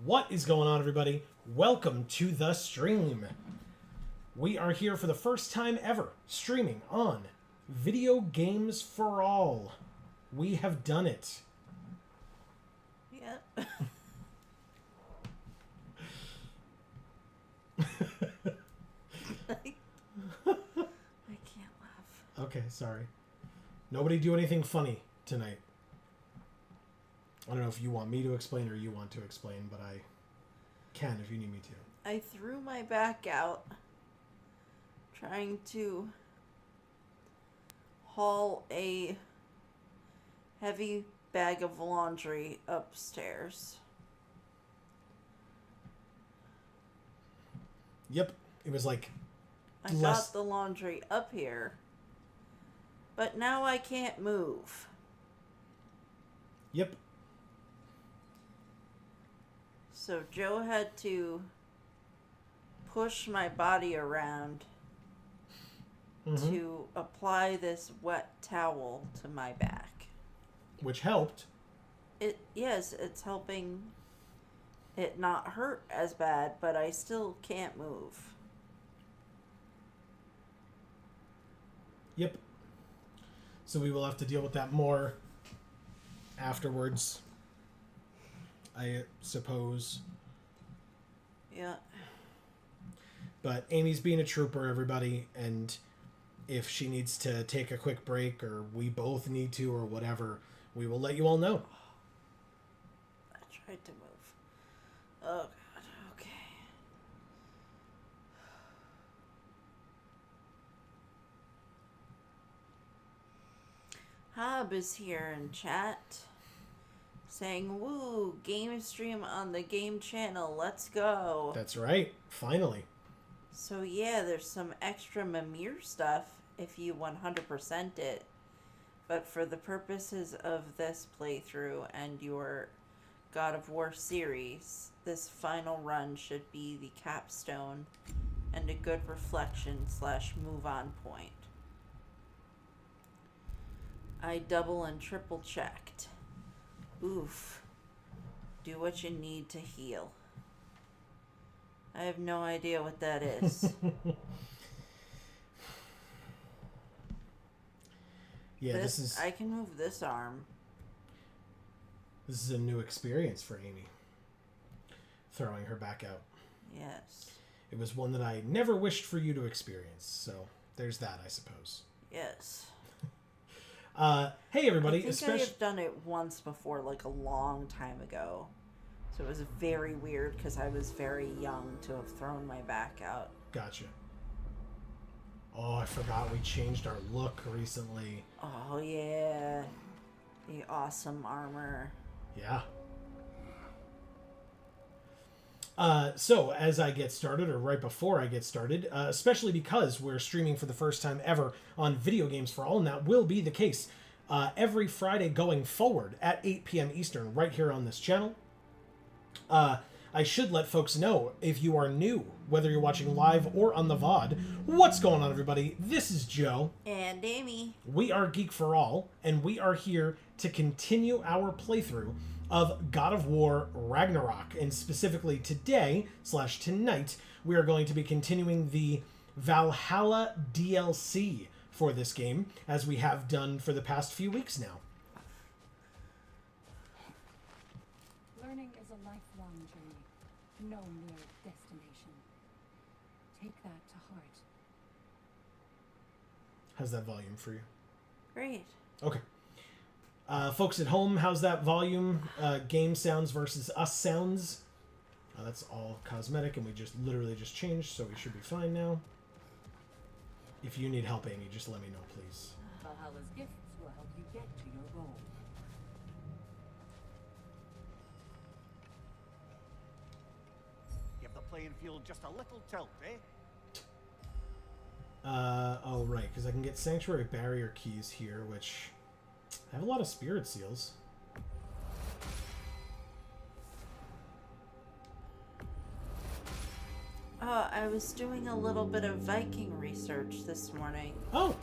What is going on, everybody? Welcome to the stream. We are here for the first time ever streaming on Video Games for All. We have done it. Yeah. I can't laugh. Okay, sorry. Nobody do anything funny tonight. I don't know if you want me to explain or you want to explain, but I can if you need me to. I threw my back out trying to haul a heavy bag of laundry upstairs. Yep, it was like I got the laundry up here, but now I can't move. Yep. So Joe had to push my body around to apply this wet towel to my back. Which helped. Yes, it's helping it not hurt as bad, but I still can't move. Yep. So we will have to deal with that more afterwards, I suppose. Yeah. But Amy's being a trooper, everybody, and if she needs to take a quick break or we both need to or whatever, we will let you all know. I tried to move. Oh, God. Okay. Hob is here in chat saying, woo, game stream on the game channel. Let's go. That's right. Finally. So, yeah, there's some extra Mimir stuff if you 100% it. But for the purposes of this playthrough and your God of War series, this final run should be the capstone and a good reflection / move on point. I double and triple checked. Oof. Do what you need to heal. I have no idea what that is. Yeah, this is... I can move this arm. This is a new experience for Amy. Throwing her back out. Yes. It was one that I never wished for you to experience, so there's that, I suppose. Yes. Hey, everybody. I think I have done it once before, like a long time ago. So it was very weird because I was very young to have thrown my back out. Gotcha. Oh, I forgot we changed our look recently. Oh, yeah. The awesome armor. Yeah. So, as I get started, or right before I get started, especially because we're streaming for the first time ever on Video Games for All, and that will be the case every Friday going forward at 8 p.m. Eastern, right here on this channel. I should let folks know, if you are new, whether you're watching live or on the VOD, what's going on, everybody? This is Joe. And Amy. We are Geek for All, and we are here to continue our playthrough of God of War Ragnarok. And specifically today/tonight, we are going to be continuing the Valhalla DLC for this game, as we have done for the past few weeks now. Learning is a lifelong journey, no mere destination. Take that to heart. How's that volume for you? Great. Okay. Folks at home, how's that volume? Game sounds versus us sounds. That's all cosmetic, and we literally just changed, so we should be fine now. If you need help, Amy, just let me know, please. Valhalla's gifts will help you get to your goal. Give the playing field just a little tilt, eh? Oh, right, because I can get Sanctuary Barrier keys here, which... I have a lot of Spirit Seals. Oh, I was doing a little bit of Viking research this morning. Oh!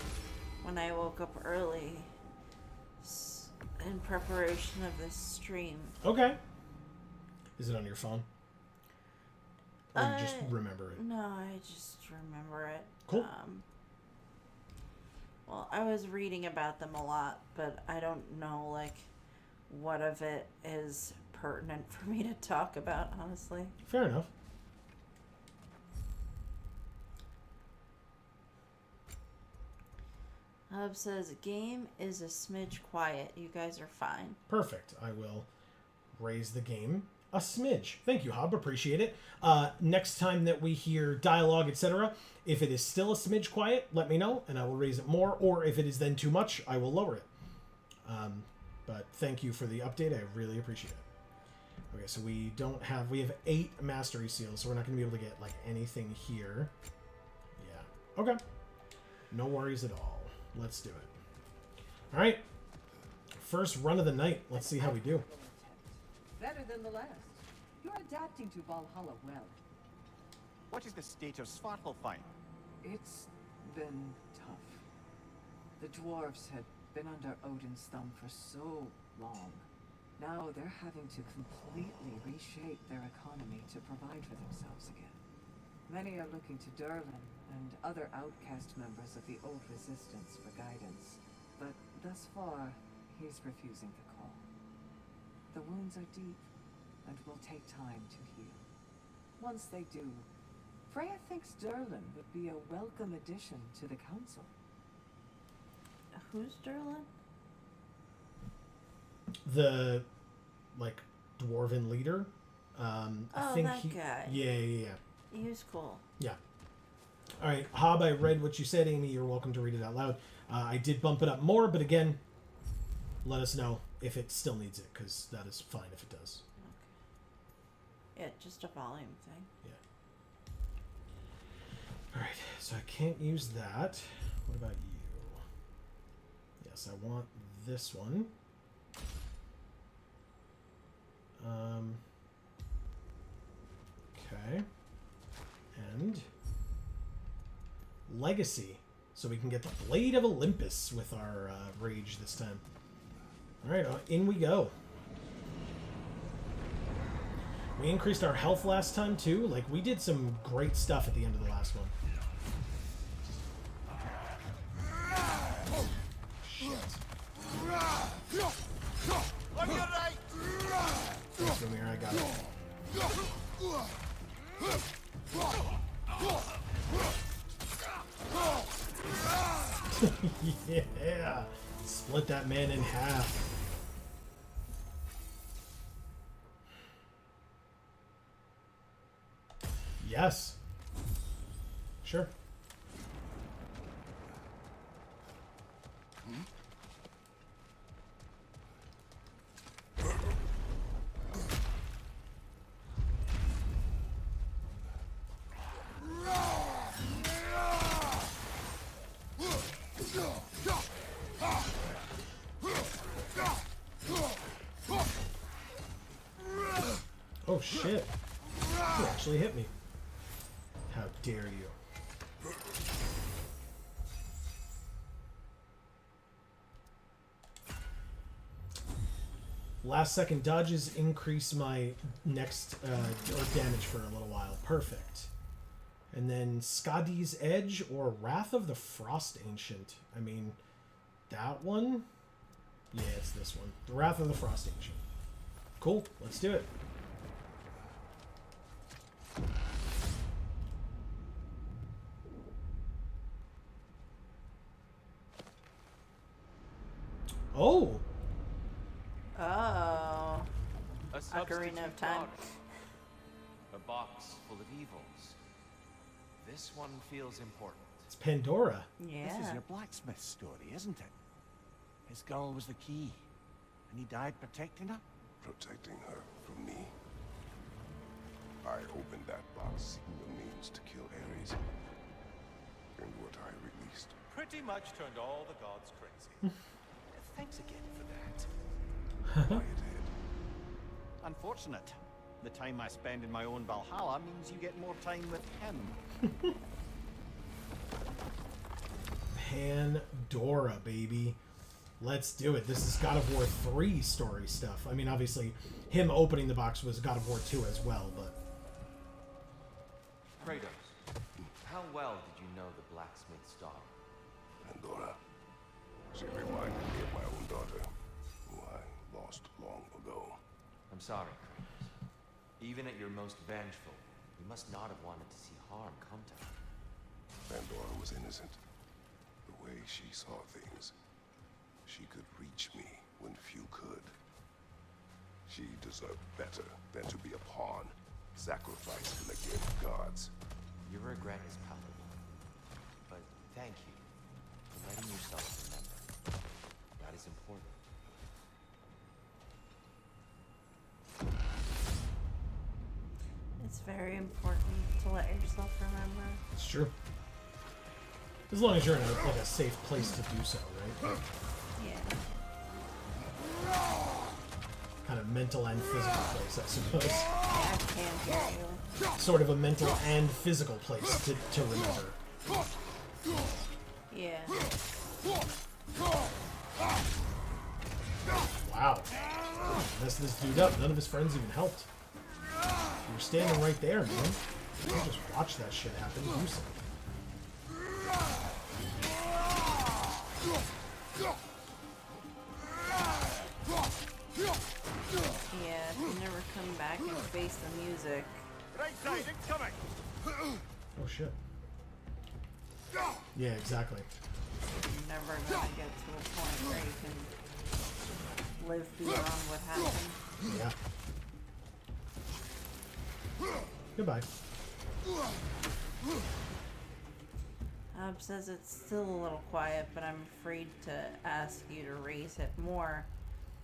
When I woke up early. In preparation of this stream. Okay. Is it on your phone? Or you just remember it? No, I just remember it. Cool. Well, I was reading about them a lot, but I don't know, like, what of it is pertinent for me to talk about, honestly. Fair enough. Hub says, game is a smidge quiet. You guys are fine. Perfect. I will raise the game a smidge. Thank you, Hob. Appreciate it. Next time that we hear dialogue, etc., if it is still a smidge quiet, let me know, and I will raise it more. Or if it is then too much, I will lower it. But thank you for the update. I really appreciate it. Okay, so we have 8 mastery seals, so we're not going to be able to get, like, anything here. Yeah. Okay. No worries at all. Let's do it. All right. First run of the night. Let's see how we do. Better than the last. You're adapting to Valhalla well. What is the state of Svartalfheim? It's been tough. The dwarves had been under Odin's thumb for so long. Now they're having to completely reshape their economy to provide for themselves again. Many are looking to Durlin and other outcast members of the old resistance for guidance, but thus far, he's refusing the call. The wounds are deep and will take time to heal. Once they do, Freya thinks Durlin would be a welcome addition to the council. Who's Durlin? The, like, dwarven leader. I think that guy. Yeah. He was cool. Yeah. All right, Hob, I read what you said, Amy. You're welcome to read it out loud. I did bump it up more, but again, let us know if it still needs it, because that is fine if it does. Okay. Yeah, just a volume thing. Yeah. All right, so I can't use that. What about you? Yes, I want this one. Okay. And Legacy. So we can get the Blade of Olympus with our rage this time. Alright, in we go. We increased our health last time too. Like, we did some great stuff at the end of the last one. Shit. On your right! Come here, I got it. Yeah! Split that man in half. Yes. Sure. Oh shit. You actually hit me. How dare you. Last second dodges increase my next or damage for a little while. Perfect. And then Skadi's Edge or Wrath of the Frost Ancient. I mean, that one? Yeah, it's this one. The Wrath of the Frost Ancient. Cool. Let's do it. Oh! Oh. A Ocarina of Time. box. A box full of evils. This one feels important. It's Pandora. Yeah. This is your blacksmith story, isn't it? His girl was the key, and he died protecting her? Protecting her from me. I opened that box seeking the means to kill Ares. And what I released. Pretty much turned all the gods crazy. Thanks again for that. Quiet head. Unfortunate. The time I spend in my own Valhalla means you get more time with him. Pandora, baby. Let's do it. This is God of War 3 story stuff. I mean, obviously, him opening the box was God of War 2 as well, but... Kratos, how well did you know the blacksmith's daughter? Pandora. She reminded me of my own daughter, who I lost long ago. I'm sorry, Kratos. Even at your most vengeful, you must not have wanted to see harm come to her. Pandora was innocent. The way she saw things, she could reach me when few could. She deserved better than to be a pawn, sacrificed in the game of gods. Your regret is palpable. But thank you for letting yourself remember. That is important. It's very important to let yourself remember. It's true. As long as you're in a safe place to do so, right? Yeah. Kind of mental and physical place, I suppose. I can't hear you. Sort of a mental and physical place to remember. Yeah. Wow. Messed this dude up. None of his friends even helped. You were standing right there, man. You can just watch that shit happen. Do something. Yeah, if you never come back and face the music. Right side, incoming! Oh shit. Yeah, exactly. You're never gonna get to a point where you can live beyond what happened. Yeah. Goodbye. Says it's still a little quiet, but I'm afraid to ask you to raise it more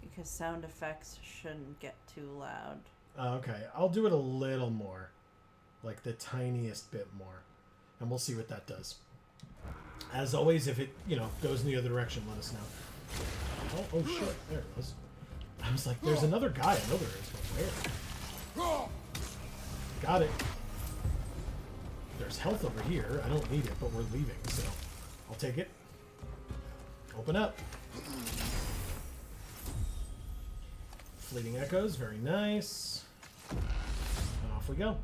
because sound effects shouldn't get too loud. Okay, I'll do it a little more. Like the tiniest bit more. And we'll see what that does. As always, if it, goes in the other direction, let us know. Oh shit, there it was. I was like, there's another guy. I know there is, but where? Got it. There's health over here. I don't need it, but we're leaving, so... I'll take it. Open up. Fleeting Echoes, very nice. And off we go.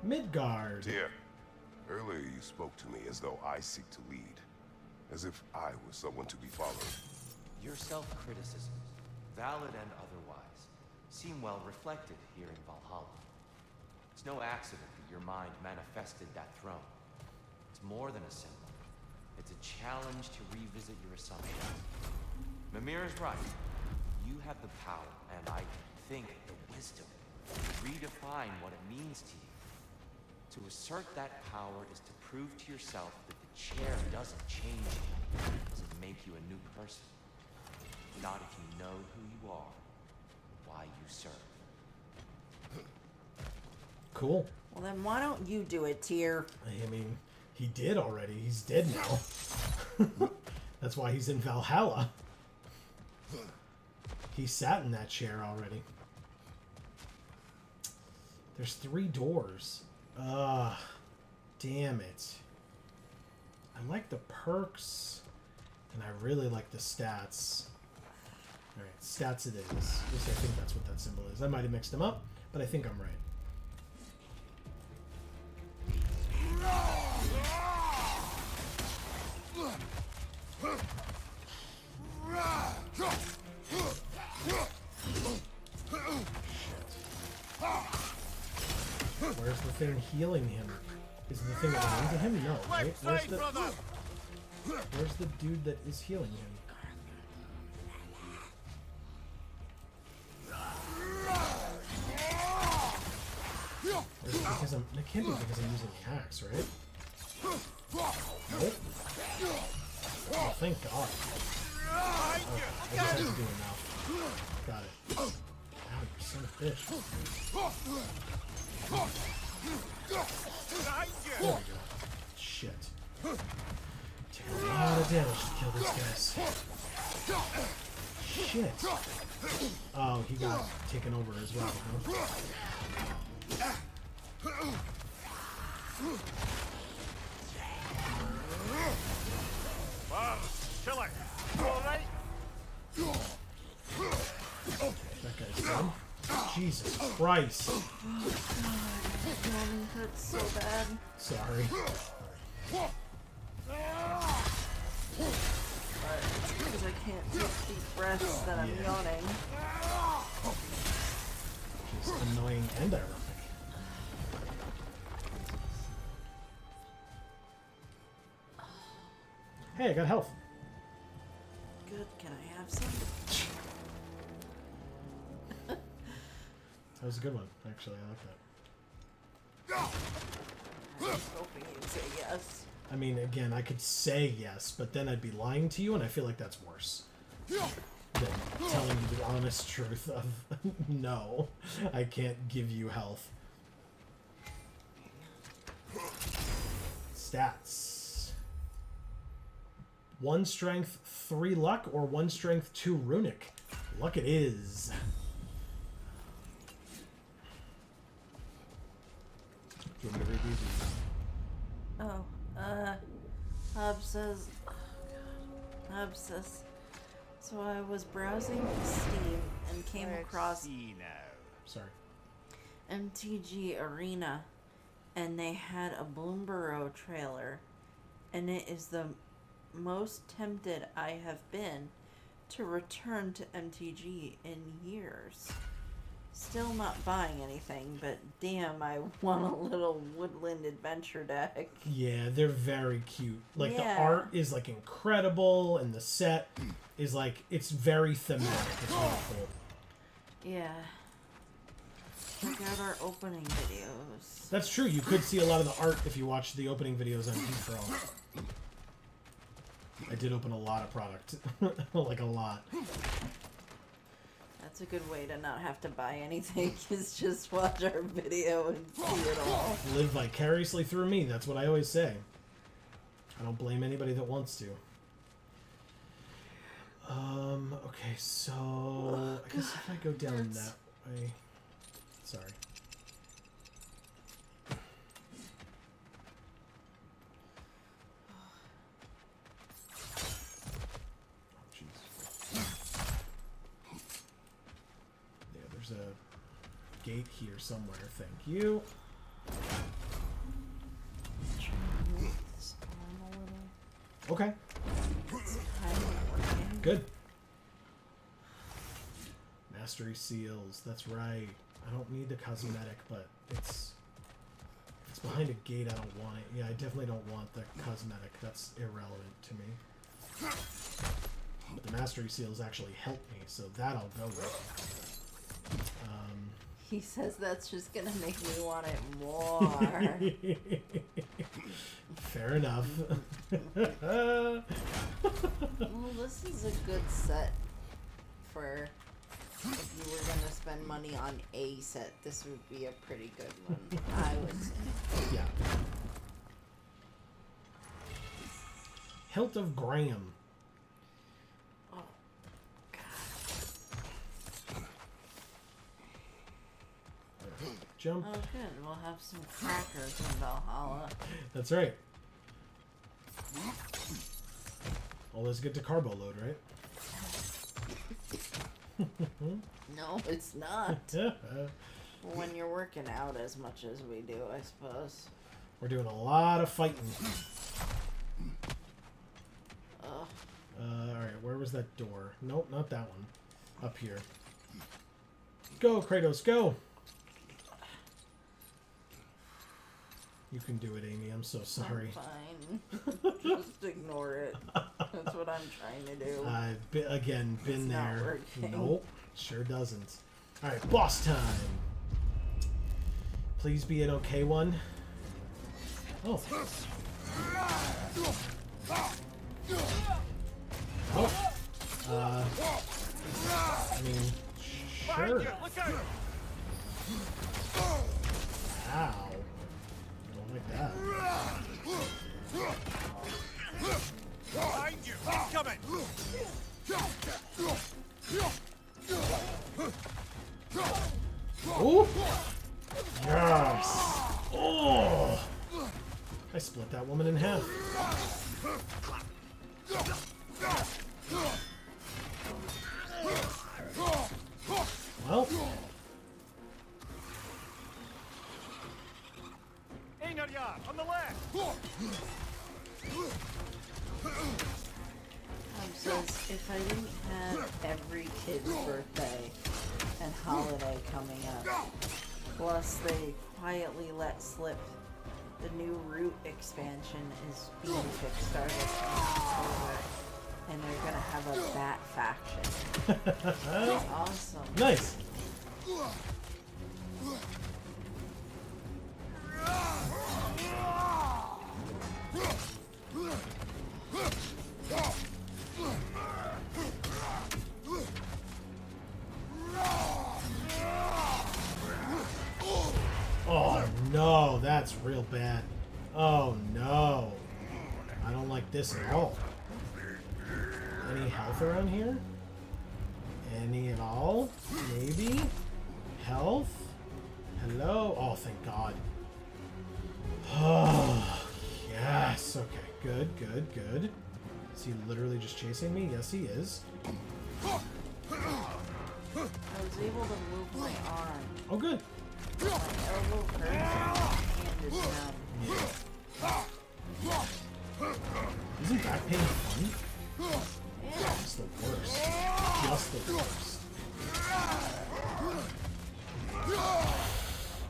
Midgard. Dear, earlier you spoke to me as though I seek to lead. As if I was someone to be followed. Your self-criticisms, valid and otherwise, seem well reflected here in Valhalla. It's no accident that your mind manifested that throne. It's more than a symbol. It's a challenge to revisit your assumptions. Mimir is right. You have the power, and I think the wisdom, to redefine what it means to you. To assert that power is to prove to yourself that the chair doesn't change you, doesn't make you a new person. Not if you know who you are, why you serve. Cool. Well, then why don't you do it, Tyr? I mean, he did already. He's dead now. That's why he's in Valhalla. He sat in that chair already. There's 3 doors. Damn it. I like the perks, and I really like the stats. Alright, stats it is. At least I think that's what that symbol is. I might have mixed them up, but I think I'm right. Where's the thing healing him? Is the thing immune to him? No, right? Where's the dude that is healing him? Because it can't be because I'm using the axe, right? Nope. Oh, thank God. Okay, I just have to do enough. Got it. Ow, you son of a bitch. There we go. Shit. Take a lot of damage to kill these guys. Shit. Oh, he got taken over as well, huh? Wow, chilling. All right. That guy's dead. Jesus Christ. Oh, God. My mommy hurts so bad. Sorry. But because I can't take deep breaths that I'm yawning. Just annoying and ironic. Hey, I got health. Good, can I have some? That was a good one, actually. I like that. I was hoping you'd say yes. I mean, again, I could say yes, but then I'd be lying to you, and I feel like that's worse than telling you the honest truth of no, I can't give you health. Stats. 1 strength, 3 luck, or 1 strength, 2 runic. Luck it is. Do you want me to read these? Oh, Hub says, oh God, Hub says, so I was browsing Steam and came across See now. Sorry. MTG Arena, and they had a Bloomborough trailer, and it is the most tempted I have been to return to MTG in years. Still not buying anything, but damn, I want a little woodland adventure deck. Yeah, they're very cute. Like, the Yeah. art is, like, incredible, and the set is, like, it's very thematic. It's really cool. Yeah. Check out our opening videos. That's true. You could see a lot of the art if you watched the opening videos on Geek for All. I did open a lot of product. Like, a lot. That's a good way to not have to buy anything, is just watch our video and see it all. Live vicariously through me. That's what I always say. I don't blame anybody that wants to. Okay, so... I guess if I go down that way... Sorry. gate here somewhere. Thank you. Move this arm a little. Okay. It's kind of working. Good. Mastery seals. That's right. I don't need the cosmetic, but it's behind a gate. I don't want it. Yeah, I definitely don't want the cosmetic. That's irrelevant to me. But the mastery seals actually help me, so that I'll go with. He says that's just gonna make me want it more. Fair enough. Well, this is a good set for if you were gonna spend money on a set. This would be a pretty good one, I would say. Yeah. Hilt of Graham. Oh, God. Jump. Oh, good. We'll have some crackers in Valhalla. That's right. Always good to carbo load, right? No, it's not. When you're working out as much as we do, I suppose. We're doing a lot of fighting. Ugh. Alright, where was that door? Nope, not that one. Up here. Go, Kratos, go! You can do it, Amy. I'm so sorry. I'm fine. Just ignore it. That's what I'm trying to do. I've been It's not there. working. Nope, sure doesn't. Alright, boss time! Please be an okay one. Oh. Oh. I mean, sure. Ow. Don't like that. Behind you! Incoming! Oh! Yes! Oh! I split that woman in half. Well. Einarjar, on the left! Says if I didn't have every kid's birthday and holiday coming up, plus they quietly let slip the new route expansion is being kickstarted in October, and they're gonna have a bat faction. That's awesome. Nice. Oh no, that's real bad. Oh no. I don't like this at all. Any health around here? Any at all? Maybe? Health? Hello? Oh, thank God. Oh, yes. Okay, good, good, good. Is he literally just chasing me? Yes, he is. I was able to move my arm. Oh, good. My elbow hurts and my hand is numb. Isn't back pain fun? Yeah. Just the worst. Just the worst.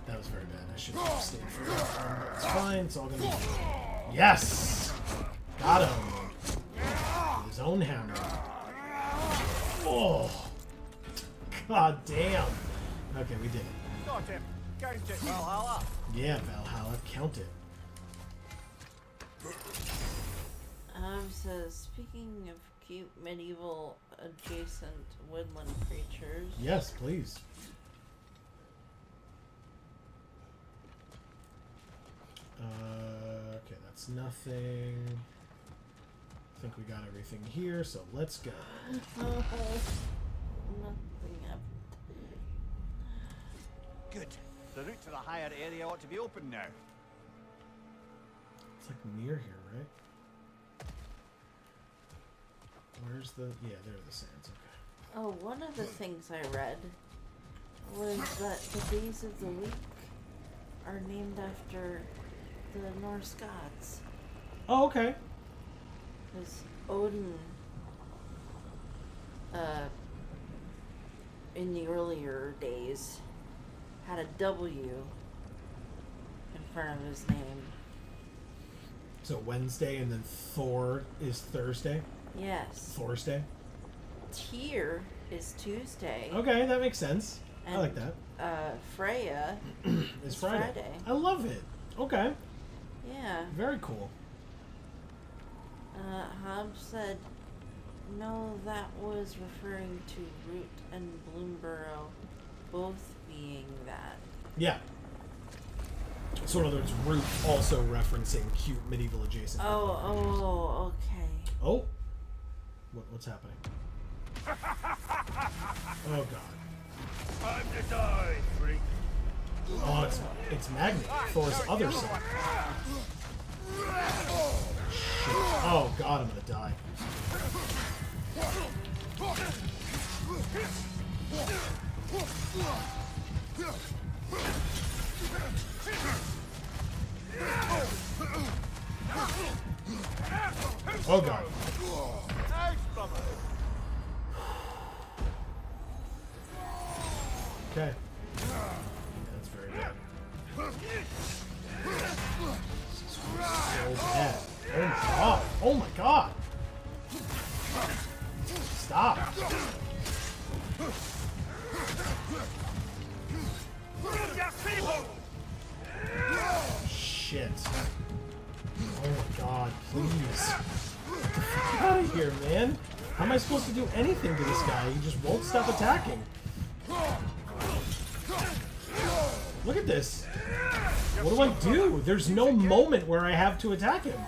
That was very bad. I should have stayed for that. It's fine. It's all gonna be. Yes! Got him. With his own hammer. Oh! God damn. Okay, we did it. Got him! Count it, Valhalla! Yeah, Valhalla. Count it. Says, speaking of cute medieval adjacent woodland creatures. Yes, please. Okay, that's nothing. I think we got everything here, so let's go. Nothing happened. Good. The route to the higher area ought to be open now. It's like near here, right? Where's the... Yeah, there are the sands, okay. Oh, one of the things I read was that the days of the week are named after the Norse gods. Oh, okay. Because Odin, in the earlier days, had a W in front of his name. So Wednesday, and then Thor is Thursday? Yes. Thursday? Tyr is Tuesday. Okay, that makes sense. I And, like that. Freya It's is Friday. I love it. Okay. Yeah. Very cool. Hobbs said, no, that was referring to Root and Bloomborough, both being that. Yeah. So in other words, Root also referencing cute medieval adjacent. Oh, okay. Oh. What's happening? Oh god. Time to die, freak. Oh, it's Magni, Thor's other son. Shit. Oh god, I'm gonna die. Oh god. Okay. That's very bad. So bad. Oh my god. Oh my god. Stop. Shit. Oh my god, please. Get the fuck out of here, man. How am I supposed to do anything to this guy? He just won't stop attacking. Look at this. What do I do? There's no moment where I have to attack him.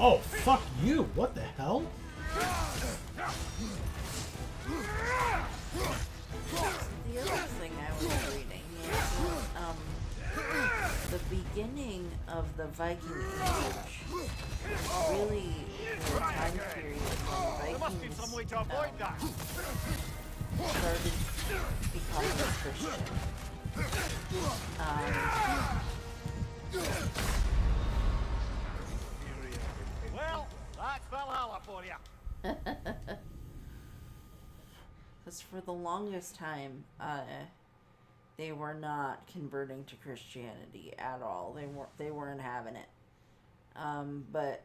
Oh, fuck you. What the hell? The other thing I was reading is the beginning of the Viking Age really the time period when There must be Vikings some way to avoid that. started becoming Christian. Well, that's Valhalla for you. Because for the longest time, they were not converting to Christianity at all. They weren't having it. But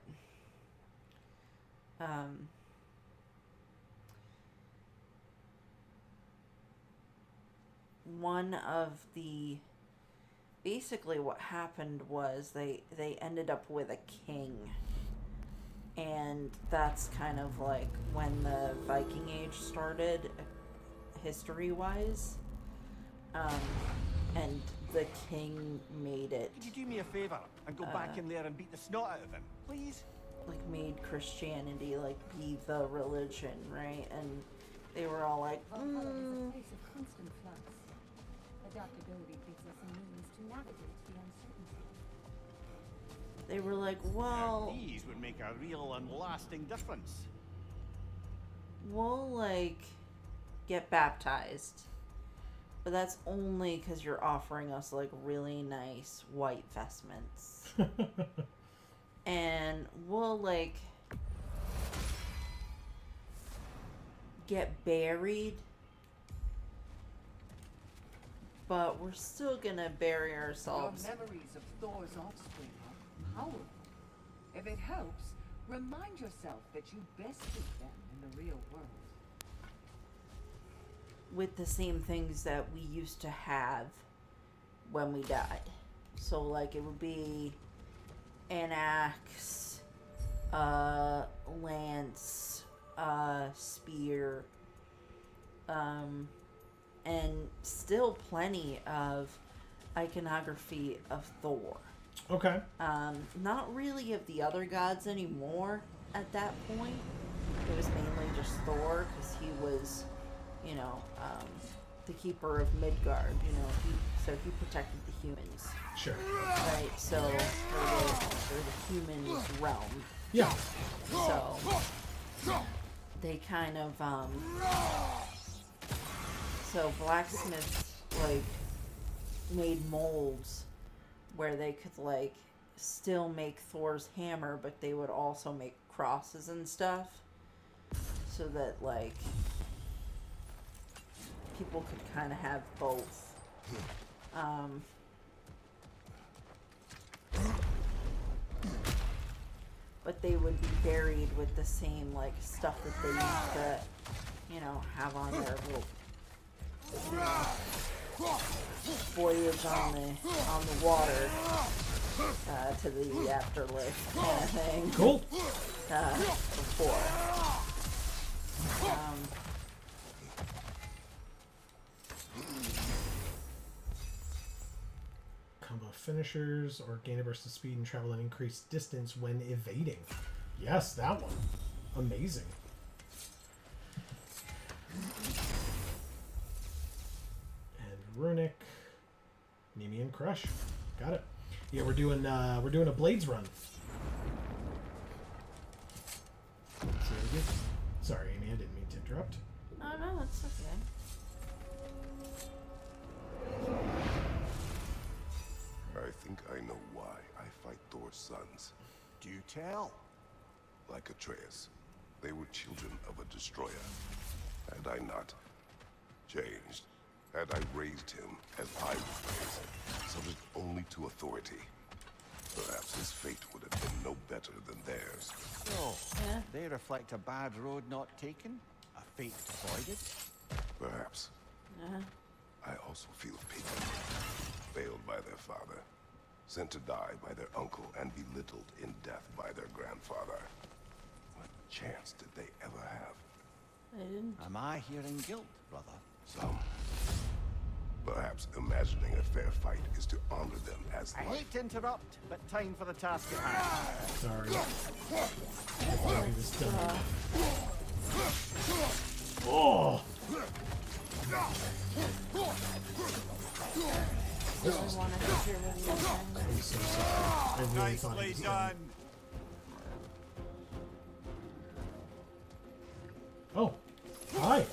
one of the basically what happened was they ended up with a king. And that's kind of like when the Viking Age started, history-wise. And the king made it, Could you do me a favour and go back in there and beat the snot out of him, please? like, made Christianity, like, be the religion, right? And they were all like, Valhalla is a place of constant flux. Adaptability gives us a means to navigate the uncertainty. they were like, well, These would make a real and lasting difference. we'll, like, get baptized. But that's only because you're offering us, like, really nice white vestments. And we'll, like, get buried. But we're still gonna bury Your ourselves. memories of Thor's offspring are powerful. If it helps, remind yourself that you bested them in the real world. With the same things that we used to have when we died. So, like, it would be an axe, lance, spear, and still plenty of iconography of Thor. Okay. Not really of the other gods anymore at that point. It was mainly just Thor, because he was, you know, the keeper of Midgard. You know, he protected the humans, Sure. right? So for the humans' realm. Yeah. So they kind of so blacksmiths like made molds where they could like still make Thor's hammer, but they would also make crosses and stuff, so that like people could kind of have both. But they would be buried with the same like stuff that they used to, you know, have on their little voyage on the water to the afterlife kind of thing. Cool. Before. Combo finishers or gain a burst of speed and travel an increased distance when evading. Yes, that one. Amazing. And runic, Nemean Crush. Got it. Yeah, we're doing a Blades run. Sorry, Amy, I didn't mean to interrupt. Oh no, it's okay. I think I know why I fight Thor's sons. Do tell. Like Atreus, they were children of a destroyer. Had I not changed, had I raised him as I was raised, subject only to authority, perhaps his fate would have been no better than theirs. So, Yeah. they reflect a bad road not taken, a fate avoided. Perhaps. I also feel pity. Failed by their father, sent to die by their uncle, and belittled in death by their grandfather. What chance did they ever have? I didn't. Am I hearing guilt, brother? Some. Perhaps imagining a fair fight is to honor them as I life. hate to interrupt, but time for the task at hand. Sorry. I thought he was done. Oh! I wanted to hear what you were saying. I'm so sorry. I really thought he was done. Oh. Hi.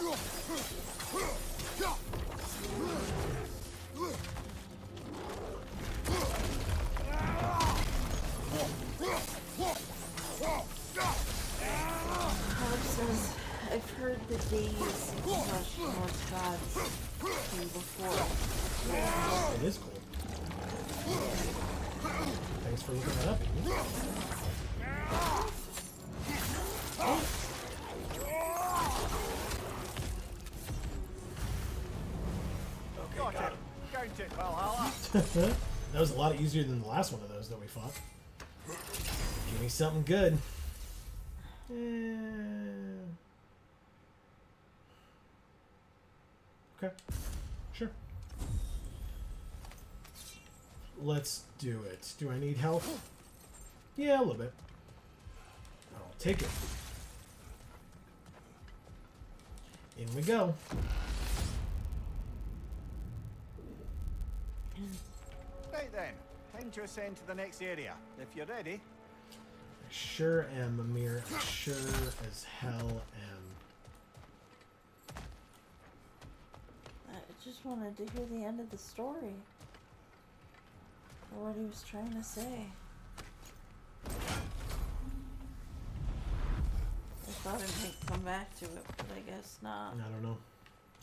Howard says, I've heard the days slash Norse gods came before. It is cool. Thanks for looking that up, Amy. Got it. Count it, Valhalla. That was a lot easier than the last one of those that we fought. Give me something good. Okay. Sure. Let's do it. Do I need help? Yeah, a little bit. I'll take it. In we go. Right then, time to ascend to the next area. If you're ready. I sure am, Mimir. I sure as hell am. I just wanted to hear the end of the story. Or what he was trying to say. I thought it might come back to it, but I guess not. I don't know.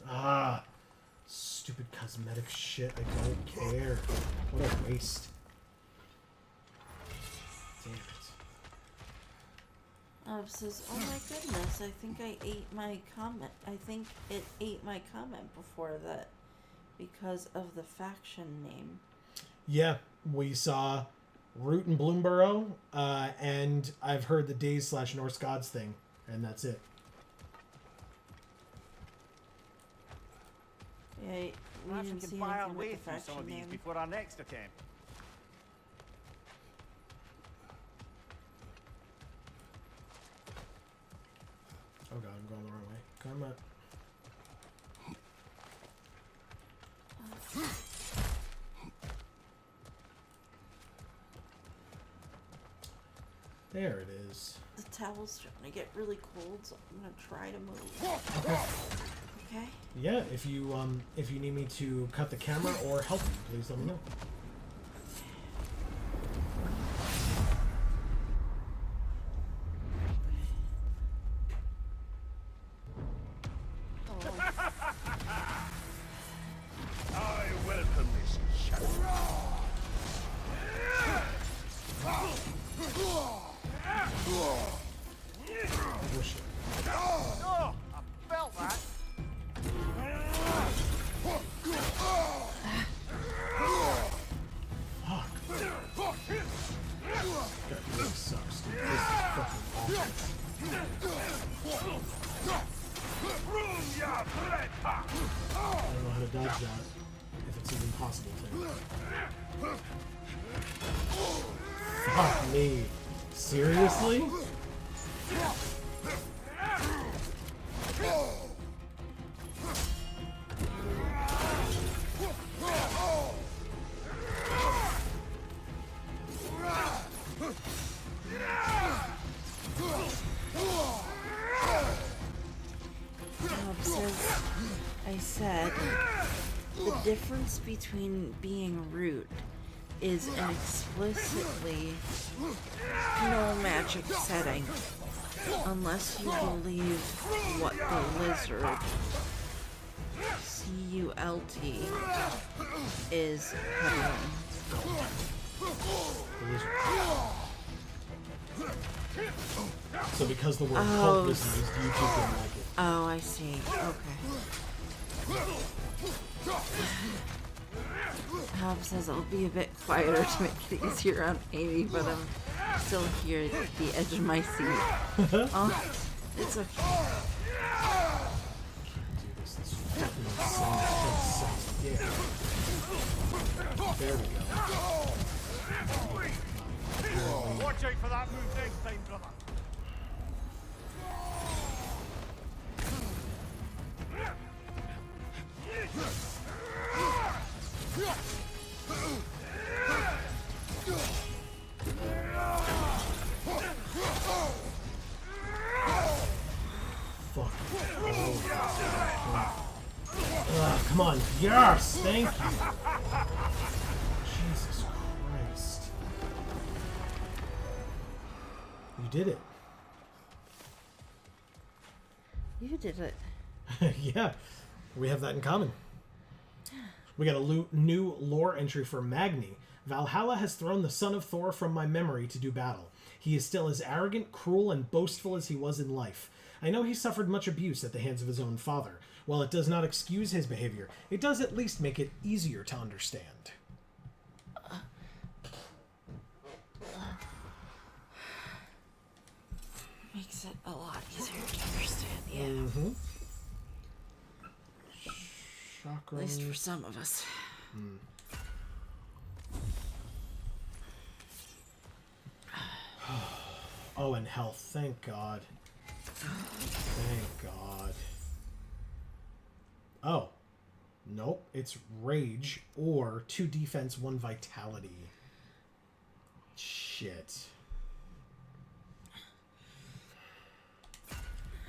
Ah, stupid cosmetic shit. I don't care. What a waste. Damn it. Says, oh my goodness, I think I ate my comment. I think it ate my comment before that because of the faction name. Yeah, we saw Root and Bloomborough, and I've heard the Days slash Norse Gods thing, and that's it. Yeah, we Perhaps we didn't can see buy our anything way with the through some of faction these name. before our next attempt. Oh god, I'm going the wrong way. Karma. There it is. The towel's starting to get really cold, so I'm gonna try to move. Okay. Yeah, if you need me to cut the camera or help you, please let me know. I welcome this shadow. Oh, shit. Oh, I felt that. That really sucks, dude. This is fucking awful. Room ya bread pack. I don't know how to dodge that, if it's even possible to. Fuck me. Seriously? Says, I said, the difference between being rude is an explicitly no magic setting, unless you believe what the lizard, C-U-L-T, is peddling. So because the word cult was used, YouTube didn't like it. Oh, I see. Okay. Hob says I'll be a bit quieter to make it easier on Amy, but I'm still here at the edge of my seat. Oh, it's okay. Dude, this is fucking insane. Yeah. There we go. Watch out for that move next time, brother. Fuck. Come on. Yes! Thank you. Jesus Christ. You did it. You did it. Yeah. We have that in common. We got a new lore entry for Magni. Valhalla has thrown the son of Thor from my memory to do battle. He is still as arrogant, cruel, and boastful as he was in life. I know he suffered much abuse at the hands of his own father. While it does not excuse his behavior, it does at least make it easier to understand. Makes it a lot easier to understand, yeah. Mm-hmm. Chakra. At least for some of us. Oh, and health. Thank God. Thank God. Oh. Nope. It's rage or 2 defense, 1 vitality. Shit.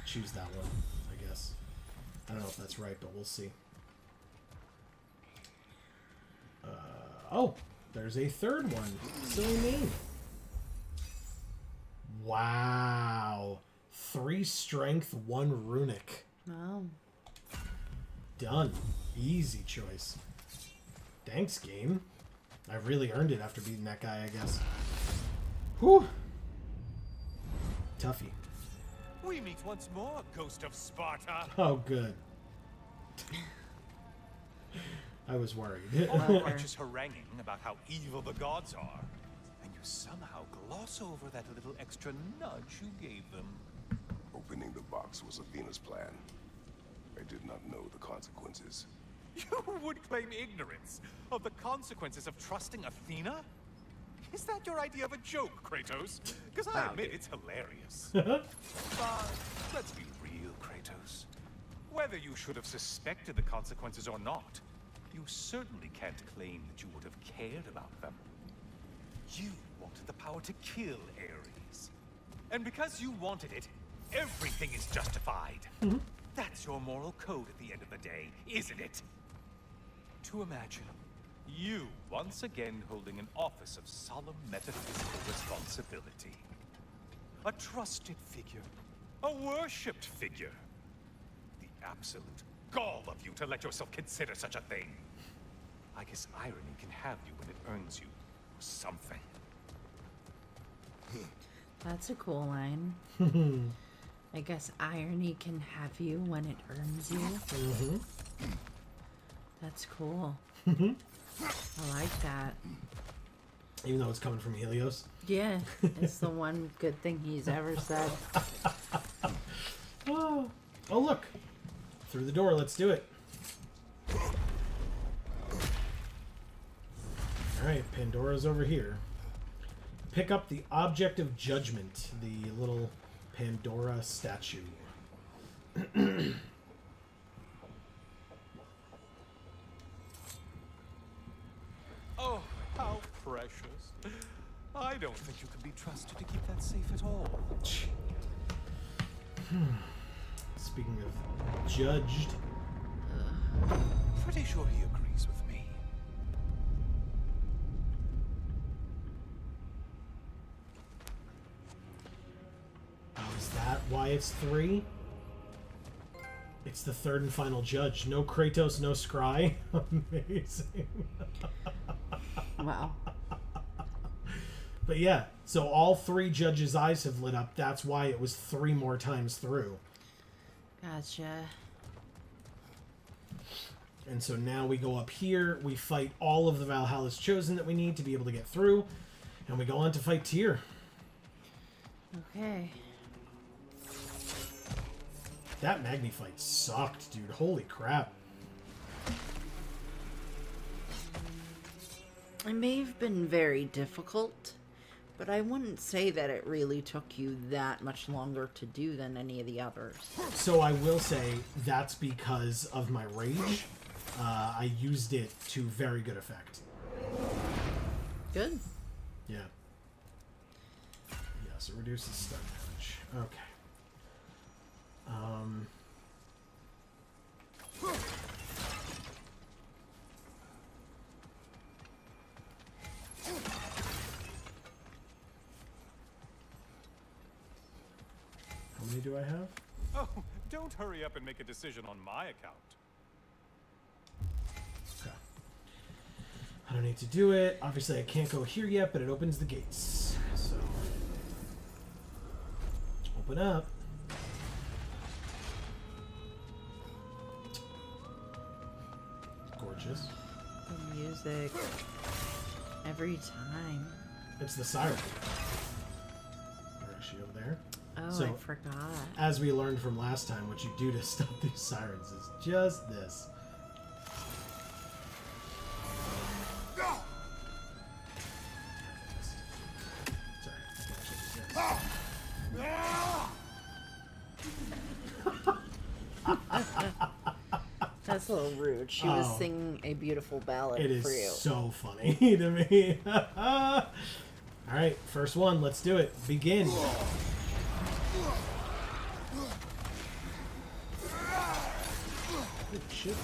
Choose that one, I guess. I don't know if that's right, but we'll see. Oh, there's a third one. Silly me. Wow. 3 strength, 1 runic. Oh. Done. Easy choice. Thanks, game. I really earned it after beating that guy, I guess. Whew. Tuffy. We meet once more, Ghost of Sparta. Oh, good. I was worried. All righteous haranguing about how evil the gods are, and you somehow gloss over that little extra nudge you gave them. Opening the box was Athena's plan. I did not know the consequences. You would claim ignorance of the consequences of trusting Athena? Is that your idea of a joke, Kratos? Because I admit it's hilarious. But let's be real, Kratos. Whether you should have suspected the consequences or not, you certainly can't claim that you would have cared about them. You wanted the power to kill Ares. And because you wanted it, everything is justified. That's your moral code at the end of the day, isn't it? To imagine you once again holding an office of solemn metaphysical responsibility. A trusted figure. A worshipped figure. The absolute gall of you to let yourself consider such a thing. I guess irony can have you when it earns you something. That's a cool line. I guess irony can have you when it earns you. That's cool. I like that. Even though it's coming from Helios. Yeah, it's the one good thing he's ever said. Oh, look. Through the door, let's do it. Alright, Pandora's over here. Pick up the Object of Judgment, the little Pandora statue. Oh, how precious. I don't think you can be trusted to keep that safe at all. Speaking of judged. Pretty sure he agrees with me. Oh, is that why it's 3? It's the third and final judge. No Kratos, no Scry. Amazing. Wow. But yeah, so all 3 judges' eyes have lit up. That's why it was 3 more times through. Gotcha. And so now we go up here, we fight all of the Valhalla's Chosen that we need to be able to get through, and we go on to fight Tyr. Okay. That Magni fight sucked, dude. Holy crap. It may have been very difficult, but I wouldn't say that it really took you that much longer to do than any of the others. So I will say that's because of my rage. I used it to very good effect. Good. Yeah. Yes, it reduces stun damage. Okay. How many do I have? Oh, don't hurry up and make a decision on my account. Okay. I don't need to do it. Obviously, I can't go here yet, but it opens the gates. So, open up. Gorgeous. The music. Every time. It's the siren. Where is she over there? Oh, So, I forgot. As we learned from last time, what you do to stop these sirens is just this. That's a little rude. She was singing a beautiful ballad It is for you. so funny to me. Alright, first one. Let's do it. Begin. Good shit.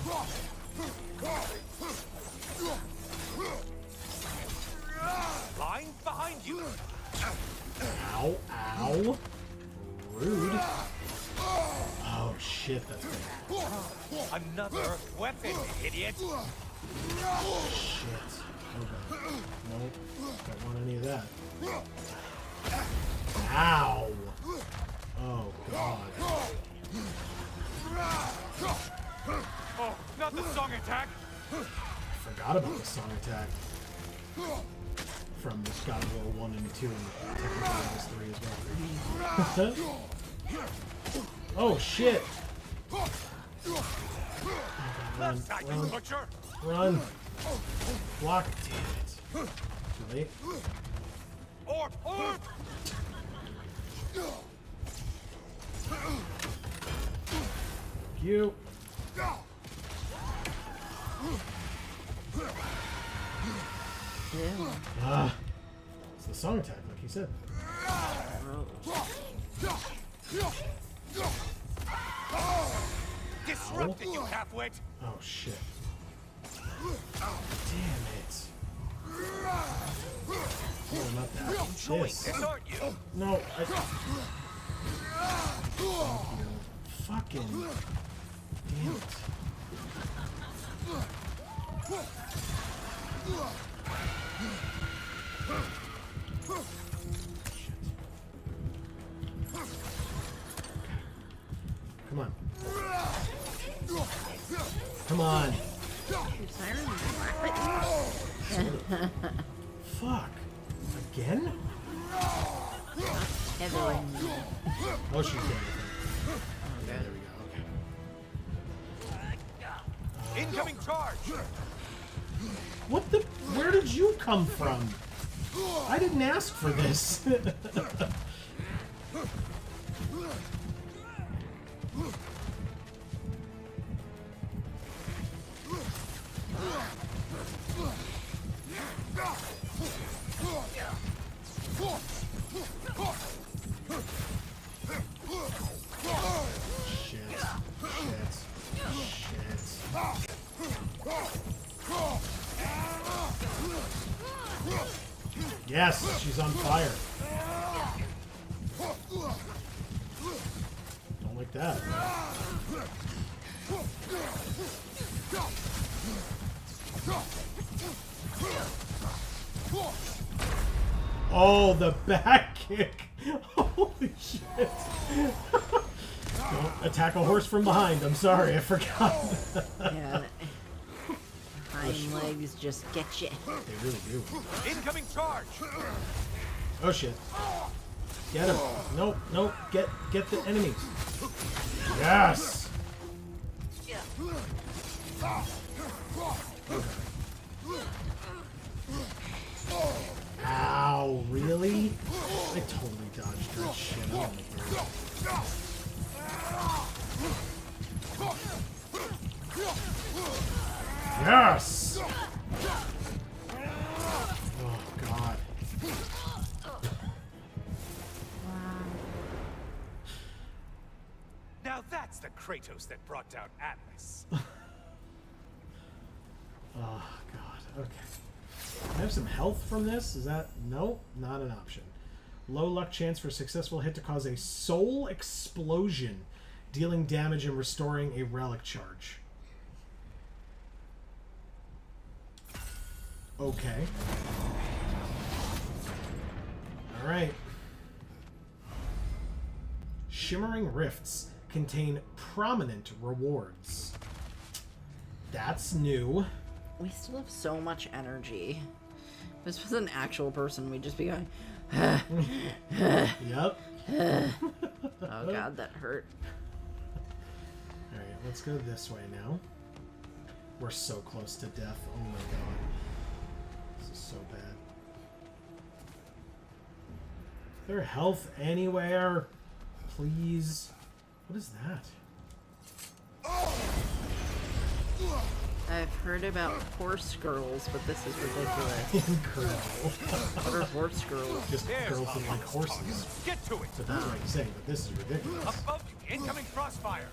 Lying behind you. Ow, ow. Rude. Oh shit, that's bad. Another weapon, idiot. Shit. Okay. Nope. Don't want any of that. Ow. Oh god. Oh, not the song attack. Forgot about the song attack. From God of War 1 and 2 and technically this 3 as well. Oh shit! Run, run, Butcher. run! Block! Damn it. Too late. Or. You. too. It's the song attack, like he said. Disrupted, you half-wit! Oh, shit. Damn it. Oh, not that. This. Aren't you? No, Fucking. Damn it. Come on. Come on. Fuck. Again? Everyone. Oh, she's dead. Yeah, there we go. Okay. Incoming charge! What the? Where did you come from? I didn't ask for this. Yes, she's on fire. Don't like that. Oh, the back kick. Holy shit. Don't attack a horse from behind. I'm sorry, I forgot. Yeah. Hind legs just get you. They really do. Incoming charge! Oh shit. Get him. Nope, nope. Get the enemy. Yes! Ow, really? I totally dodged that shit. I don't know. Yes! Oh, God. Now that's the Kratos that brought down Atlas. Oh, God. Okay. I have some health from this? Is that... No, not an option. Low luck chance for successful hit to cause a soul explosion, dealing damage and restoring a relic charge. Okay. Alright. Shimmering Rifts contain prominent rewards. That's new. We still have so much energy. If this was an actual person, we'd just be going... Yep. Oh god, that hurt. Alright, let's go this way now. We're so close to death. Oh my god. This is so bad. Is there health anywhere? Please. What is that? I've heard about horse girls, but this is ridiculous. Incredible. What are horse girls? Just girls that like horses. Get to it! So that's what I'm saying, but this is ridiculous. Above you, incoming crossfire!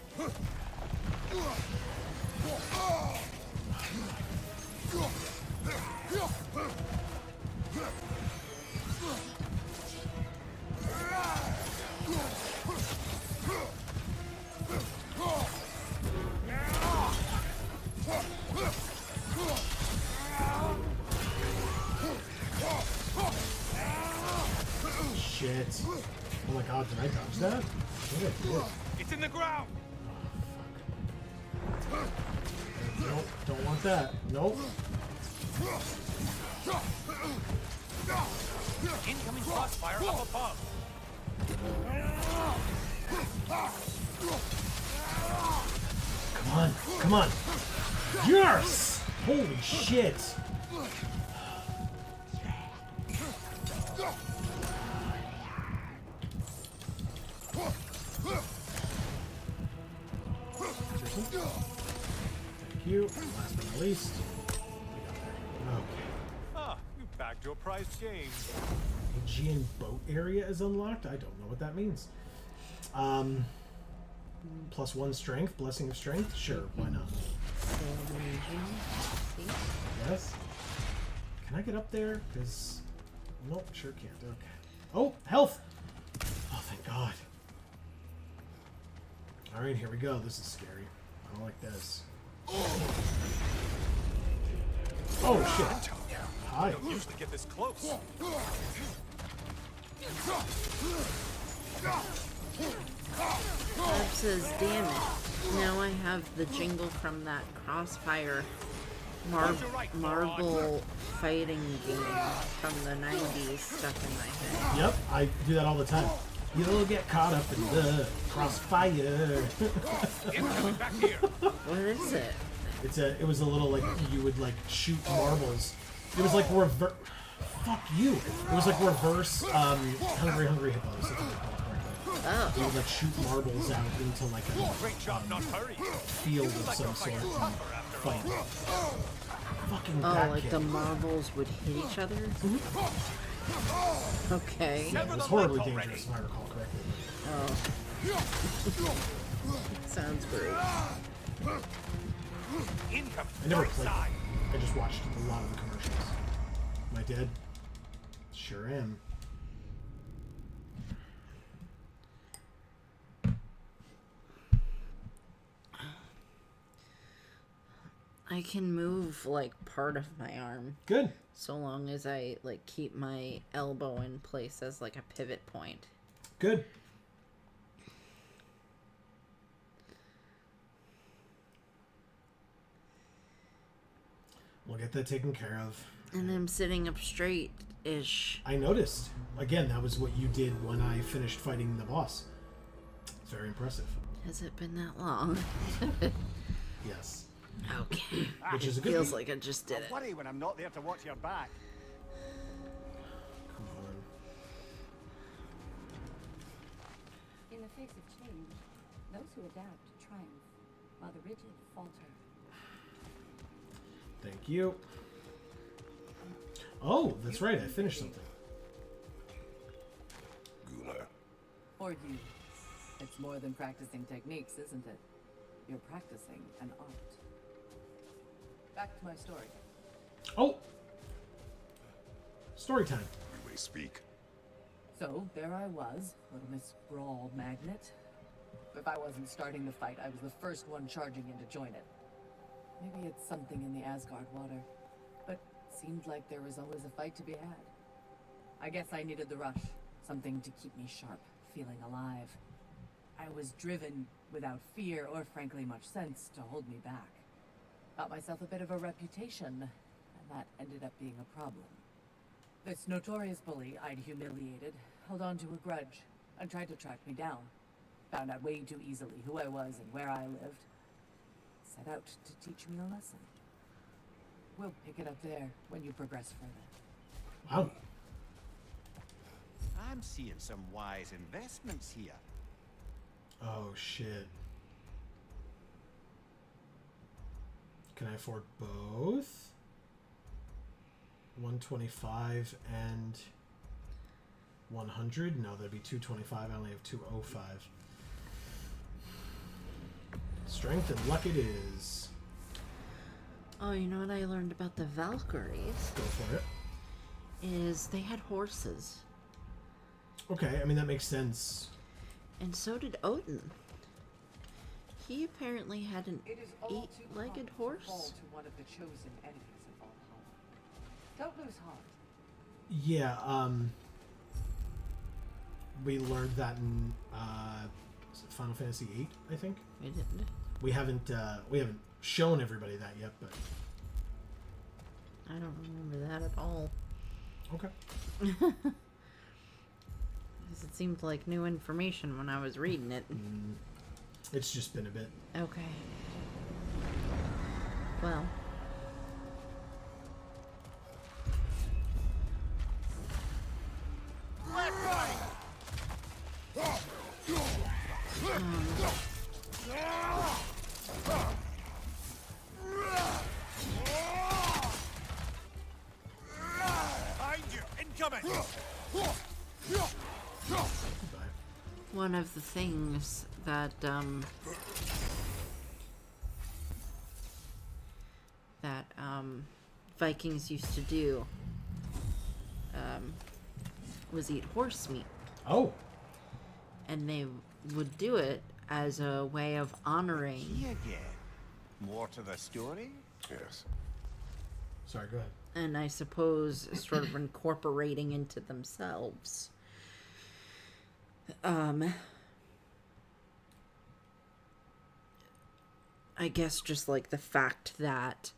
Shit. Oh my god, did I dodge that? What did I do? It's in the ground! Oh, fuck. Nope, don't want that. Nope. Incoming crossfire up above! Come on, come on. Yes! Holy shit. Thank you. Last but not least. Okay. Ah, you to a prized game. Aegean boat area is unlocked? I don't know what that means. +1 strength, blessing of strength? Sure, why not? Yes. Can I get up there? Because, nope, sure can't. Okay. Oh, health! Oh, thank God. Alright, here we go. This is scary. I don't like this. Oh, shit. Hi. I don't usually get this close. Barb says, damn it. Now I have the jingle from that Crossfire marble fighting game from the 90s stuck in my head. Yep, I do that all the time. You'll get caught up in the crossfire. Back here. What is it? It was a little like you would like shoot marbles. It was like reverse. Fuck you. It was like reverse Hungry Hippos. If I recall correctly. Oh. You would like shoot marbles out into like a Great job not hurrying. field of some sort and fight. Fucking Oh, back like kick. the marbles would hit each other? Okay. Yeah, it was horribly dangerous if I recall correctly. Oh. Sounds great. Incoming. I never Right played side. it. I just watched a lot of the commercials. Am I dead? Sure am. I can move like part of my arm Good. so long as I like keep my elbow in place as like a pivot point. Good. We'll get that taken care of. And I'm sitting up straight-ish. I noticed. Again, that was what you did when I finished fighting the boss. It's very impressive. Has it been that long? Yes. Okay. Which is a good Feels thing. like I just did it. Worry when I'm not there to watch your back. Come on. In the face of change, those who adapt triumph, while the rigid falter. Thank you. Oh, that's right. I finished something. Gunnar. For you, it's more than practicing techniques, isn't it? You're practicing an art. Back to my story. Oh! Story time. You may speak. So, there I was, little Miss Brawl Magnet. If I wasn't starting the fight, I was the first one charging in to join it. Maybe it's something in the Asgard water, but seemed like there was always a fight to be had. I guess I needed the rush, something to keep me sharp, feeling alive. I was driven without fear or frankly much sense to hold me back. Got myself a bit of a reputation, and that ended up being a problem. This notorious bully I'd humiliated held on to a grudge and tried to track me down. Found out way too easily who I was and where I lived. Set out to teach me a lesson. We'll pick it up there when you progress further. Wow. I'm seeing some wise investments here. Oh, shit. Can I afford both? 125 and 100? No, that'd be 225. I only have 205. Strength and luck it is. Oh, you know what I learned about the Valkyries? Go for it. Is they had horses. Okay, I mean, that makes sense. And so did Odin. He apparently had an It is all too eight-legged common to fall horse. to one of the chosen enemies of Valhalla. Don't lose heart. Yeah, we learned that in is it Final Fantasy VIII, I think. We didn't. We haven't shown everybody that yet, but I don't remember that at all. okay. Because it seemed like new information when I was reading it. It's just been a bit. Okay. Well. I one of the things that Vikings used to do was eat horse meat. Oh. And they would do it as a way of honoring. He again. More to the story? Yes. Sorry, go ahead. And I suppose sort of incorporating into themselves. I guess just like the fact that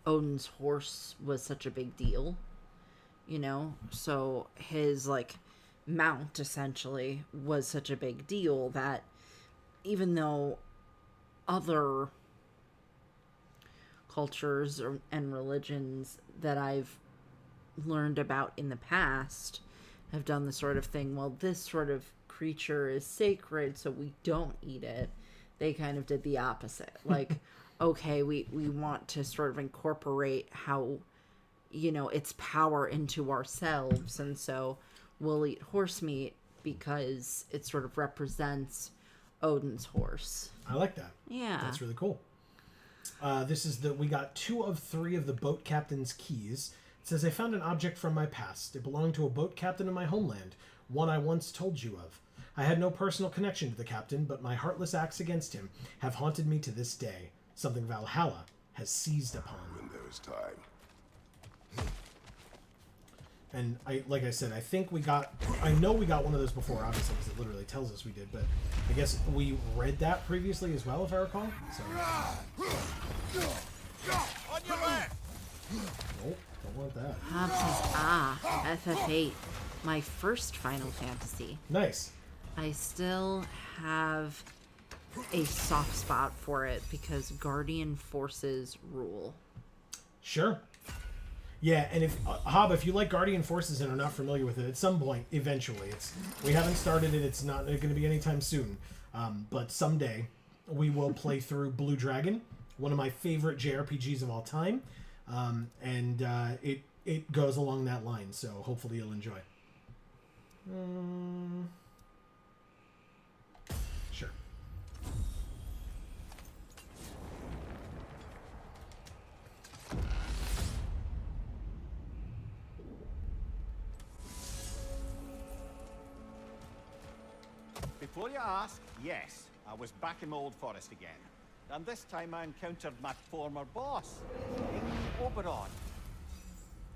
Odin's horse was such a big deal, you know, so his like mount essentially was such a big deal that even though other cultures and religions that I've learned about in the past have done the sort of thing, well, this sort of creature is sacred, so we don't eat it. They kind of did the opposite. Like, okay, we want to sort of incorporate how, you know, its power into ourselves, and so we'll eat horse meat because it sort of represents Odin's horse. I like that. Yeah. That's really cool. We got 2 of 3 of the boat captain's keys. It says, I found an object from my past. It belonged to a boat captain in my homeland, one I once told you of. I had no personal connection to the captain, but my heartless acts against him have haunted me to this day. Something Valhalla has seized upon. When there is time. And like I said, I know we got one of those before, obviously, because it literally tells us we did, but I guess we read that previously as well, if I recall. So. On your left! Nope, don't want that. Hobbs says, FF8, my first Final Fantasy. Nice. I still have a soft spot for it because Guardian Forces rule. Sure. Yeah, and if Hob, if you like Guardian Forces and are not familiar with it, at some point, eventually, we haven't started it. It's not going to be anytime soon, but someday we will play through Blue Dragon, one of my favorite JRPGs of all time, and it goes along that line. So hopefully you'll enjoy. Sure. Before you ask, yes, I was back in my old forest again. And this time I encountered my former boss, King Oberon.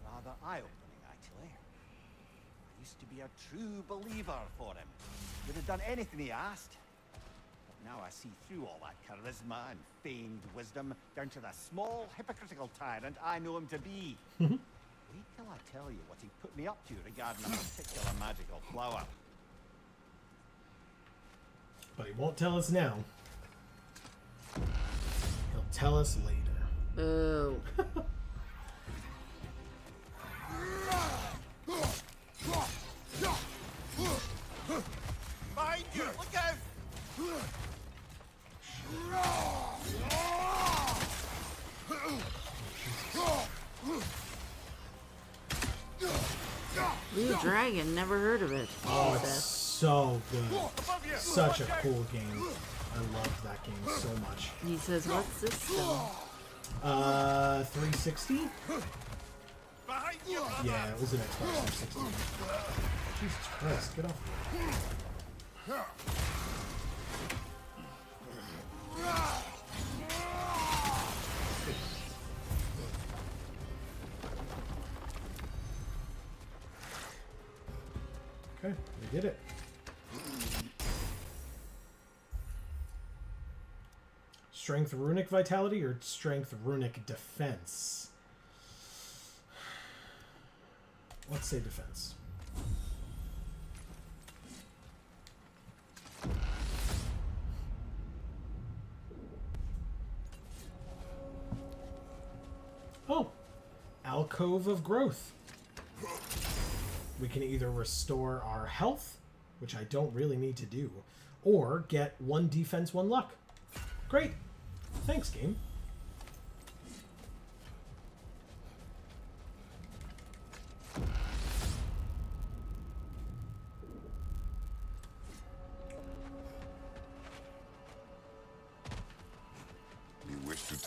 Rather eye-opening, actually. I used to be a true believer for him. Would have done anything he asked. But now I see through all that charisma and feigned wisdom down to the small, hypocritical tyrant I know him to be. Wait till I tell you what he put me up to regarding a particular magical flower. But he won't tell us now. He'll tell us later. Boo. Behind you! Look out! Blue Dragon, never heard of it. Oh, it's so good. Such a cool game. I love that game so much. He says, what's system? 360? Behind you! Yeah, it was an Xbox 360. Jesus Christ, get off me. Okay, we did it. Strength runic vitality or strength runic defense? Let's say defense. Oh, Alcove of Growth. We can either restore our health, which I don't really need to do, or get 1 defense, 1 luck. Great. Thanks, game.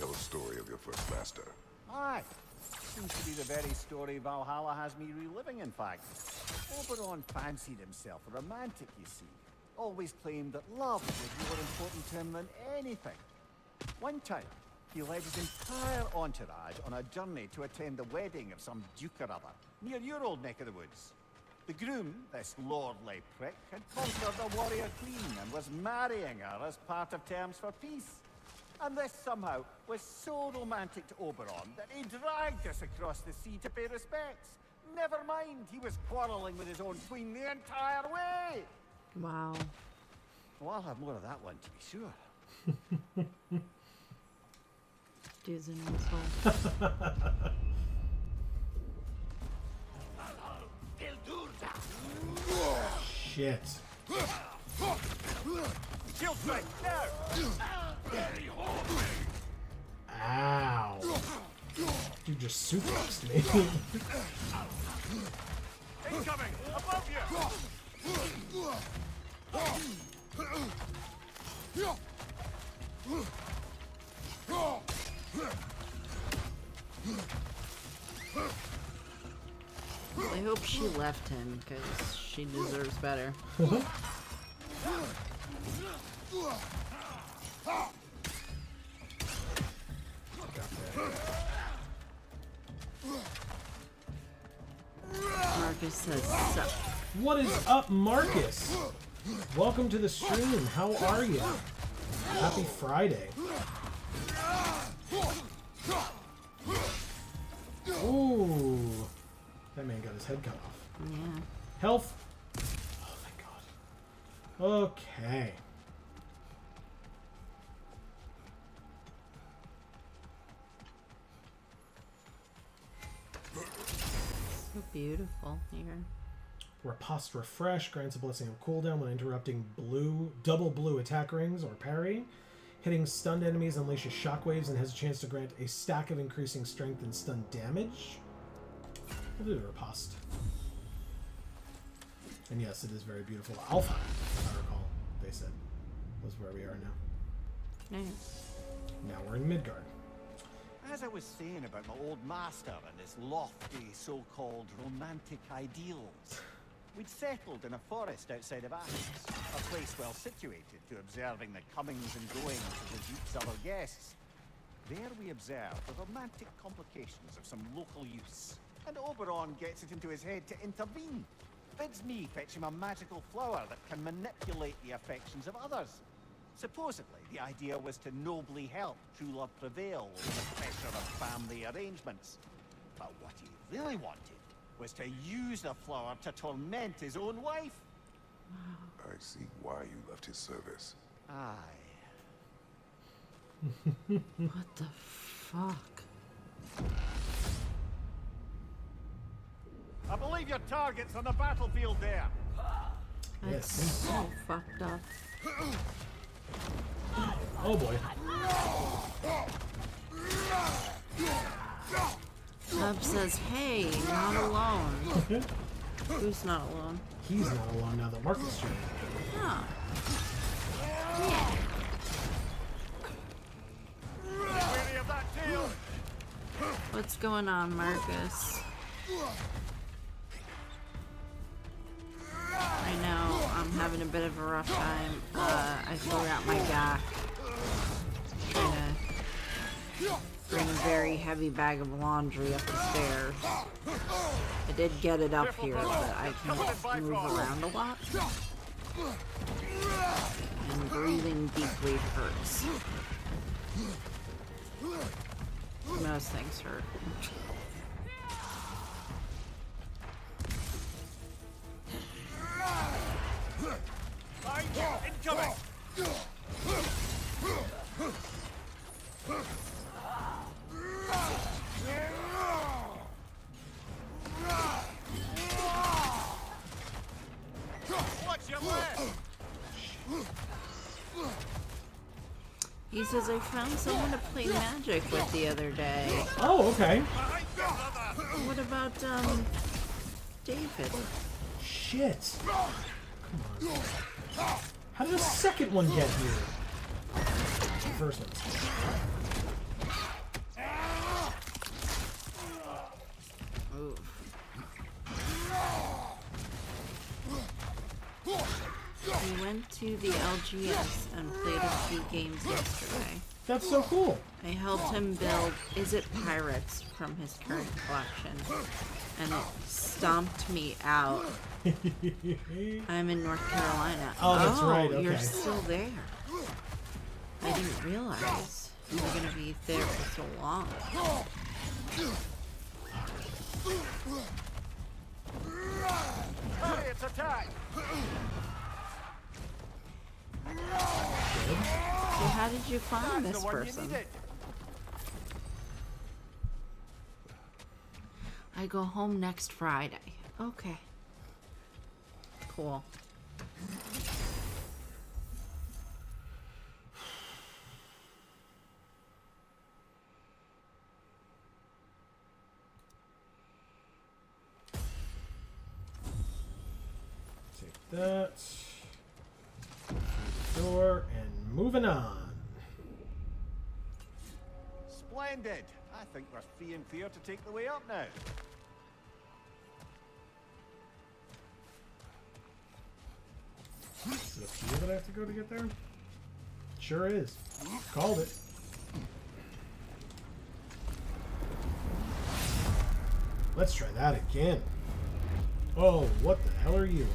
Tell a story of your first master. Aye. Seems to be the very story Valhalla has me reliving, in fact. Oberon fancied himself a romantic, you see. Always claimed that love was more important to him than anything. One time, he led his entire entourage on a journey to attend the wedding of some duke or other, near your old neck of the woods. The groom, this lordly prick, had conquered the warrior queen and was marrying her as part of terms for peace. And this somehow was so romantic to Oberon that he dragged us across the sea to pay respects. Never mind, he was quarreling with his own queen the entire way. Wow. Well, I'll have more of that one, to be sure. Dude's an asshole. Shit. Shield strike, now! Ow. Dude just suplexed me. Incoming! Above you! I hope she left him, because she deserves better. Marcus says sup. What is up, Marcus? Welcome to the stream. How are you? Happy Friday. Ooh. That man got his head cut off. Yeah. Health. Oh, thank God. Okay. So beautiful here. Riposte Refresh grants a blessing of cooldown when interrupting double blue attack rings or parrying. Hitting stunned enemies unleashes shockwaves and has a chance to grant a stack of increasing strength and stun damage. We'll do the Riposte. And yes, it is very beautiful. Alpha, if I recall, they said, was where we are now. Nice. Now we're in Midgard. As I was saying about my old master and his lofty so-called romantic ideals, we'd settled in a forest outside of Athens, a place well situated to observing the comings and goings of the Duke's other guests. There we observed the romantic complications of some local use, and Oberon gets it into his head to intervene. Bids me fetch him a magical flower that can manipulate the affections of others. Supposedly, the idea was to nobly help true love prevail over the pressure of family arrangements. But what he really wanted was to use the flower to torment his own wife. I see why you left his service. Aye. What the fuck? I believe your target's on the battlefield there. That's Yes. so fucked up. Oh boy. Hub says, hey, not alone. Who's not alone? He's not alone now that Marcus joined. Huh. Yeah. Weary of that tail? What's going on, Marcus? I know, I'm having a bit of a rough time. I forgot my Gak. Trying to bring a very heavy bag of laundry up the stairs. I did get it up here, but I can't move around a lot. And breathing deeply hurts. Most things hurt. Incoming! Watch your left! He says, I found someone to play magic with the other day. Oh, okay. What about, David? Shit. Come on. How did the second one get here? The first one. We went to the LGS and played a few games yesterday. That's so cool. I helped him build Is It Pirates from his current collection, and it stomped me out. I'm in North Carolina. Oh, that's right. Okay. You're still there. I didn't realize you were going to be there for so long. Pirates attack! So how did you find That's this the one you person? needed. I go home next Friday. Okay. Cool. Take that. Through the door and moving on. Splendid. I think we're free and clear to take the way up now. Is it up here that I have to go to get there? Sure is. Called it. Let's try that again. Oh, what the hell are you?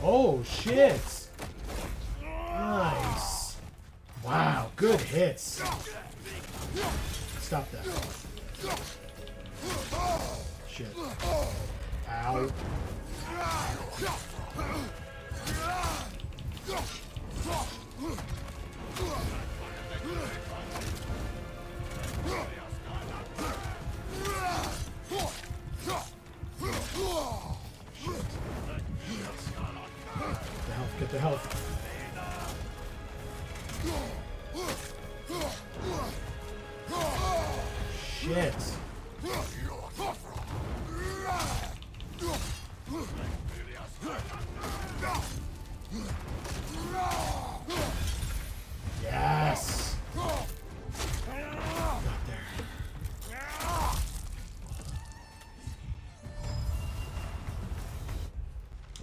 Oh, shit! Nice. Wow, good hits. Stop that. Shit. Ow. Get the health. Shit. Yes. Got there.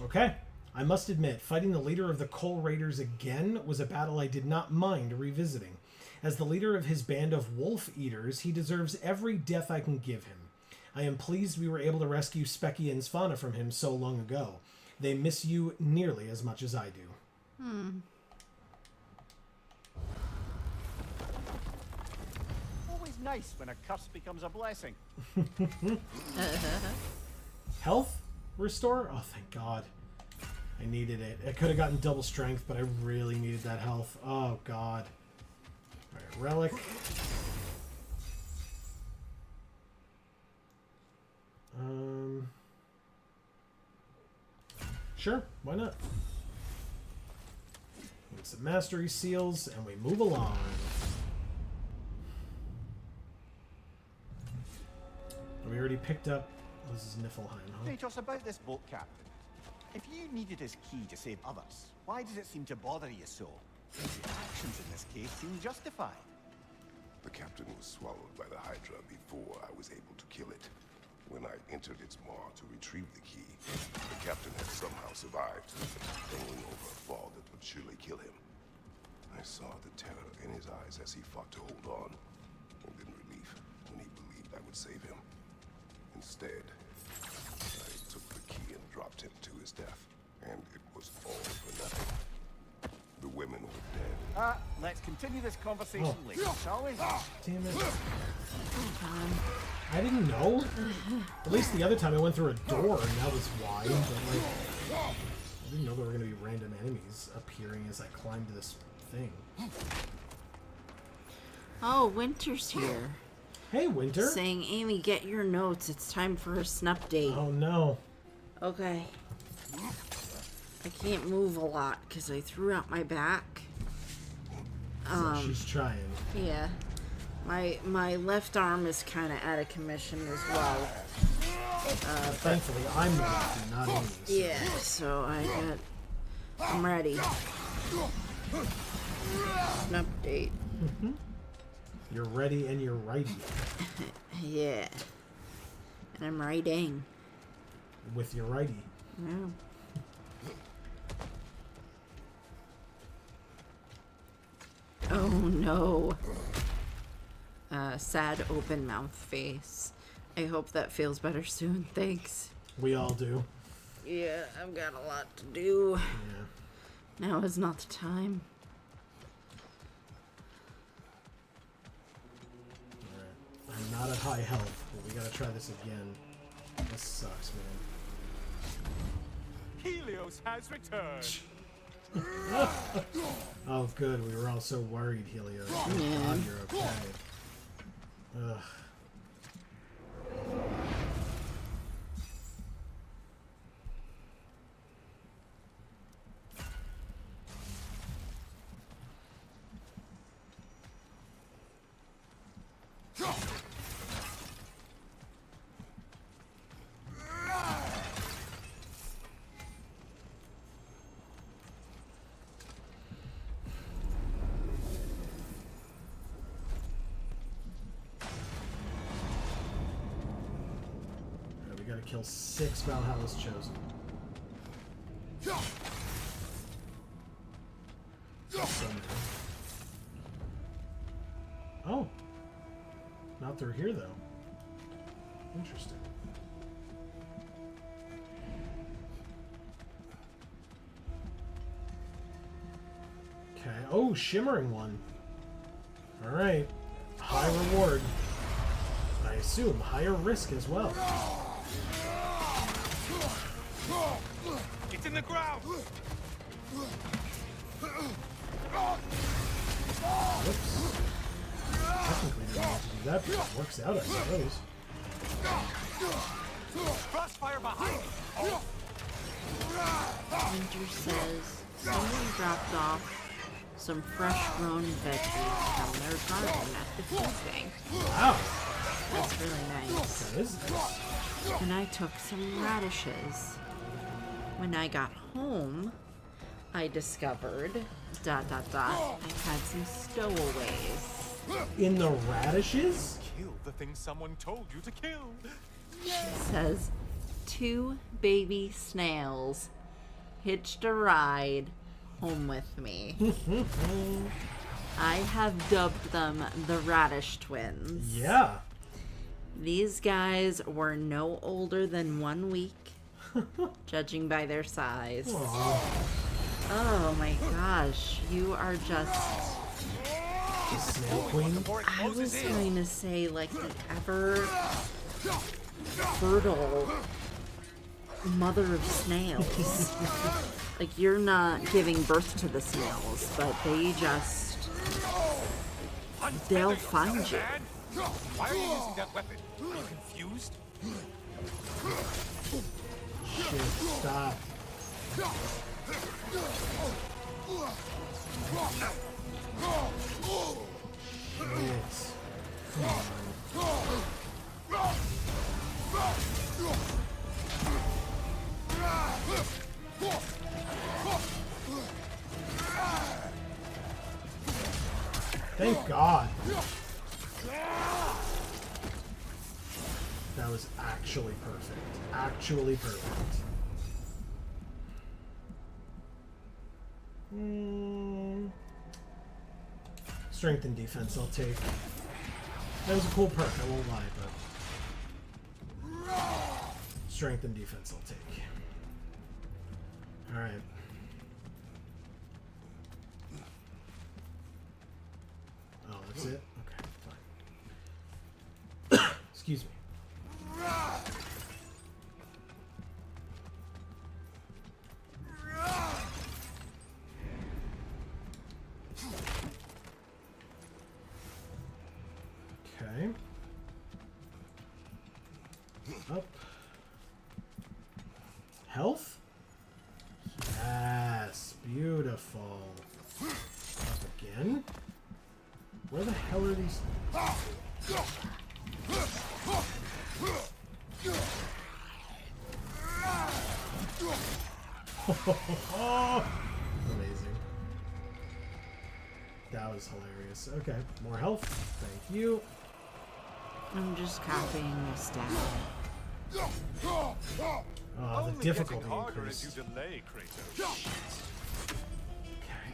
Okay. I must admit, fighting the leader of the Coal Raiders again was a battle I did not mind revisiting. As the leader of his band of wolf eaters, he deserves every death I can give him. I am pleased we were able to rescue Specky and Svanna from him so long ago. They miss you nearly as much as I do. Always nice when a curse becomes a blessing. Health? Restore? Oh, thank God. I needed it. I could have gotten double strength, but I really needed that health. Oh, God. Alright, relic. Sure, why not? Get some mastery seals, and we move along. We already picked up... Oh, this is Niflheim, huh? Kratos, about this boat captain. If you needed his key to save others, why does it seem to bother you so? The actions in this case seem justified. The captain was swallowed by the Hydra before I was able to kill it. When I entered its maw to retrieve the key, the captain had somehow survived, hanging over a fall that would surely kill him. I saw the terror in his eyes as he fought to hold on, and then relief when he believed I would save him. Instead, I took the key and dropped him to his death, and it was all for nothing. The women were dead. Let's continue this conversation later, shall we? Damn it. I didn't know. At least the other time I went through a door and that was why. But like, I didn't know there were going to be random enemies appearing as I climbed this thing. Oh, Winter's here. Hey, Winter. Saying, Amy, get your notes. It's time for a snup date. Oh, no. Okay. I can't move a lot because I threw out my back. So she's trying. Yeah. My left arm is kind of out of commission as well. Thankfully, I'm lefty, not Amy. So. Yeah, so I'm ready. An update. You're ready and you're righty. Yeah. And I'm writing. With your righty. Yeah. Oh no. Sad open mouth face. I hope that feels better soon. Thanks. We all do. Yeah, I've got a lot to do. Yeah. Now is not the time. Alright. I'm not at high health, but we gotta try this again. This sucks, man. Helios has returned. Oh, good. We were all so worried, Helios. Thank Yeah. God you're okay. Ugh. We gotta kill 6 Valhalla's Chosen. Somehow. Oh. Not through here, though. Interesting. Okay. Oh, shimmering one. Alright. High reward. I assume higher risk as well. It's in the ground. Whoops. Technically didn't have to do that, but it works out, I suppose. Crossfire behind. Winter says someone dropped off some fresh grown veggies from their garden at the food bank. Wow. That's really nice. That is nice. And I took some radishes. When I got home, I discovered, ... I had some stowaways. In the radishes? Kill the thing someone told you to kill. She says, 2 baby snails hitched a ride home with me. I have dubbed them the Radish Twins. Yeah. These guys were no older than 1 week, judging by their size. Aww. Oh my gosh, you are just... The snail queen? I was going to say, like, the ever fertile mother of snails. Like, you're not giving birth to the snails, but they just... they'll find you. Why are you using that weapon? Are you confused? Shit, stop. Shit. Come on. Thank God. That was actually perfect. Actually perfect. Strength and defense I'll take. That was a cool perk, I won't lie, but... Strength and defense I'll take. Alright. Oh, that's it? Okay, fine. Excuse me. Up. Health? Yes. Beautiful. Up again? Where the hell are these? Amazing. That was hilarious. Okay, more health. Thank you. I'm just copying the stat. Oh, the Only difficulty getting harder increased. as you delay, Kratos. Okay.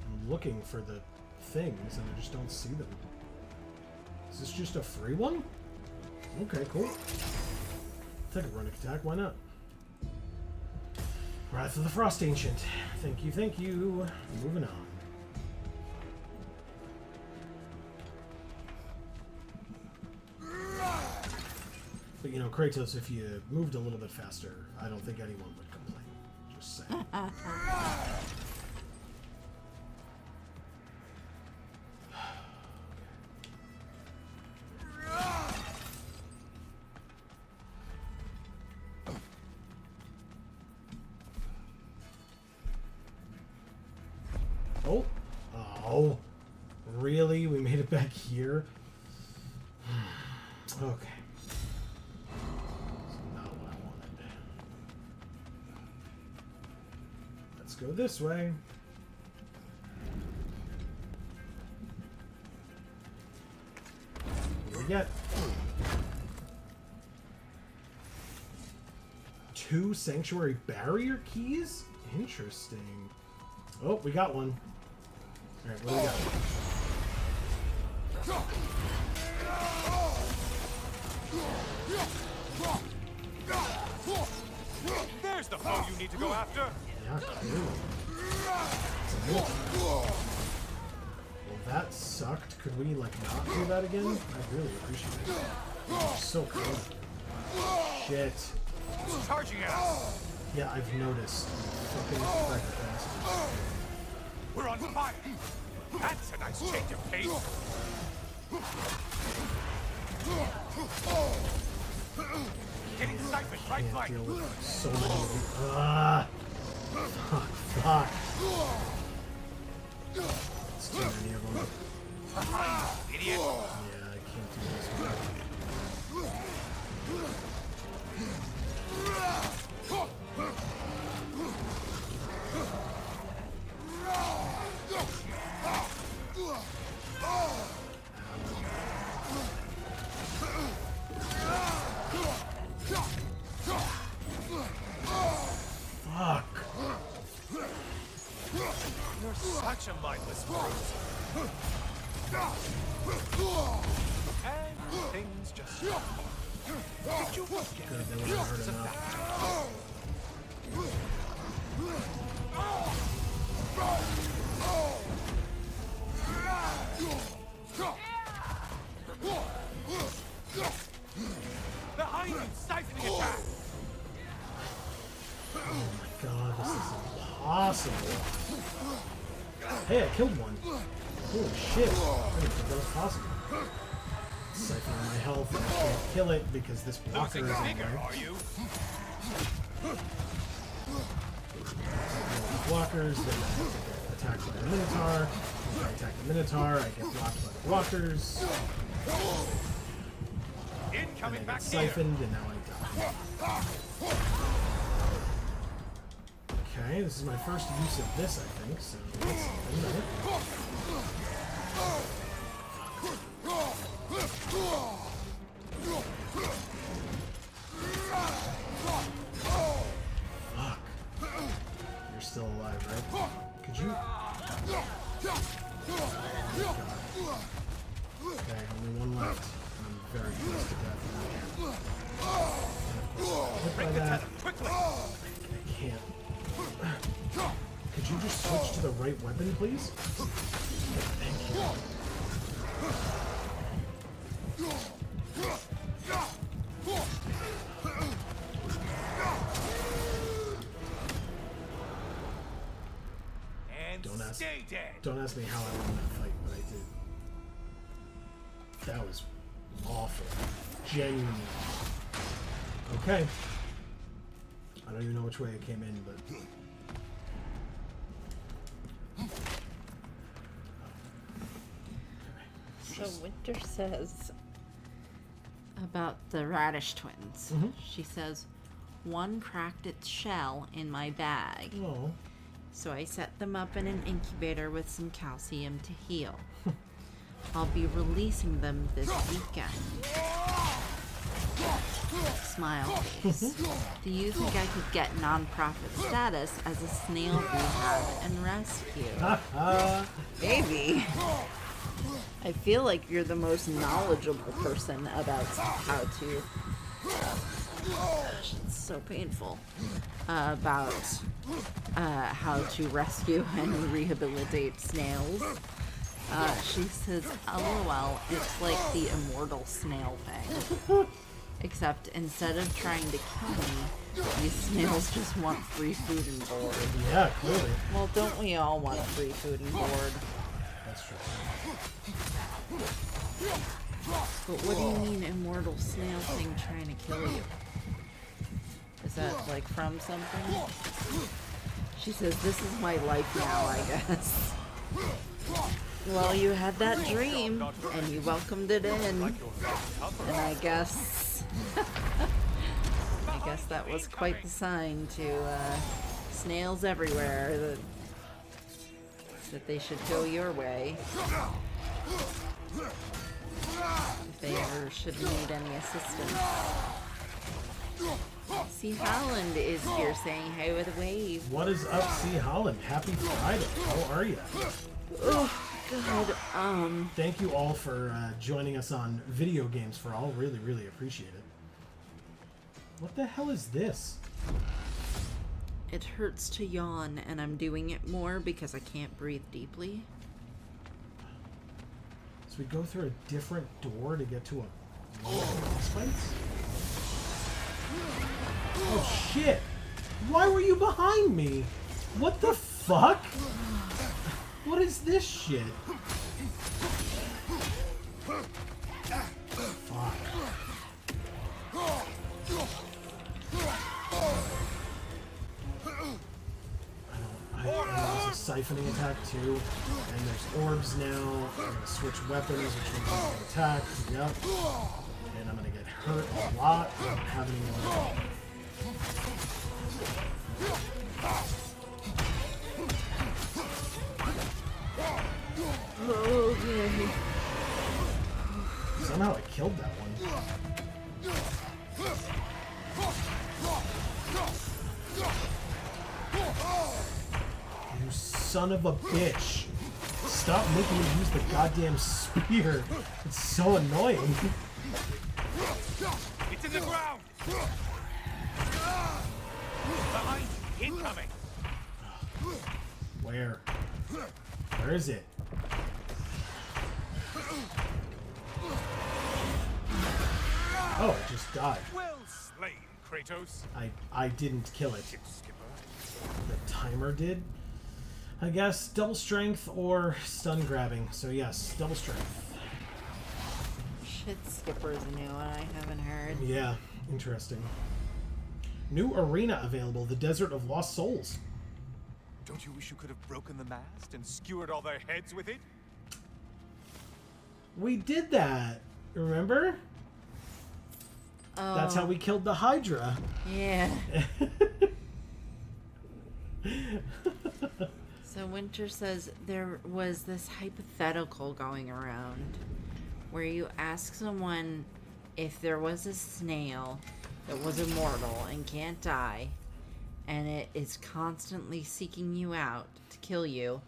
I'm looking for the things and I just don't see them. Is this just a free one? Okay, cool. Take a runic attack, why not? Wrath of the Frost Ancient. Thank you, thank you. Moving on. But you know, Kratos, if you moved a little bit faster, I don't think anyone would complain. Just saying. Oh. Oh. Really? We made it back here? Okay. That's not what I wanted. Let's go this way. What do we get? 2 sanctuary barrier keys? Interesting. Oh, we got one. Alright, what do we got? There's the foe you need to go after. Yeah, clearly. It's a multi. Well, that sucked. Could we, like, not do that again? I really appreciate it. You're so cool. Shit. It's charging at us. Yeah, I've noticed. Fucking frick bastards. We're on fire. That's a nice change of pace. Getting siphoned right Can't flank. deal with so many of these. Ah! Fuck. It's too many of them. Idiot. Yeah, I can't do this one. Fuck. You're such a mindless brute. And things just stop. Did you forget Good, they weren't hard enough. behind you, siphoning attack? Oh my god, this is impossible. Hey, I killed one. Holy shit. I didn't think that was possible. Siphoning my health, and I can't kill it because this blocker is in Bigger, there. are you? Blockers, then I have to get attacked by the Minotaur. If I attack the Minotaur, I get blocked by the blockers. And Incoming I back get here. siphoned, and now I die. Okay, this is my first use of this, I think, so that's something, right? Fuck. You're still alive, right? Could you? Okay, only one left. I'm very close to death. Hit by that. Quickly. I can't. Could you just switch to the right weapon, please? Thank you. And Don't ask. stay dead. Don't ask me how I won that fight, but I did. That was awful. Genuinely awful. Okay. I don't even know which way it came in, but... So Winter says about the Radish twins. She says, one cracked its shell in my bag. Oh. So I set them up in an incubator with some calcium to heal. I'll be releasing them this weekend. Smile face. Do you think I could get nonprofit status as a snail rehab and rescue? Maybe. I feel like you're the most knowledgeable person about how to... it's so painful. About how to rescue and rehabilitate snails. She says, LOL, it's like the immortal snail thing. Except instead of trying to kill me, these snails just want free food and board. Yeah, clearly. Well, don't we all want free food and board? That's true. But what do you mean immortal snail thing trying to kill you? Is that like from something? She says, this is my life now, I guess. Well, you had that dream, and you welcomed it in. And I guess... I guess that was quite the sign to snails everywhere that they should go your way. If they ever should need any assistance. C. Holland is here saying hi with a wave. What is up, C. Holland? Happy Friday. How are you? Oh, God. Thank you all for joining us on Video Games for All. Really, really appreciate it. What the hell is this? It hurts to yawn, and I'm doing it more because I can't breathe deeply. So we go through a different door to get to a boss fight? Oh shit! Why were you behind me? What the fuck? What is this shit? Fuck. I use a siphoning attack too, and there's orbs now. I'm gonna switch weapons, which means I'm gonna attack. Yep. And I'm gonna get hurt a lot. I don't have any more. Okay. Somehow I killed that one. You son of a bitch. Stop making me use the goddamn spear. It's so annoying. It's in the ground! Behind! Incoming! Where? Where is it? Oh, it just died. Well slain, Kratos. I didn't kill it. Ship skipper. The timer did. I guess double strength or stun grabbing. So yes, double strength. Shit Skipper's a new one I haven't heard. Yeah, interesting. New arena available, the Desert of Lost Souls. Don't you wish you could have broken the mast and skewered all their heads with it? We did that. Remember? Oh. That's how we killed the Hydra. Yeah. So Winter says there was this hypothetical going around where you ask someone if there was a snail that was immortal and can't die, and it is constantly seeking you out to kill you,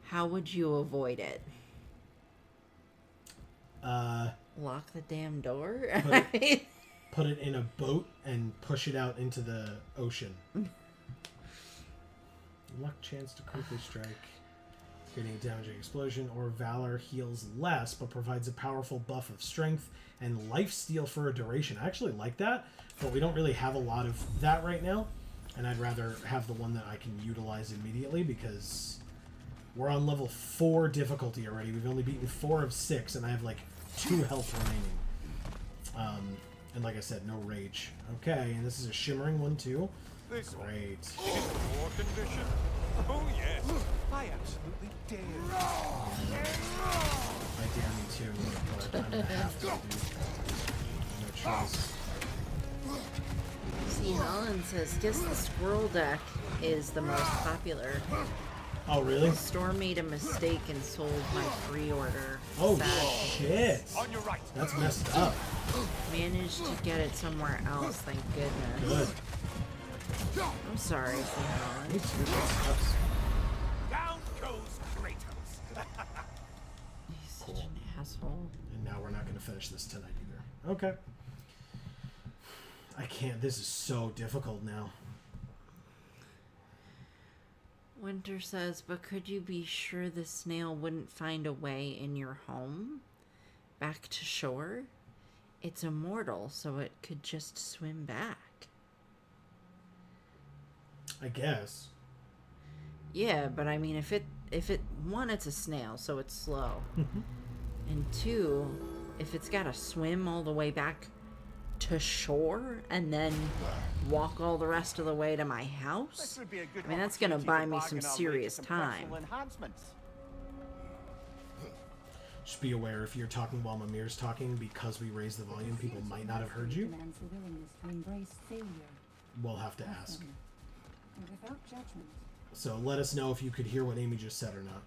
how would you avoid it? Lock the damn door? Put it in a boat and push it out into the ocean. Luck chance to quickly strike, creating a damaging explosion, or Valor heals less but provides a powerful buff of strength and lifesteal for a duration. I actually like that, but we don't really have a lot of that right now, and I'd rather have the one that I can utilize immediately because We're on level 4 difficulty already. We've only beaten 4 of 6, and I have like 2 health remaining. And like I said, no rage. Okay, and this is a shimmering one too. This one. Great. Is it war condition? Oh yes. I absolutely dare. I dare me too, but I'm gonna have to do. No choice. See, Holland says, guess the squirrel deck is the most popular. Oh, really? The store made a mistake and sold my pre-order. Oh, Sad. shit. On your right. That's messed up. Managed to get it somewhere else, thank goodness. Good. I'm sorry, see, Holland. Me too. That sucks. Down goes Kratos. He's such an asshole. And now we're not going to finish this tonight either. Okay. I can't. This is so difficult now. Winter says, but could you be sure the snail wouldn't find a way in your home? Back to shore? It's immortal, so it could just swim back. I guess. Yeah, but I mean, if it one, it's a snail, so it's slow. And 2, if it's got to swim all the way back to shore and then walk all the rest of the way to my house, This would be a good I mean, that's gonna opportunity buy to me some bargain our way to serious some time. personal enhancements. Just be aware if you're talking while Mimir's talking, because we raised the volume, people might not have heard you. Demands a willingness to embrace failure. We'll have to ask. And without judgment. So let us know if you could hear what Amy just said or not.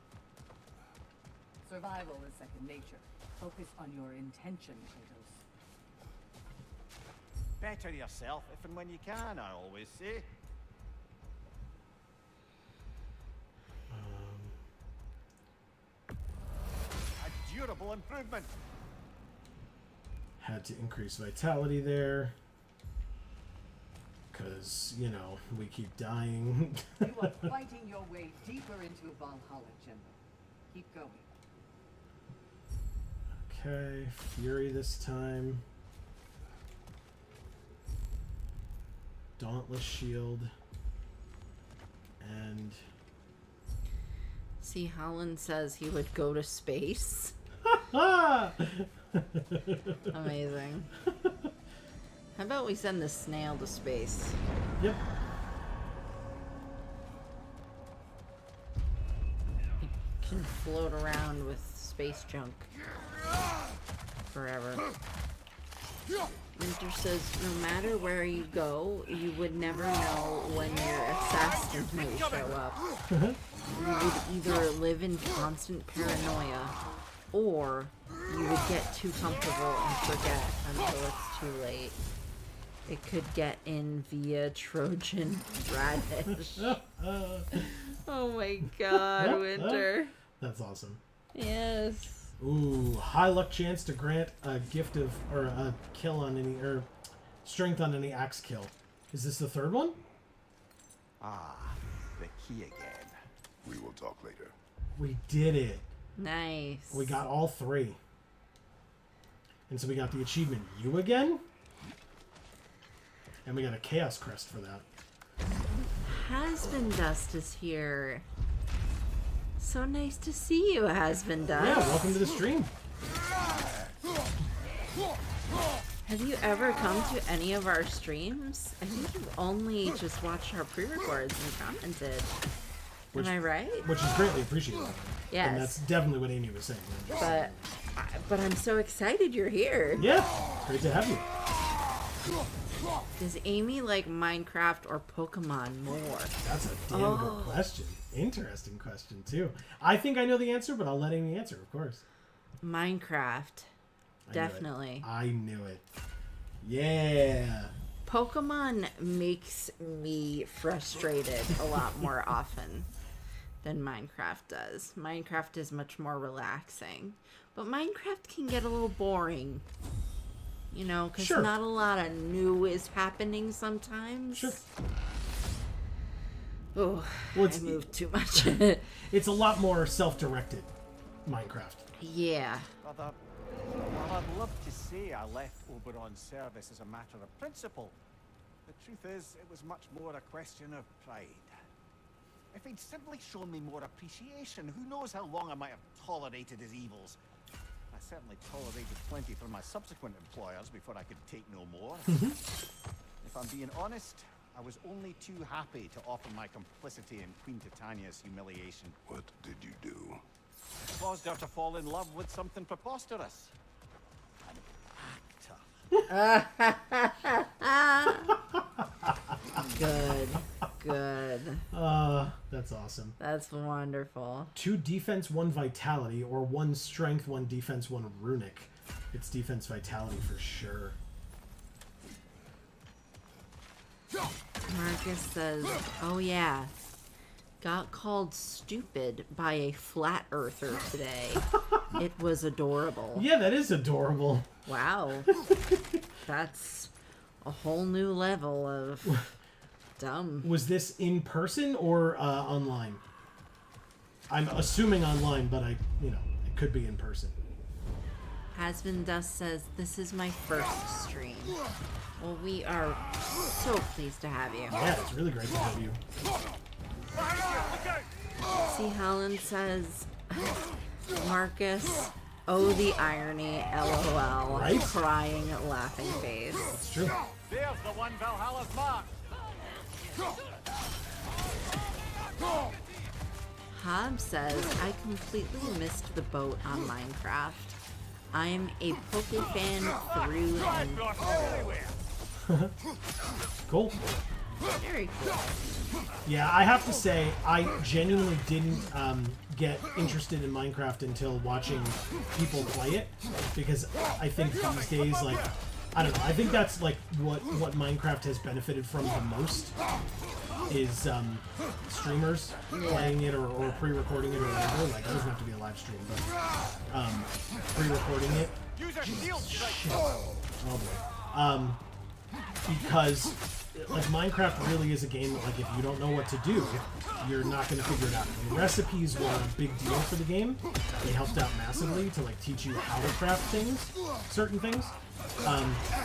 Survival is second nature. Focus on your intention, Kratos. Better yourself if and when you can, I always say. A durable improvement. Had to increase vitality there. Because, you know, we keep dying. You are fighting your way deeper into Valhalla, General. Keep going. Okay, Fury this time. Dauntless Shield. And... See, Holland says he would go to space. Amazing. How about we send the snail to space? Yep. It can float around with space junk forever. Winter says, no matter where you go, you would never know when your assassin may show up. You would either live in constant paranoia, or you would get too comfortable and forget until it's too late. It could get in via Trojan radish. Oh my god, Winter. That's awesome. Yes. Ooh, high luck chance to grant a gift of, or a kill on any, or strength on any axe kill. Is this the third one? Ah, the key again. We will talk later. We did it. Nice. We got all 3. And so we got the achievement, you again? And we got a Chaos Crest for that. Husband Dust is here. So nice to see you, Husband Dust. Yeah, welcome to the stream. Have you ever come to any of our streams? I think you've only just watched our pre-records and commented. Am I right? Which is greatly appreciated. Yes. And that's definitely what Amy was saying. But I'm so excited you're here. Yeah, great to have you. Does Amy like Minecraft or Pokemon more? That's a damn good question. Interesting question, too. I think I know the answer, but I'll let Amy answer, of course. Minecraft. Definitely. I knew it. Yeah. Pokemon makes me frustrated a lot more often than Minecraft does. Minecraft is much more relaxing. But Minecraft can get a little boring. You know, because Sure. not a lot of new is happening sometimes. Sure. Oh, Well, I moved too much. It's a lot more self-directed, Minecraft. Yeah. Rather, while I'd love to say I left Oberon's service as a matter of principle, the truth is it was much more a question of pride. If he'd simply shown me more appreciation, who knows how long I might have tolerated his evils. I certainly tolerated plenty from my subsequent employers before I could take no more. If I'm being honest, I was only too happy to offer my complicity in Queen Titania's humiliation. What did you do? I caused her to fall in love with something preposterous. An actor. Good. Good. That's awesome. That's wonderful. 2 defense, 1 vitality, or 1 strength, 1 defense, 1 runic. It's defense vitality for sure. Marcus says, oh yeah, got called stupid by a flat earther today. It was adorable. Yeah, that is adorable. Wow. That's a whole new level of dumb. Was this in person or online? I'm assuming online, but it could be in person. Hasbin Dust says, this is my first stream. Well, we are so pleased to have you. Yeah, it's really great to have you. C. Holland says, Marcus, oh the irony, LOL, Right? crying, laughing face. It's true. There's the one Valhalla's marked. Hobbs says, I completely missed the boat on Minecraft. I'm a Poke fan through and Cool. very cool. Yeah, I have to say, I genuinely didn't get interested in Minecraft until watching people play it, because I think these days, like, I don't know, I think that's like what Minecraft has benefited from the most is streamers playing it or pre-recording it or whatever. Like, it doesn't have to be a live stream, but pre-recording it. Shit. Oh boy. Because like Minecraft really is a game that, like, if you don't know what to do, you're not going to figure it out. And recipes were a big deal for the game. They helped out massively to like teach you how to craft things, certain things.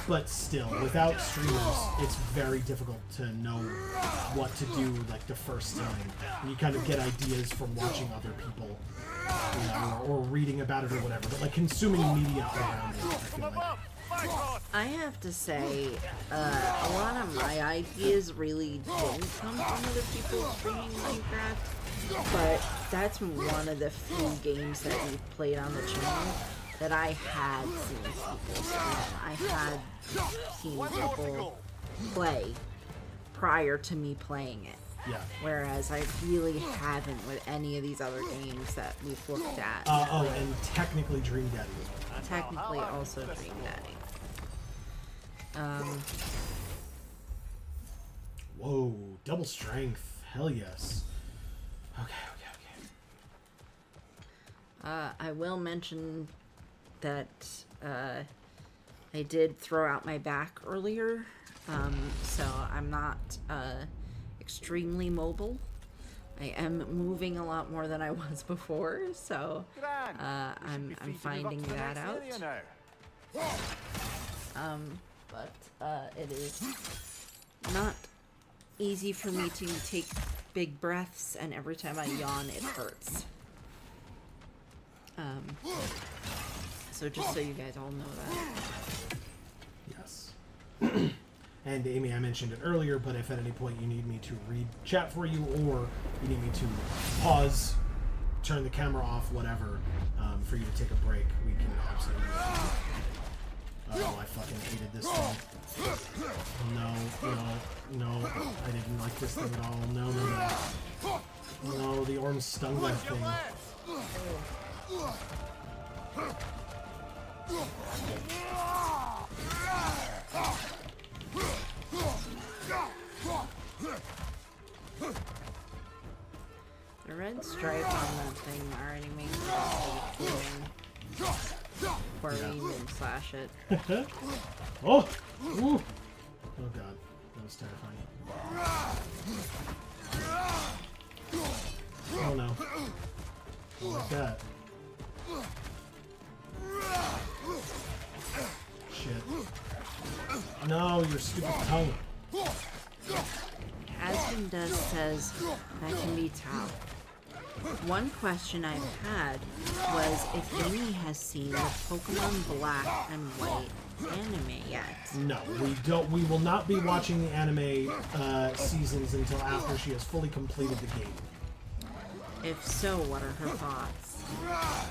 But still, without streamers, it's very difficult to know what to do like the first time. And you kind of get ideas from watching other people, or reading about it or whatever. But like consuming media around it, I feel like. I have to say, a lot of my ideas really didn't come from other people streaming Minecraft, but that's one of the few games that we've played on the channel that I had seen people stream. I had seen people play prior to me playing it. Yeah. Whereas I really haven't with any of these other games that we've looked at. Oh, and technically Dream Daddy. Technically also Dream Daddy. Whoa, double strength. Hell yes. Okay. I will mention that I did throw out my back earlier, so I'm not extremely mobile. I am moving a lot more than I was before, so I'm finding that out. But it is not easy for me to take big breaths, and every time I yawn, it hurts. So just so you guys all know that. Yes. And Amy, I mentioned it earlier, but if at any point you need me to read chat for you, or you need me to pause, turn the camera off, whatever, for you to take a break, we can absolutely do that. Oh, I fucking hated this thing. No, I didn't like this thing at all. No. No, the orange stung that thing. The red stripe on that thing already makes it feeling before we even slash it. Oh! Ooh. Oh god, that was terrifying. Oh no. Oh, like that. Shit. No, your stupid tongue. Hasbin Husband says that can be tough. One question I've had was if Amy has seen the Pokemon Black and White anime yet. No, we don't. We will not be watching the anime seasons until after she has fully completed the game. If so, what are her thoughts?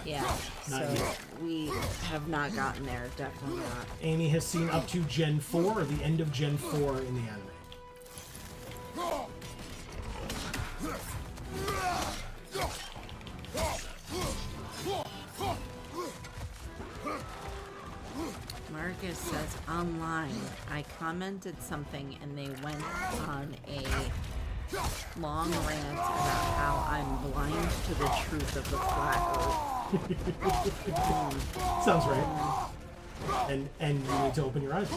Yeah, Not so yet. we have not gotten there, definitely not. Amy has seen up to Gen 4, or the end of Gen 4 in the anime. Marcus says online, I commented something and they went on a long rant about how I'm blind to the truth of the flat earth. Sounds right. And you need to open your eyes.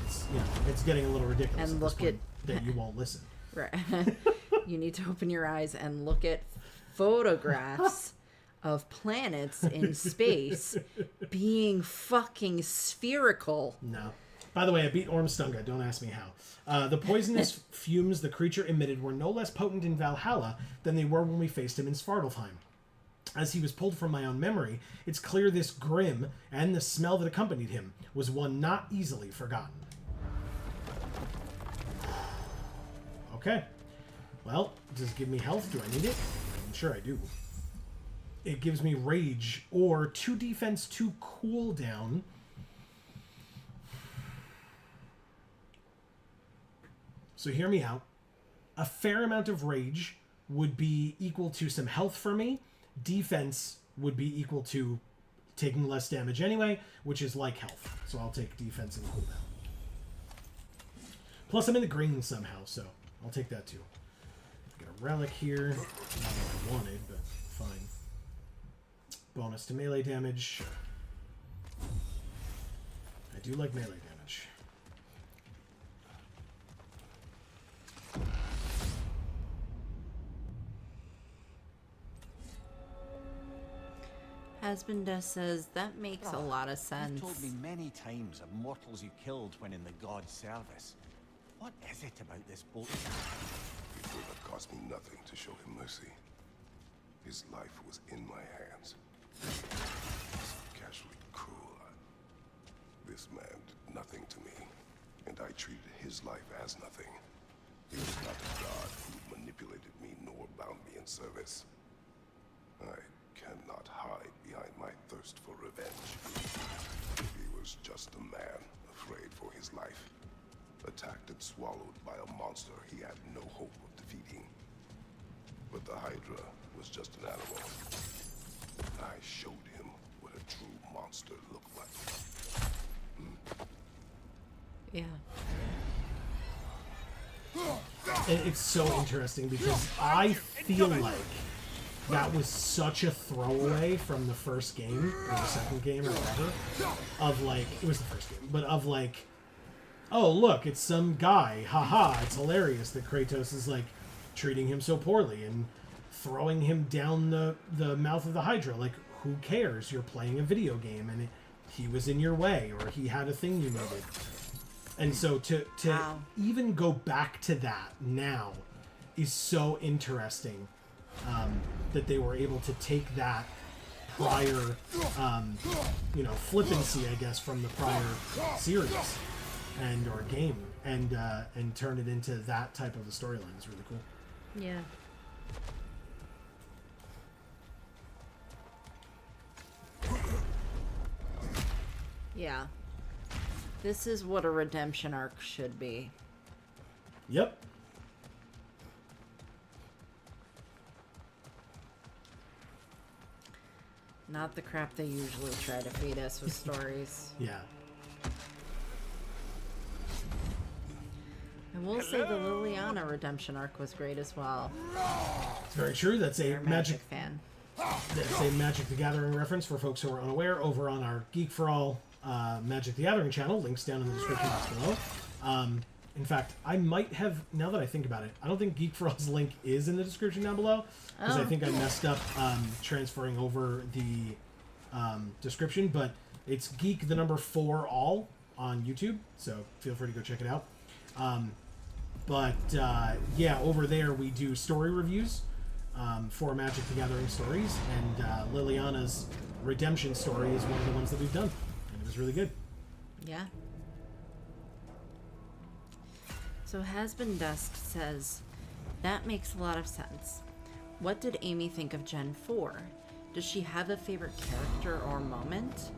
It's, you know, it's getting a little ridiculous. And at this look point that you won't listen. Right. You need to open your eyes and look at photographs of planets in space being fucking spherical. No. By the way, I beat Ormstunga. Don't ask me how. The poisonous fumes the creature emitted were no less potent in Valhalla than they were when we faced him in Svartalfheim. As he was pulled from my own memory, it's clear this grim, and the smell that accompanied him, was one not easily forgotten. Okay. Well, does it give me health? Do I need it? I'm sure I do. It gives me rage, or 2 defense, 2 cooldown. So hear me out. A fair amount of rage would be equal to some health for me. Defense would be equal to taking less damage anyway, which is like health. So I'll take defense and cooldown. Plus I'm in the green somehow, so I'll take that too. Got a relic here. Not what I wanted, but fine. Bonus to melee damage. I do like melee damage. Husband says that makes a lot of sense. You've told me many times of mortals you killed when in the god's service. What is it about this boat? It would have cost me nothing to show him mercy. His life was in my hands. So casually cruel. This man did nothing to me, and I treated his life as nothing. He was not a god who manipulated me nor bound me in service. I cannot hide behind my thirst for revenge. He was just a man, afraid for his life. Attacked and swallowed by a monster he had no hope of defeating. But the Hydra was just an animal. I showed him what a true monster looked like. Yeah. And it's so interesting because I feel like that was such a throwaway from the first game, or the second game, or whatever, of like, it was the first game, but of like, oh look, it's some guy, haha, it's hilarious that Kratos is like treating him so poorly and throwing him down the mouth of the Hydra. Like, who cares? You're playing a video game and he was in your way, or he had a thing you needed. And so to Wow. even go back to that now is so interesting, that they were able to take that prior, flippancy, I guess, from the prior series and or game, and turn it into that type of a storyline. It's really cool. Yeah. Yeah. This is what a redemption arc should be. Yep. Not the crap they usually try to feed us with stories. Yeah. I will say the Liliana redemption arc was great as well. It's very true. That's a You're a Magic fan. That's a Magic the Gathering reference for folks who are unaware over on our Geek for All Magic the Gathering channel. Links down in the description box below. In fact, I might have, now that I think about it, I don't think Geek for All's link is in the description down below, because I think I messed up transferring over the description, but it's Geek the number 4 all on YouTube, so feel free to go check it out. But yeah, over there we do story reviews for Magic the Gathering stories, and Liliana's redemption story is one of the ones that we've done, and it was really good. Yeah. So Hasbin Dusk says, that makes a lot of sense. What did Amy think of Gen 4? Does she have a favorite character or moment?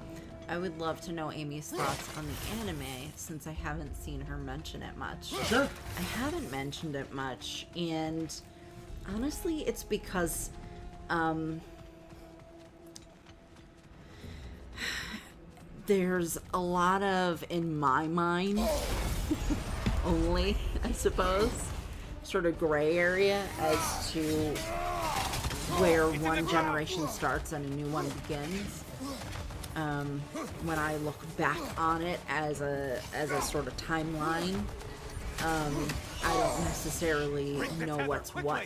I would love to know Amy's thoughts on the anime, since I haven't seen her mention it much. Sure. I haven't mentioned it much, and honestly, it's because there's a lot of, in my mind, only, I suppose, sort of gray area as to where one generation starts and a new one begins. When I look back on it as a sort of timeline, I don't necessarily know what's what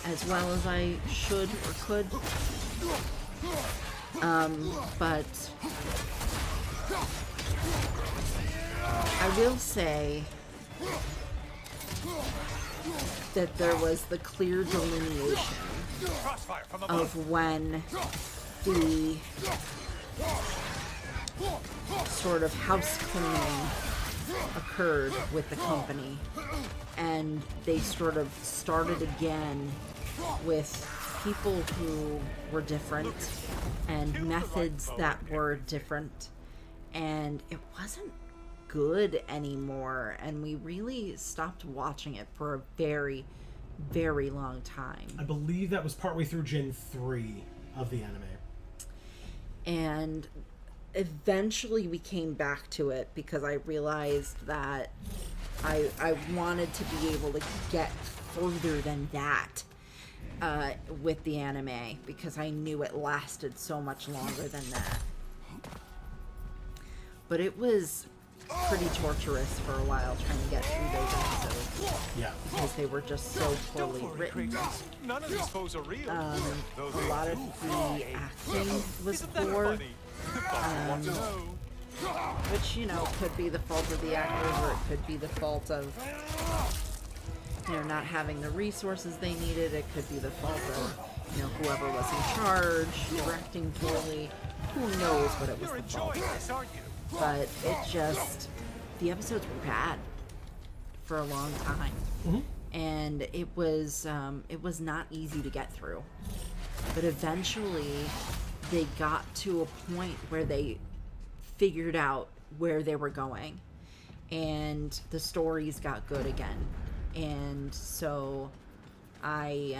as well as I should or could. But I will say that there was the clear delineation of when the sort of house cleaning occurred with the company, and they sort of started again with people who were different and methods that were different, and it wasn't good anymore, and we really stopped watching it for a very, very long time. I believe that was partway through Gen 3 of the anime. And eventually we came back to it because I realized that I wanted to be able to get further than that with the anime, because I knew it lasted so much longer than that. But it was pretty torturous for a while trying to get through those episodes. Yeah. Because they were just so poorly written. None of these foes are real. A lot of the acting was poor. Which, you know, could be the fault of the actors, or it could be the fault of, you know, not having the resources they needed. It could be the fault of, you know, whoever was in charge, directing poorly. Who knows what it was the fault of. But it just, the episodes were bad for a long time. Mm-hmm. And it was not easy to get through. But eventually they got to a point where they figured out where they were going, and the stories got good again. And so I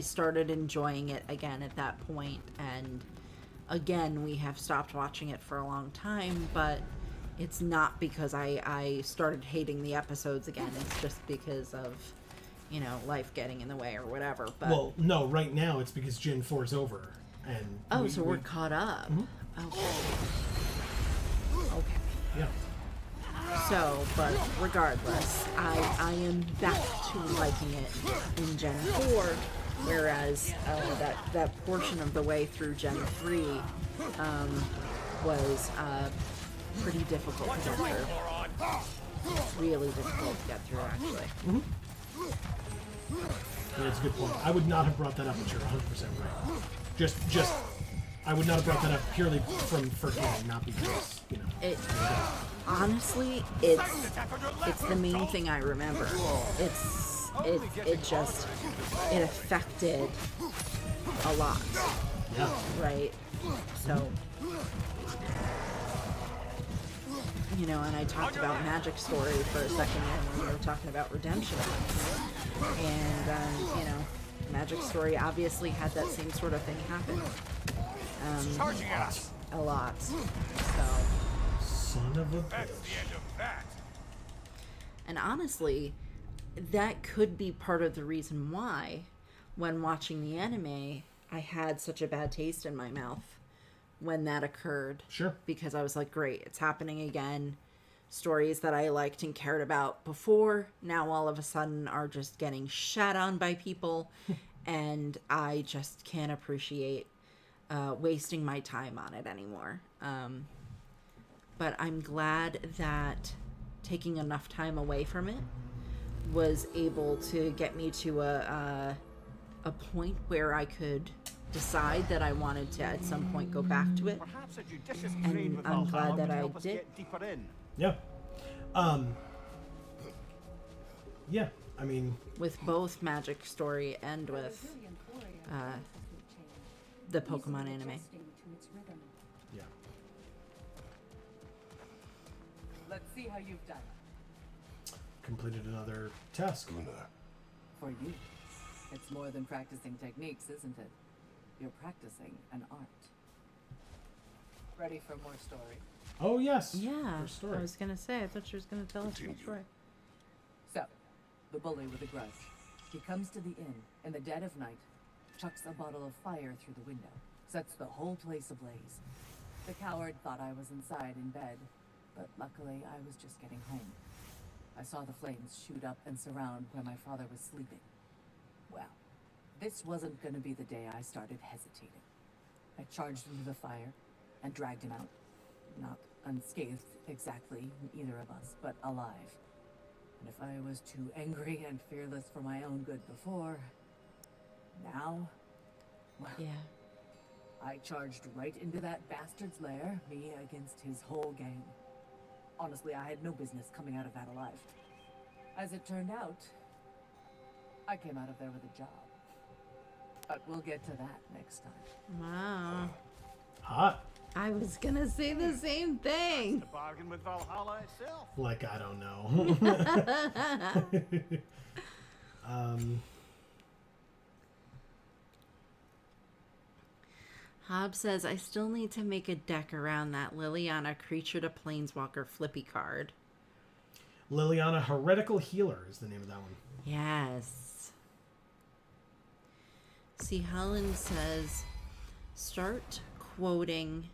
started enjoying it again at that point, and again, we have stopped watching it for a long time, but it's not because I started hating the episodes again. It's just because of, you know, life getting in the way or whatever. But well, no, right now it's because Gen 4's over. And we're caught up. Mm-hmm. Okay. Yeah. So, but regardless, I am back to liking it in Gen 4, whereas that portion of the way through Gen 3 was pretty difficult to get through. Really difficult to get through, actually. Mm-hmm. Yeah, that's a good point. I would not have brought that up, but you're 100% right. Just, I would not have brought that up purely from forgetting, not because, you know. It honestly, it's the main thing I remember. It affected a lot. Yeah. Right. So, you know, and I talked about Magic Story for a second there when we were talking about redemption. And, you know, Magic Story obviously had that same sort of thing happen. A lot. So. Son of a bitch. That's the end of that. And honestly, that could be part of the reason why, when watching the anime, I had such a bad taste in my mouth when that occurred. Sure. Because I was like, great, it's happening again. Stories that I liked and cared about before, now all of a sudden are just getting shat on by people. And I just can't appreciate wasting my time on it anymore. But I'm glad that taking enough time away from it was able to get me to a point where I could decide that I wanted to at some point go back to it. Perhaps a judicious And trade with I'm glad Valhalla that would I help us did. get deeper in. Yeah. Yeah, I mean, With both Magic Story and with the Pokemon anime. yeah. Let's see how you've done. Completed another task. Guna, For you, it's more than practicing techniques, isn't it? You're practicing an art. Ready for more story? Oh, yes. Yeah, Her story. I was gonna say, I thought she was gonna tell us the Continue. story. So, the bully with a grudge. He comes to the inn in the dead of night, chucks a bottle of fire through the window, sets the whole place ablaze. The coward thought I was inside in bed, but luckily I was just getting home. I saw the flames shoot up and surround where my father was sleeping. Well, this wasn't going to be the day I started hesitating. I charged into the fire and dragged him out. Not unscathed exactly, either of us, but alive. And if I was too angry and fearless for my own good before, now, well, Yeah. I charged right into that bastard's lair, me against his whole gang. Honestly, I had no business coming out of that alive. As it turned out, I came out of there with a job. But we'll get to that next time. Wow. Hot. I was gonna say the same thing. The bargain with Valhalla itself. Like, I don't know. Hobbs says, I still need to make a deck around that Liliana Creature to Planeswalker flippy card. Liliana Heretical Healer is the name of that one. Yes. See, Helen says, start quoting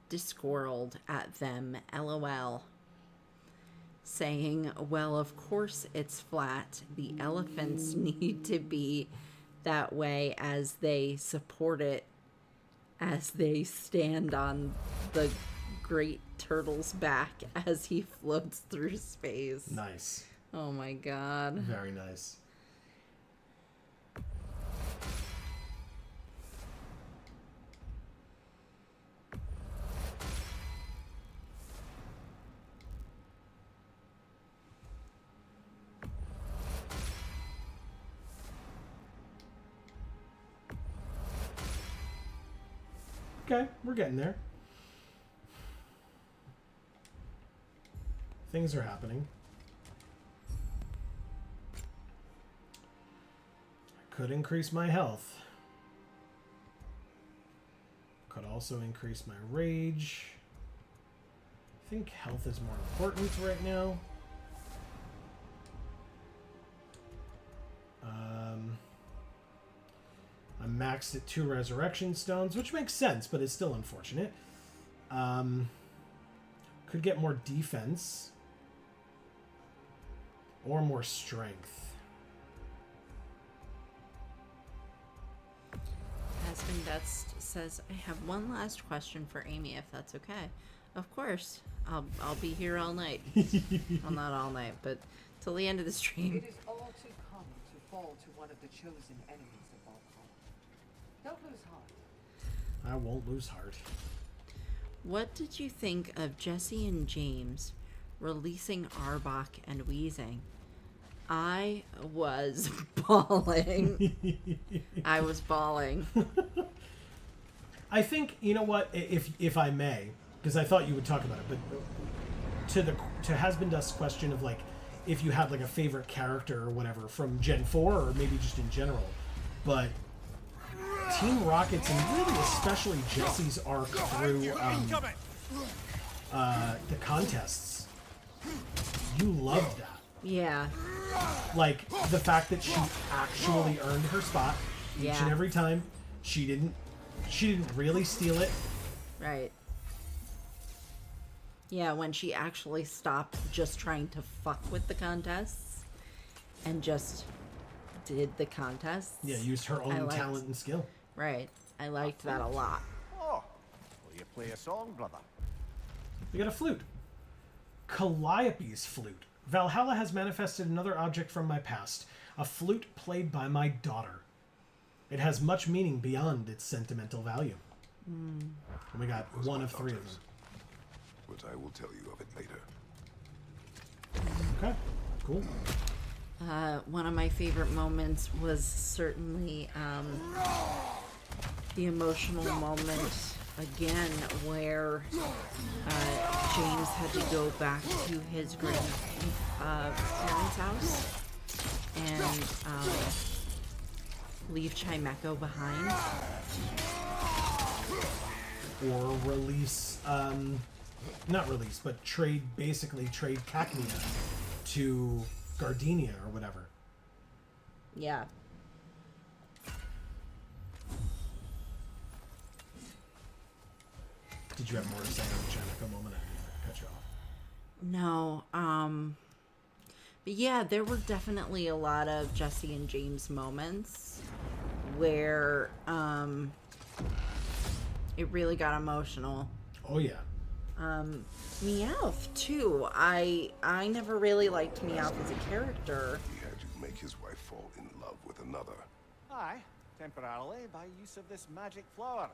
Discworld at them, LOL. Saying, well, of course it's flat. The elephants need to be that way as they support it, as they stand on the great turtle's back as he floats through space. Nice. Oh my god. Very nice. Okay, we're getting there. Things are happening. I could increase my health. Could also increase my rage. I think health is more important right now. I'm maxed at 2 resurrection stones, which makes sense, but it's still unfortunate. Could get more defense. Or more strength. Husband Dust says, I have one last question for Amy, if that's okay. Of course. I'll be here all night. Well, not all night, but till the end of the stream. It is all too common to fall to one of the chosen enemies of Valhalla. Don't lose heart. I won't lose heart. What did you think of Jesse and James releasing Arbok and Wheezing? I was bawling. I was bawling. I think, you know what, if I may, because I thought you would talk about it, but to Hasbin Dust's question of, like, if you had, like, a favorite character or whatever from Gen 4 or maybe just in general, but Team Rocket's and really especially Jesse's arc through the contests, you loved that. Yeah. Like, the fact that she actually earned her spot each Yeah. and every time. She didn't really steal it. Right. Yeah, when she actually stopped just trying to fuck with the contests and just did the contests. Yeah, used her own talent and skill. Right. I liked that a lot. Oh, will you play a song, brother? We got a flute. Calliope's flute. Valhalla has manifested another object from my past, a flute played by my daughter. It has much meaning beyond its sentimental value. And we got Those one my of three of daughters. them. But I will tell you of it later. Okay, cool. One of my favorite moments was certainly the emotional moment again where James had to go back to his grandparents' house and leave Chimeco behind. Or release, not release, but basically trade Cacnea to Gardenia or whatever. Yeah. Did you have more to say on the Chimeco moment? I didn't cut you off. No, but yeah, there were definitely a lot of Jesse and James moments where it really got emotional. Oh yeah. Meowth too. I never really liked Meowth as a character. He had you make his wife fall in love with another. Aye, temporarily by use of this magic flower.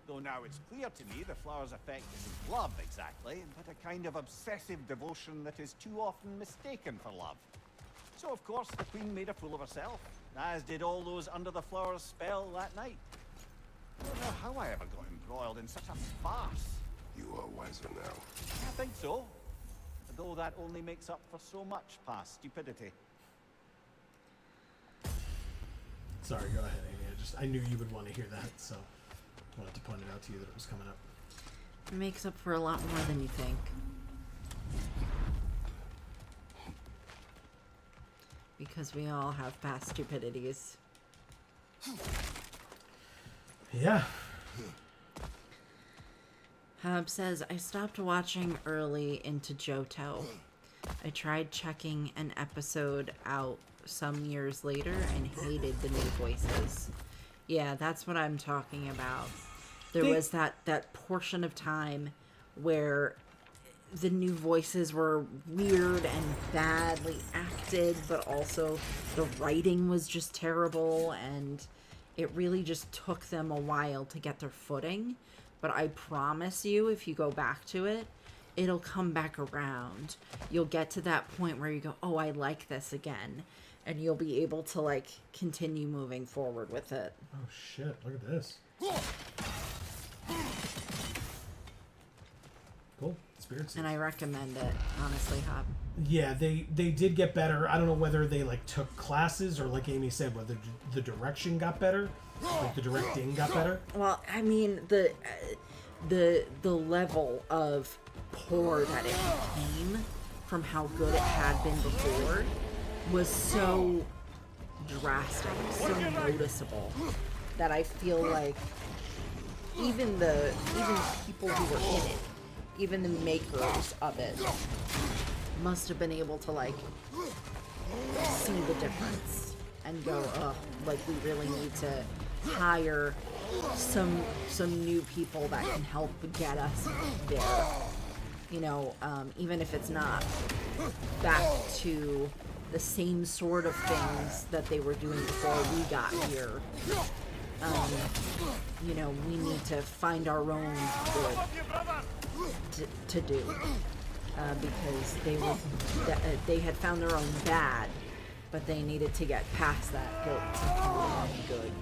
Though now it's clear to me the flower's effect isn't love exactly, but a kind of obsessive devotion that is too often mistaken for love. So of course the queen made a fool of herself, as did all those under the flower's spell that night. I don't know how I ever got embroiled in such a farce. You are wiser now. I think so. Though that only makes up for so much past stupidity. Sorry, go ahead, Amy. I knew you would want to hear that, so I wanted to point it out to you that it was coming up. It makes up for a lot more than you think. Because we all have past stupidities. Yeah. Hub says, I stopped watching early into Johto. I tried checking an episode out some years later and hated the new voices. Yeah, that's what I'm talking about. There was that portion of time where the new voices were weird and badly acted, but also the writing was just terrible, and it really just took them a while to get their footing. But I promise you, if you go back to it, it'll come back around. You'll get to that point where you go, oh, I like this again. And you'll be able to, like, continue moving forward with it. Oh, shit. Look at this. Cool. Spirit Seeds. And I recommend it, honestly, Hub. Yeah, they did get better. I don't know whether they, like, took classes or, like Amy said, whether the direction got better. Like, the directing got better. Well, I mean, the level of poor that it became from how good it had been before was so drastic, so noticeable, that I feel like even people who were in it, even the makers of it, must have been able to, like, see the difference and go, oh, like, we really need to hire some new people that can help get us there. You know, even if it's not back to the same sort of things that they were doing before we got here. You know, we need to find our own good to do. Because they had found their own bad, but they needed to get past that good to find good.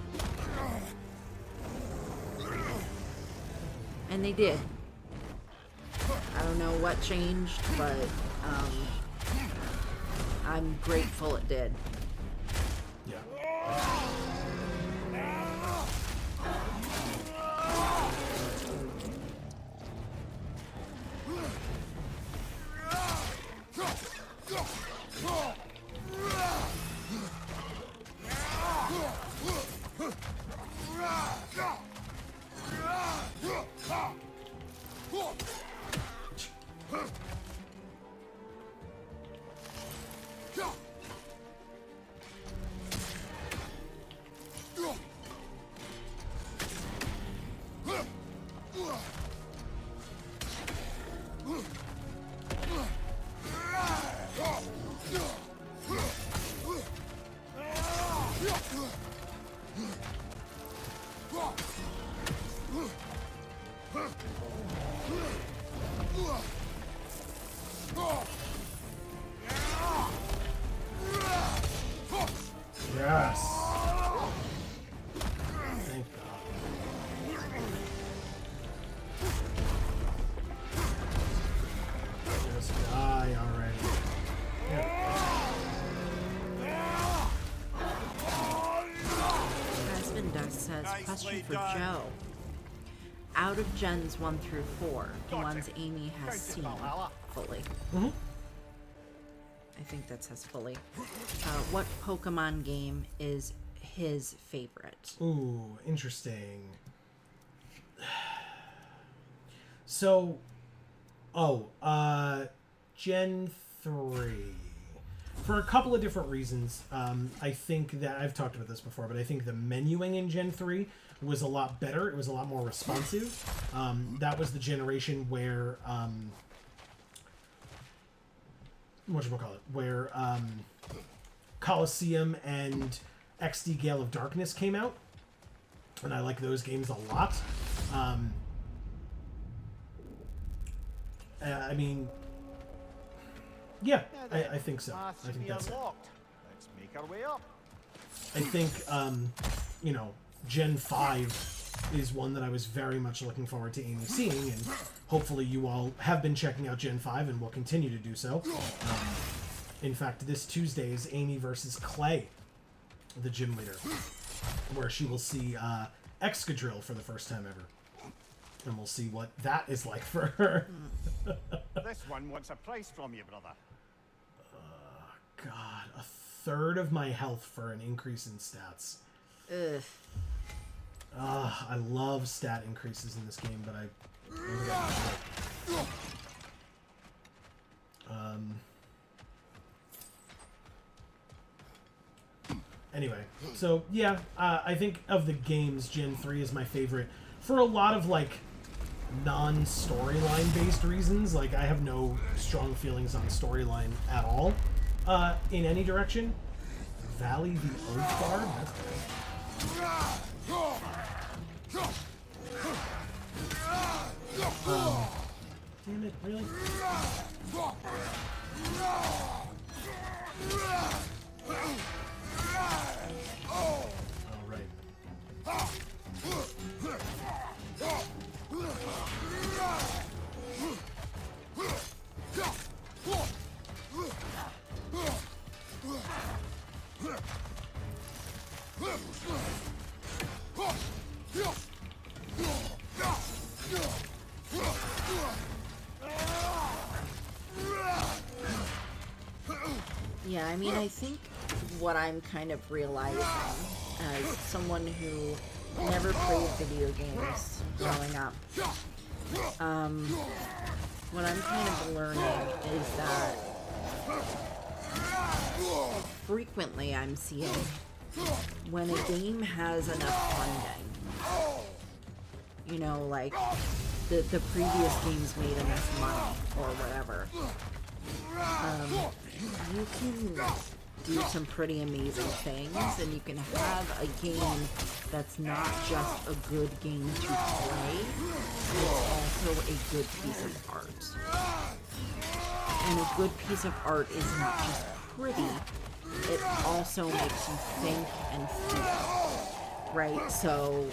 And they did. I don't know what changed, but I'm grateful it did. Yeah. Merchandise says, question for Joe. Out of Gens 1 through 4, the ones Amy has seen fully. Mm-hmm. I think that says fully. What Pokemon game is his favorite? Ooh, interesting. So, Gen 3. For a couple of different reasons. I think that, I've talked about this before, but I think the menuing in Gen 3 was a lot better. It was a lot more responsive. That was the generation where, whatchamacallit, where Colosseum and XD Gale of Darkness came out. And I like those games a lot. I mean, yeah, I think so. I think that's it. Let's make our way up. I think, you know, Gen 5 is one that I was very much looking forward to Amy seeing, and hopefully you all have been checking out Gen 5 and will continue to do so. In fact, this Tuesday is Amy versus Clay, the gym leader, where she will see Excadrill for the first time ever. And we'll see what that is like for her. This one wants a price from you, brother. God, a third of my health for an increase in stats. Ugh. I love stat increases in this game, but anyway, so yeah, I think of the games, Gen 3 is my favorite for a lot of like non-storyline based reasons. Like, I have no strong feelings on storyline at all in any direction. Valley the Oathguard, that's good. Damn it, really? Alright. Yeah, I mean, I think what I'm kind of realizing as someone who never played video games growing up, what I'm kind of learning is that frequently I'm seeing when a game has enough funding, you know, like the previous games made enough money or whatever, you can do some pretty amazing things, and you can have a game that's not just a good game to play, it's also a good piece of art. And a good piece of art is not just pretty, it also makes you think and feel, right? So,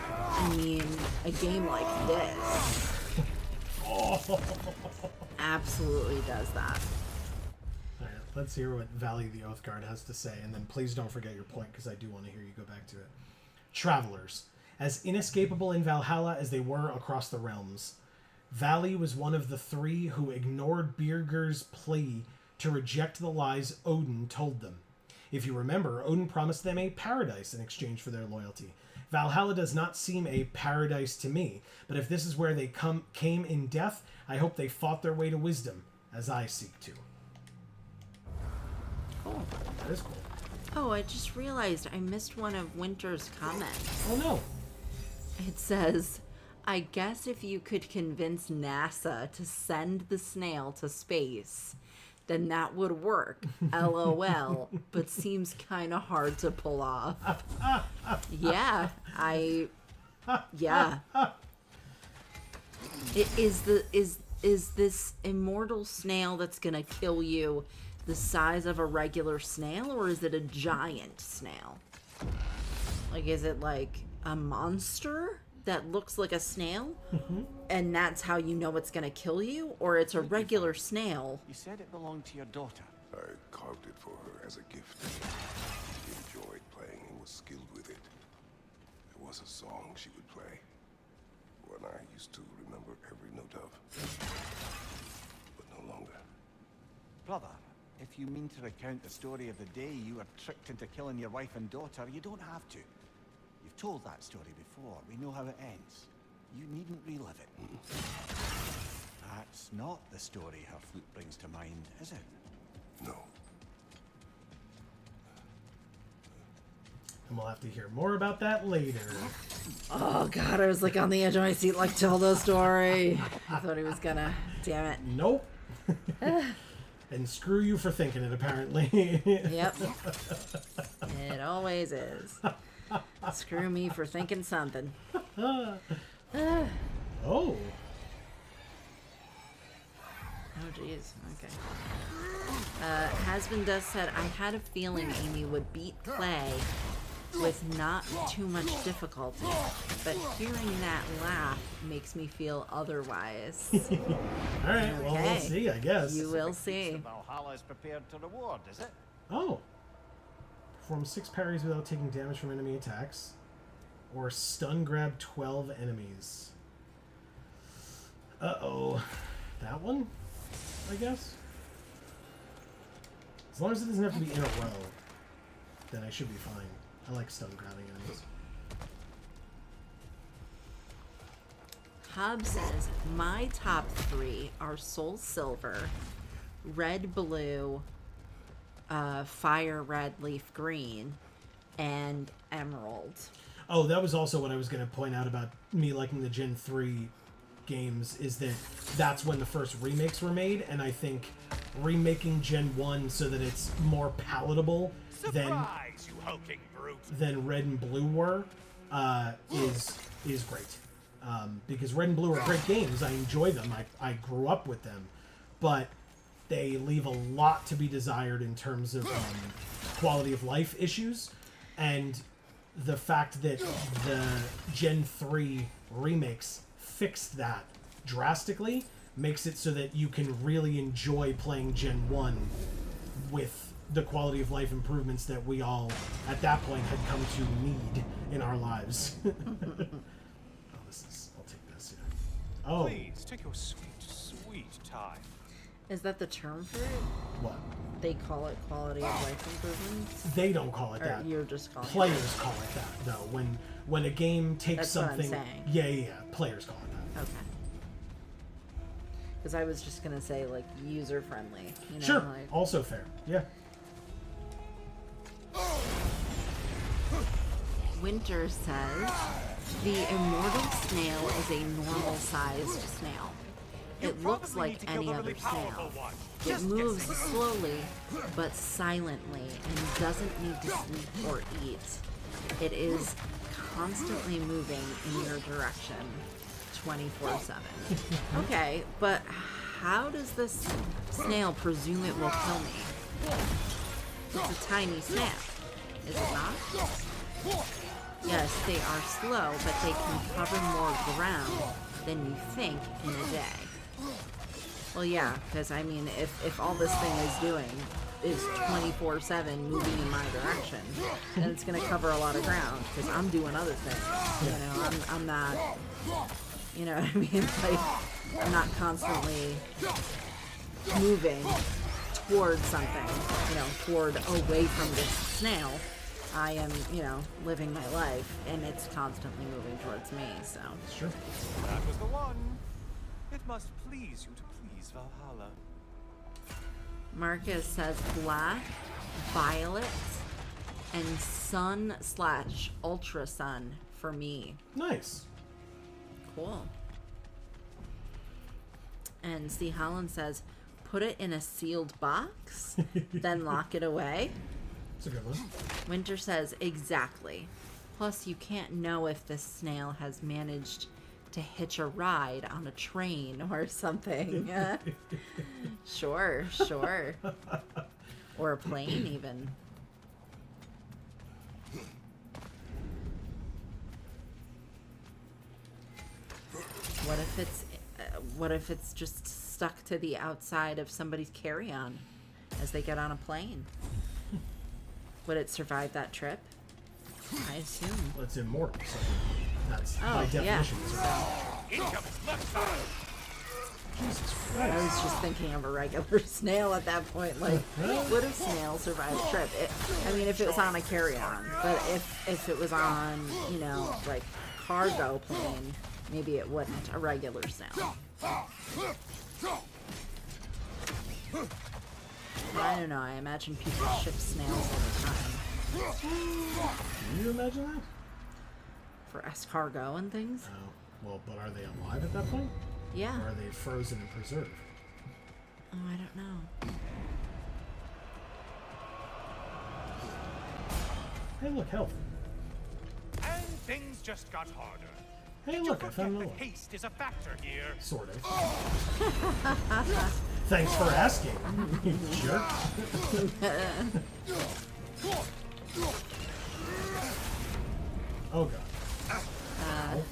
I mean, a game like this absolutely does that. All right, let's hear what Valley the Oathguard has to say, and then please don't forget your point, because I do want to hear you go back to it. Travelers. As inescapable in Valhalla as they were across the realms, Valley was one of the three who ignored Birgir's plea to reject the lies Odin told them. If you remember, Odin promised them a paradise in exchange for their loyalty. Valhalla does not seem a paradise to me, but if this is where they came in death, I hope they fought their way to wisdom, as I seek to. Cool. That is cool. Oh, I just realized I missed one of Winter's comments. Oh no. It says, I guess if you could convince NASA to send the snail to space, then that would work. LOL. But seems kind of hard to pull off. Yeah, yeah. Is this immortal snail that's gonna kill you the size of a regular snail, or is it a giant snail? Like, is it like a monster that looks like a snail, and that's how you know it's gonna kill you, or it's a regular snail? You said it belonged to your daughter. I carved it for her as a gift. Enjoy used to remember every note of. But no longer. Brother, if you mean to recount the story of the day you were tricked into killing your wife and daughter, you don't have to. You've told that story before. We know how it ends. You needn't relive it. That's not the story her flute brings to mind, is it? No. And we'll have to hear more about that later. Oh god, I was like on the edge of my seat like tell the story. I thought he was gonna. Damn it. Nope. And screw you for thinking it, apparently. Yep. It always is. Screw me for thinking something. Oh. Oh, jeez. Okay. Hasbin Dust said, I had a feeling Amy would beat Clay with not too much difficulty, but hearing that laugh makes me feel otherwise. Alright, well, we'll see, I guess. You will see. Valhalla is prepared to reward, is it? Oh. Perform 6 parries without taking damage from enemy attacks. Or stun grab 12 enemies. Uh-oh. That one? I guess? As long as it doesn't have to be in a row, then I should be fine. I like stun grabbing enemies. Hob says, my top 3 are Soul Silver, Red Blue, Fire Red Leaf Green, and Emerald. Oh, that was also what I was going to point out about me liking the Gen 3 games, is that that's when the first remakes were made, and I think remaking Gen 1 so that it's more palatable Surprise, you hulking brute. than Red and Blue were is great. Because Red and Blue are great games. I enjoy them. I grew up with them. But they leave a lot to be desired in terms of quality of life issues. And the fact that the Gen 3 remakes fixed that drastically makes it so that you can really enjoy playing Gen 1 with the quality of life improvements that we all, at that point, had come to need in our lives. Oh, I'll take this, yeah. Oh. Please, take your sweet, sweet time. Is that the term for it? What? They call it quality of life improvements? They don't call it Or that. you're just calling Players it call it that, though. When a game takes That's what I'm something... saying. Yeah. Players call it that. Okay. Because I was just going to say, like, user-friendly. You know, Sure. like... Also fair. Yeah. Winter says, the immortal snail is a normal-sized snail. It looks like any other snail. It moves slowly, but silently, and doesn't need to sleep or eat. It is constantly moving in your direction, 24/7. Okay, but how does this snail presume it will kill me? It's a tiny snail, is it not? Yes, they are slow, but they can cover more ground than you think in a day. Well, yeah, because, I mean, if all this thing is doing is 24/7 moving in my direction, then it's going to cover a lot of ground, because I'm doing other things. You know, I'm not, you know what I mean? Like, I'm not constantly moving toward something, you know, away from this snail. I am, you know, living my life, and it's constantly moving towards me, so. Sure. That was the one. It must please you to please Valhalla. Marcus says black, violet, and sun/ultra sun for me. Nice. Cool. And C. Holland says, put it in a sealed box, then lock it away. That's a good one. Winter says, exactly. Plus, you can't know if this snail has managed to hitch a ride on a train or something. Sure. Or a plane, even. What if it's just stuck to the outside of somebody's carry-on as they get on a plane? Would it survive that trip? I assume. Well, it's immortal, so that's by definition. Yeah. Incoming left side. Jesus I Christ. was just thinking of a regular snail at that point. Like, what if snails survive a trip? I mean, if it was on a carry-on, but if it was on, you know, like cargo plane, maybe it wouldn't. A regular snail. I don't know. I imagine people ship snails all the time Can you imagine that? for escargot and things. Oh, well, but are they alive at that point? Yeah. Or are they frozen and preserved? Oh, I don't know. Hey, look, health. And things just got harder. Hey, Did look, you I forget found another that one. haste is a factor here? Sort of. Thanks for asking, you jerk. Oh, God.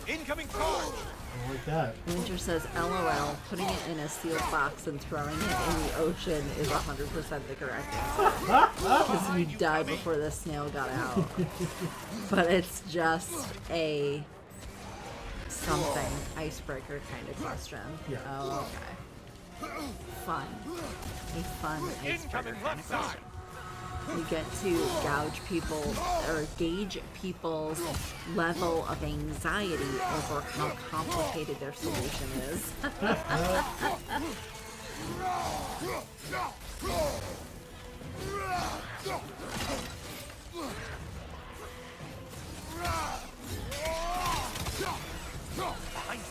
Incoming charge! I don't like that. Winter says, LOL, putting it in a sealed box and throwing it in the ocean is 100% the correct answer. Because we died before the snail got out. But it's just a something icebreaker kind of question. Yeah. Oh, okay. Fun. A fun icebreaker Incoming kind of left side! question. You get to gauge people's level of anxiety over how complicated their solution is.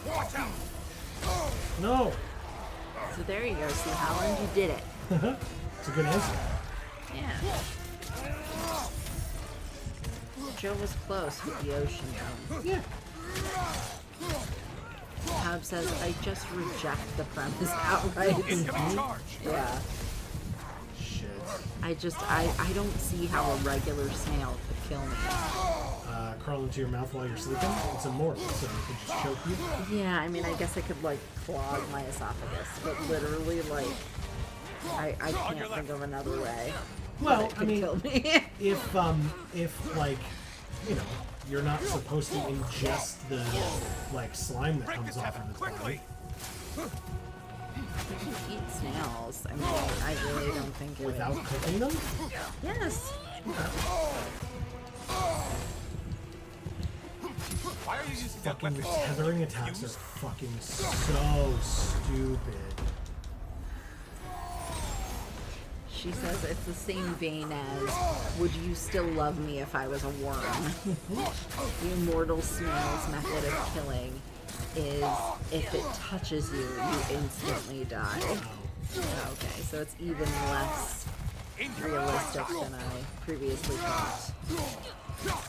Watch out! No! So there you go, Sue Howland, you did it. It's a good answer. Yeah. Joe was close with the ocean dome. Yeah. Tab says, I just reject the premise outright. Incoming charge! Yeah. Shit. I don't see how a regular snail could kill me. Crawl into your mouth while you're sleeping. It's immortal, so it could just choke you. Yeah, I mean, I guess I could, like, clog my esophagus, but literally, like, I can't think of another way. Well, that I could mean, kill me. if like, you know, you're not supposed to ingest the like slime that Break the comes off tether, of its quickly! body You can eat snails. I mean, I really don't think it without would. cooking them. Yes. Why are you using that Fucking weapon? tethering attacks are fucking so stupid. She says it's the same vein as, would you still love me if I was a worm? The immortal snail's method of killing is if it touches you, you instantly die. Okay, so it's even less realistic than I previously thought.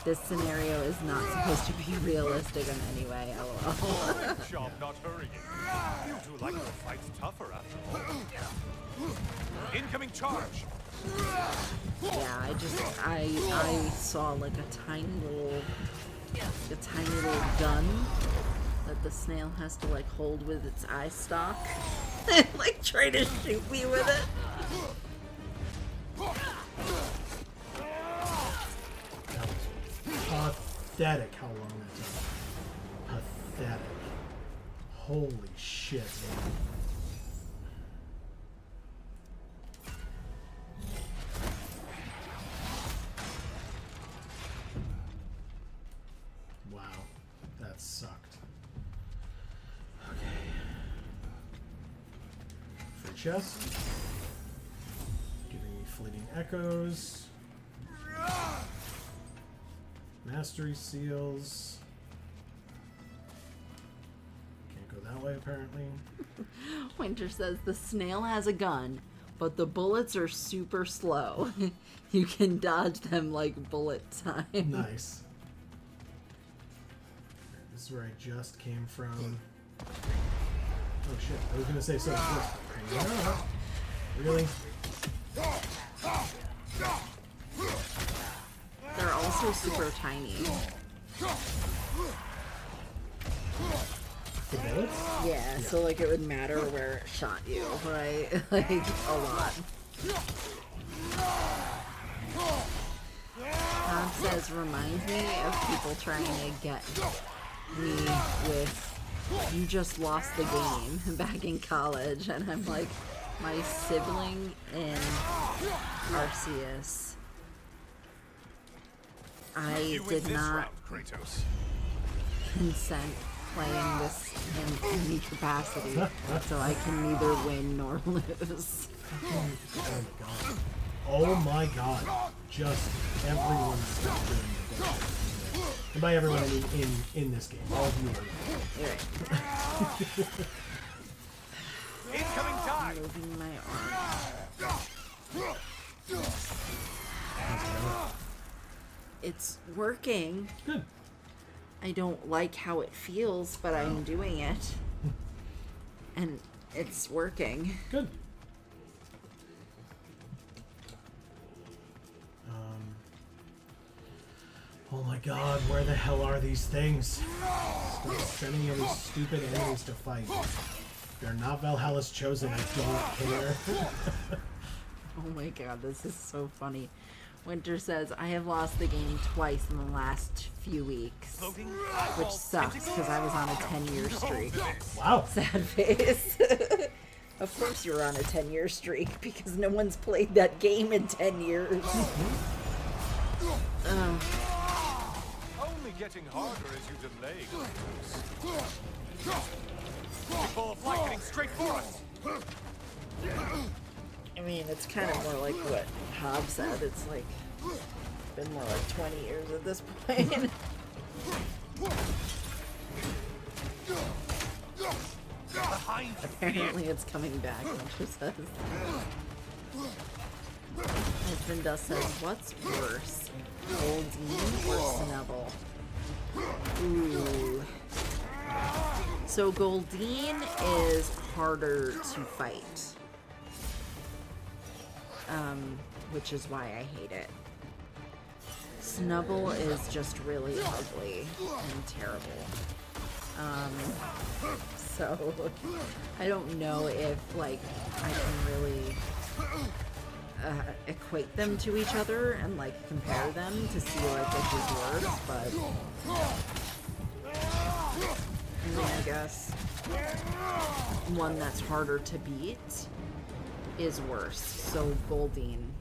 This scenario is not supposed to be realistic in any way, lol. Great job not hurrying. You two like the fight tougher after all. Incoming charge! Yeah, I saw like a tiny little gun that the snail has to like hold with its eye stalk and like try to shoot me with it. That was pathetic how long that took. Pathetic. Holy shit, man. Wow, that sucked. Okay. Free chest. Giving me fleeting echoes. Mastery seals. Can't go that way apparently. Winter says the snail has a gun, but the bullets are super slow. You can dodge them like bullet time. Nice. This is where I just came from. Oh shit, I was gonna say something first. Really? They're also super tiny. The bullets? Yeah, so like it would matter where it shot you, right? Like a lot. Tom says, reminds me of people trying to get me with you just lost the game back in college, and I'm like, my sibling in Arceus. I did not Kratos. consent playing this in any capacity, so I can neither win nor lose. Oh my god. Oh my god. Just everyone stuck doing the bullshit. And by everyone, I mean in this game. All of you are. Alright. Incoming time. Moving my arm. It's working. Good. I don't like how it feels, but I'm doing it. And it's working. Good. Oh my god, where the hell are these things? Stop sending all these stupid enemies to fight. They're not Valhalla's chosen, I don't care. Oh my god, this is so funny. Winter says, I have lost the game twice in the last few weeks. Which sucks, because I was on a 10-year streak. Wow. Sad face. Of course you're on a 10-year streak, because no one's played that game in 10 years. Only getting harder as you delay, Kratos. People of light getting straight for us. I mean, it's kind of more like what Hob said. It's like, been more like 20 years at this point. Apparently it's coming back, Winter says. Husband Dust says, what's worse, Goldeen or Snubble? Ooh. So Goldeen is harder to fight. Which is why I hate it. Snubble is just really ugly and terrible. So I don't know if like I can really equate them to each other and like compare them to see like which is worse, but I mean, I guess one that's harder to beat is worse. So Goldeen.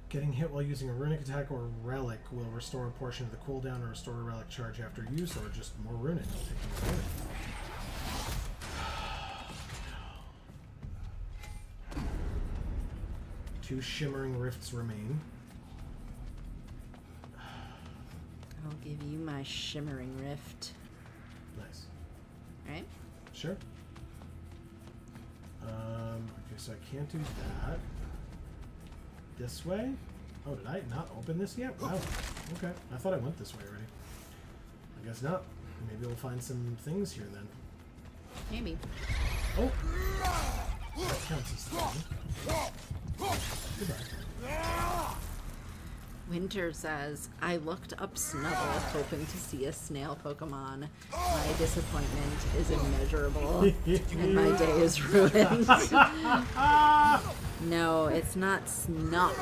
Getting hit while using a runic attack or relic will restore a portion of the cooldown or restore a relic charge after use, or just more runic. I'll take it. 2 shimmering rifts remain. I'll give you my shimmering rift. Nice. Right? Sure. Okay, so I can't do that. This way? Oh, did I not open this yet? Wow. Okay. I thought I went this way already. I guess not. Maybe we'll find some things here then. Maybe. Oh! That counts as three. Goodbye. Winter says, I looked up Snubble hoping to see a snail Pokemon. My disappointment is immeasurable and my day is ruined. No, it's not Snup.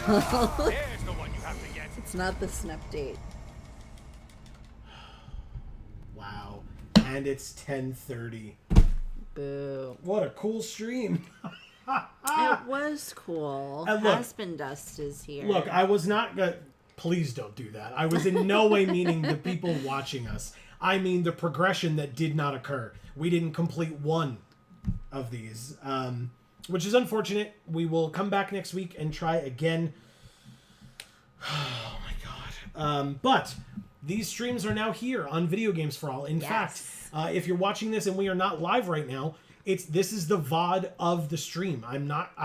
There's the one you have to get. It's not the Snup date. Wow. And it's 10:30. Boo. What a cool stream. It was cool. And look, Aspen Dust is here. Look, I was not gonna... Please don't do that. I was in no way meaning the people watching us. I mean the progression that did not occur. We didn't complete one of these, which is unfortunate. We will come back next week and try again. Oh my god. But these streams are now here on Video Games for All. In fact, if you're watching this and we are not live right now, this is the VOD of the stream. I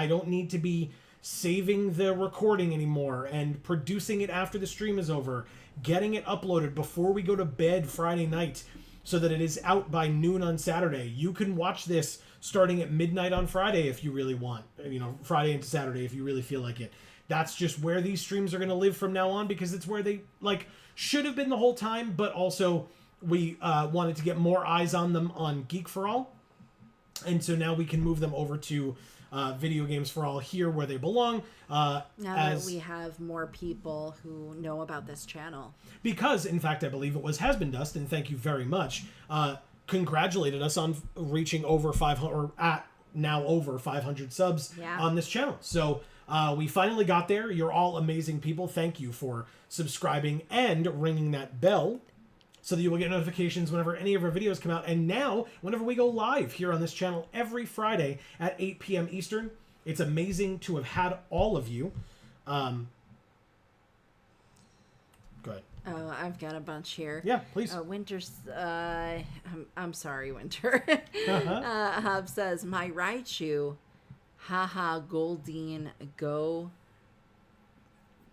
don't need to be saving the recording anymore and producing it after the stream is over, getting it uploaded before we go to bed Friday night so that it is out by noon on Saturday. You can watch this starting at midnight on Friday if you really want. Friday into Saturday if you really feel like it. That's just where these streams are going to live from now on, because it's where they should have been the whole time, but also we wanted to get more eyes on them on Geek for All. And so now we can move them over to Video Games for All here where they belong. Now that we have more people who know about this channel. Because, in fact, I believe it was Has Been Dust, and thank you very much, congratulated us on reaching over 500, or at now over 500 subs on this channel. So we finally got there. You're all amazing people. Thank you for subscribing and ringing that bell so that you will get notifications whenever any of our videos come out. And now, whenever we go live here on this channel every Friday at 8 p.m. Eastern, it's amazing to have had all of you. Go ahead. Oh, I've got a bunch here. Yeah, please. Winter's, I'm sorry, Winter. Hub says, my Raichu, haha, Goldeen, go,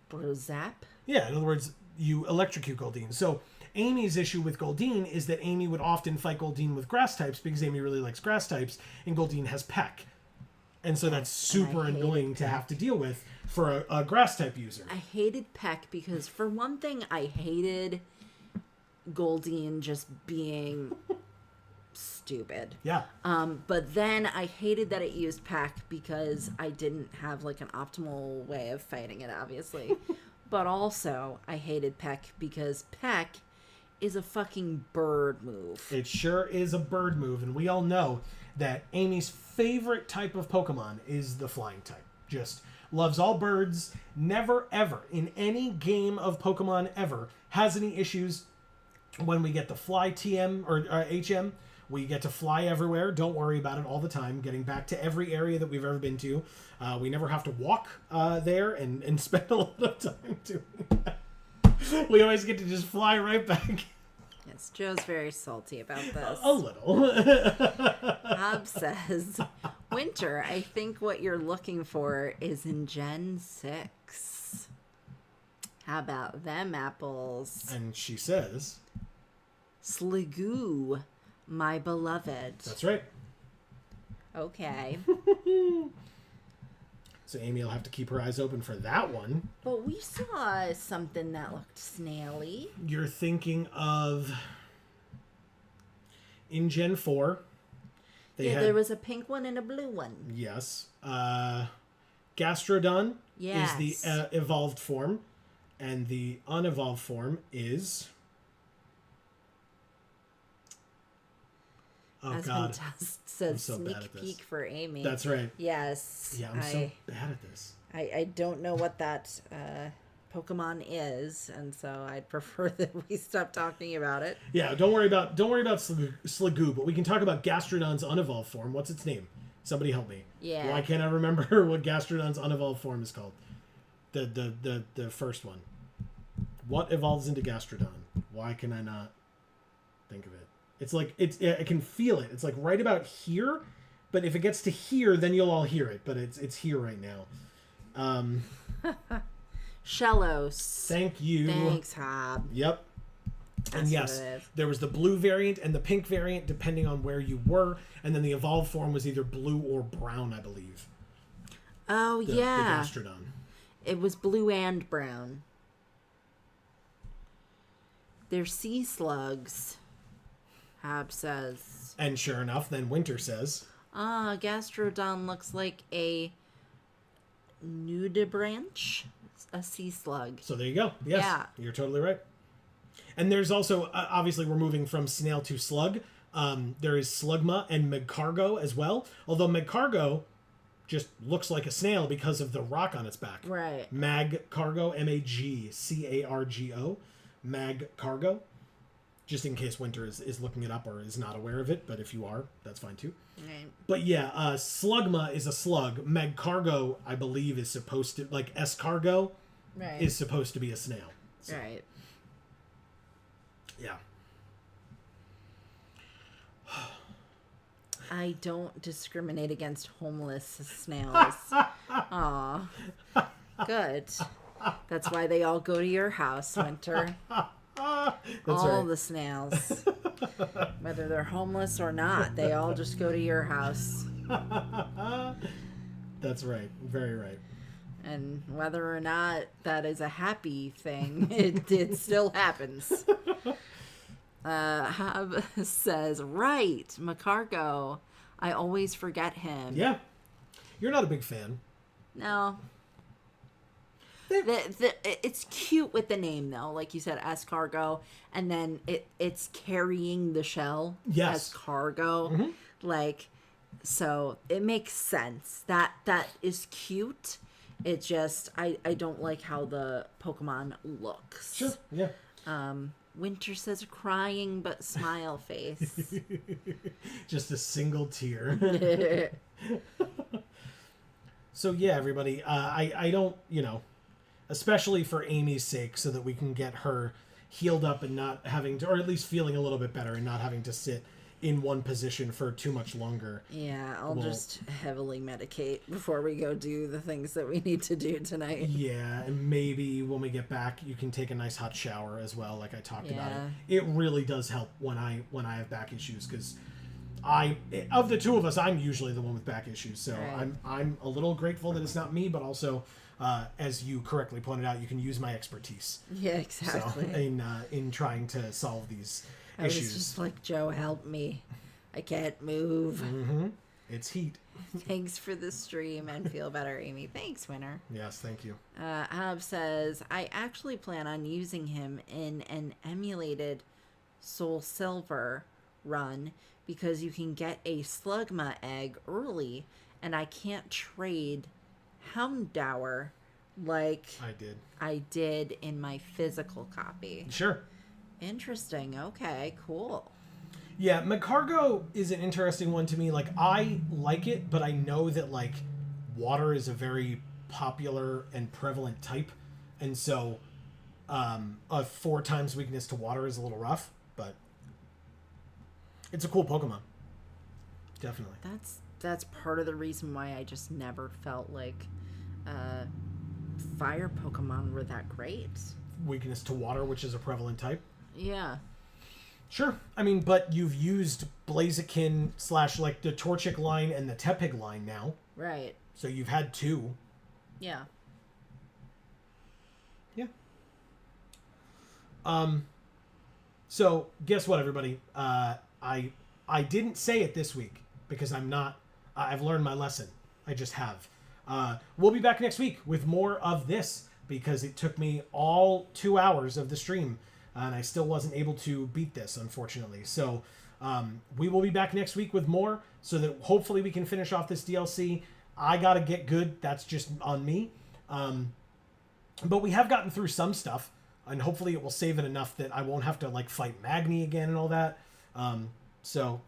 Brozap? Yeah, in other words, you electrocute Goldeen. So Amy's issue with Goldeen is that Amy would often fight Goldeen with grass types because Amy really likes grass types, and Goldeen has Peck. And so that's super annoying to have to deal with for a grass type user. I hated Peck because, for one thing, I hated Goldeen just being stupid. Yeah. But then I hated that it used Peck because I didn't have like an optimal way of fighting it, obviously. But also, I hated Peck because Peck is a fucking bird move. It sure is a bird move, and we all know that Amy's favorite type of Pokemon is the flying type. Just loves all birds, never ever, in any game of Pokemon ever, has any issues when we get the fly TM or HM. We get to fly everywhere. Don't worry about it all the time. Getting back to every area that we've ever been to. We never have to walk there and spend a lot of time doing that. We always get to just fly right back. Yes, Joe's very salty about this. A little. Bob says, Winter, I think what you're looking for is in Gen 6. How about them apples? And she says, Sligoo, my beloved. That's right. Okay. So Amy will have to keep her eyes open for that one. But we saw something that looked snaily. You're thinking of in Gen 4. There was a pink one and a blue one. Yes. Gastrodon is the evolved form, and the unevolved form is... Oh, God. Says so sneak peek for Amy. That's right. Yes. Yeah, I'm so bad at this. I don't know what that Pokemon is, and so I'd prefer that we stop talking about it. Yeah, don't worry about Sligoo, but we can talk about Gastrodon's unevolved form. What's its name? Somebody help me. Yeah. Why can't I remember what Gastrodon's unevolved form is called? The first one. What evolves into Gastrodon? Why can I not think of it? It's like I can feel it. It's like right about here, but if it gets to here, then you'll all hear it. But it's here right now. Shellos. Thank you. Thanks, Hob. Yep. And yes, there was the blue variant and the pink variant, depending on where you were, and then the evolved form was either blue or brown, I believe. Oh The Gastrodon. It was blue and brown. They're sea slugs. Hab says. And sure enough, then Winter says. Gastrodon looks like a nudibranch, a sea slug. So there you go. Yes, yeah. You're totally right. And there's also, obviously we're moving from snail to slug. There is Slugma and Magcargo as well. Although Magcargo just looks like a snail because of the rock on its back. Right. Magcargo, Magcargo. Magcargo. Just in case Winter is looking it up or is not aware of it, but if you are, that's fine too. Right. But yeah, Slugma is a slug. Magcargo, I believe, is supposed to, like Escargot, is supposed to be a snail. So, right. Yeah. I don't discriminate against homeless snails. Aw. Good. That's why they all go to your house, Winter. All the snails. Whether they're homeless or not, they all just go to your house. That's right. Very right. And whether or not that is a happy thing, it still happens. Hab says, right, Magcargo. I always forget him. Yeah. You're not a big fan. No. It's cute with the name, though. Like you said, escargot. And then it's carrying the shell as cargo. Mm-hmm. Like, so it makes sense. That is cute. It just, I don't like how the Pokemon looks. Sure, yeah. Winter says crying but smile face. Just a single tear. So yeah, everybody, I don't, especially for Amy's sake, so that we can get her healed up and not having to, or at least feeling a little bit better and not having to sit in one position for too much longer. Yeah, I'll just heavily medicate before we go do the things that we need to do tonight. Yeah, and maybe when we get back, you can take a nice hot shower as well, like I talked about it. It really does help when I have back issues, because of the two of us, I'm usually the one with back issues, so right. I'm a little grateful that it's not me, but also, as you correctly pointed out, you can use my expertise. Yeah, exactly. So, in trying to solve these issues. I was just like, Joe, help me. I can't move. Mm-hmm. It's heat. Thanks for the stream and feel better, Amy. Thanks, Winner. Yes, thank you. Hab says, I actually plan on using him in an emulated Soul Silver run because you can get a Slugma egg early and I can't trade Houndour like I did in my physical copy. Sure. Interesting. Okay, cool. Yeah, Magcargo is an interesting one to me. Like, I like it, but I know that, like, water is a very popular and prevalent type. And so, a 4 times weakness to water is a little rough, but it's a cool Pokemon. Definitely. That's part of the reason why I just never felt like fire Pokemon were that great. Weakness to water, which is a prevalent type. Yeah. Sure. I mean, but you've used Blaziken / like the Torchic line and the Tepig line now. Right. So you've had 2. Yeah. Yeah. So guess what, everybody? I didn't say it this week because I've learned my lesson. I just have. We'll be back next week with more of this because it took me all 2 hours of the stream and I still wasn't able to beat this, unfortunately. So we will be back next week with more so that hopefully we can finish off this DLC. I got to get good. That's just on me. But we have gotten through some stuff and hopefully it will save it enough that I won't have to like fight Magni again and all that. So,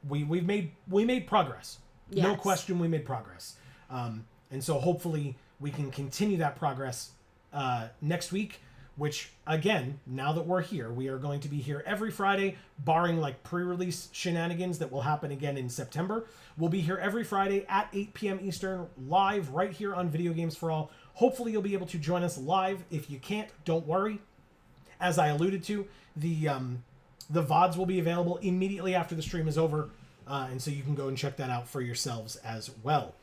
we made progress. Yes. No question we made progress. And so hopefully we can continue that progress next week, which, again, now that we're here, we are going to be here every Friday, barring like pre-release shenanigans that will happen again in September. We'll be here every Friday at 8 p.m. Eastern, live right here on Video Games for All. Hopefully you'll be able to join us live. If you can't, don't worry. As I alluded to, the VODs will be available immediately after the stream is over, and so you can go and check that out for yourselves as well.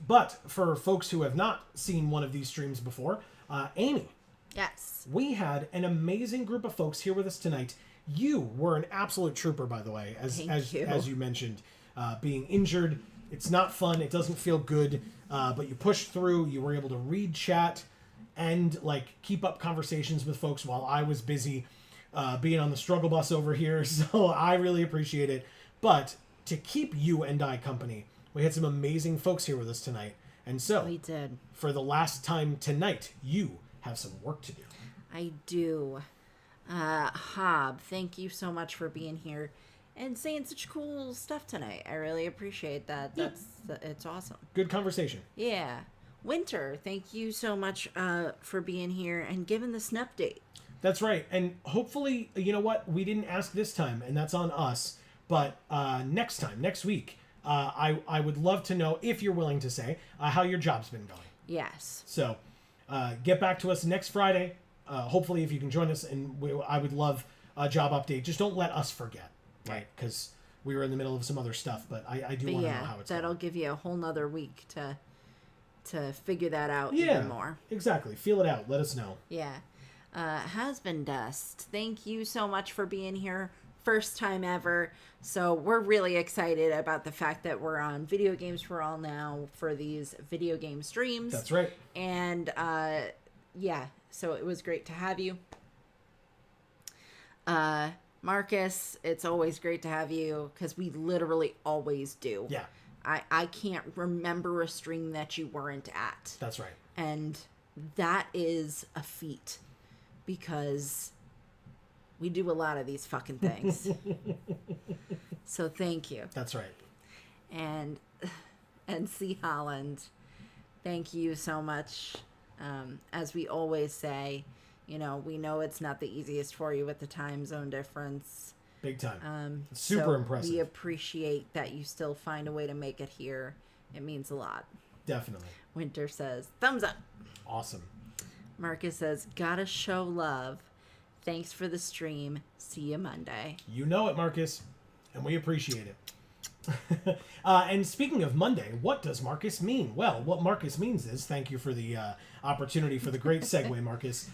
But for folks who have not seen one of these streams before, Amy. Yes. We had an amazing group of folks here with us tonight. You were an absolute trooper, by the way, as you mentioned, being injured. It's not fun. It doesn't feel good, but you pushed through. You were able to read chat and like keep up conversations with folks while I was busy being on the struggle bus over here. So I really appreciate it. But to keep you and I company, we had some amazing folks here with us tonight. And so, we did. For the last time tonight, you have some work to do. I do. Hob, thank you so much for being here and saying such cool stuff tonight. I really appreciate that. It's awesome. Good conversation. Yeah. Winter, thank you so much for being here and giving this an update. That's right. And hopefully, you know what? We didn't ask this time, and that's on us. But next week, I would love to know, if you're willing to say, how your job's been going. Yes. So get back to us next Friday. Hopefully, if you can join us, and I would love a job update. Just don't let us forget, right? Because we were in the middle of some other stuff, but I do want to know how it's that'll going. give you a whole nother week to figure that out even more. Exactly. Feel it out. Let us know. Yeah. Husband Dust, thank you so much for being here first time ever. So we're really excited about the fact that we're on Video Games for All now for these video game streams. That's right. And yeah, so it was great to have you. Marcus, it's always great to have you because we literally always do. Yeah. I can't remember a stream that you weren't at. That's right. And that is a feat because we do a lot of these fucking things. So thank you. That's right. And C. Holland, thank you so much. As we always say, you know, we know it's not the easiest for you with the time zone difference. Big time. So Super impressive. We appreciate that you still find a way to make it here. It means a lot. Definitely. Winter says, thumbs up. Awesome. Marcus says, gotta show love. Thanks for the stream. See you Monday. You know it, Marcus. And we appreciate it. And speaking of Monday, what does Marcus mean? Well, what Marcus means is, thank you for the opportunity for the great segue, Marcus.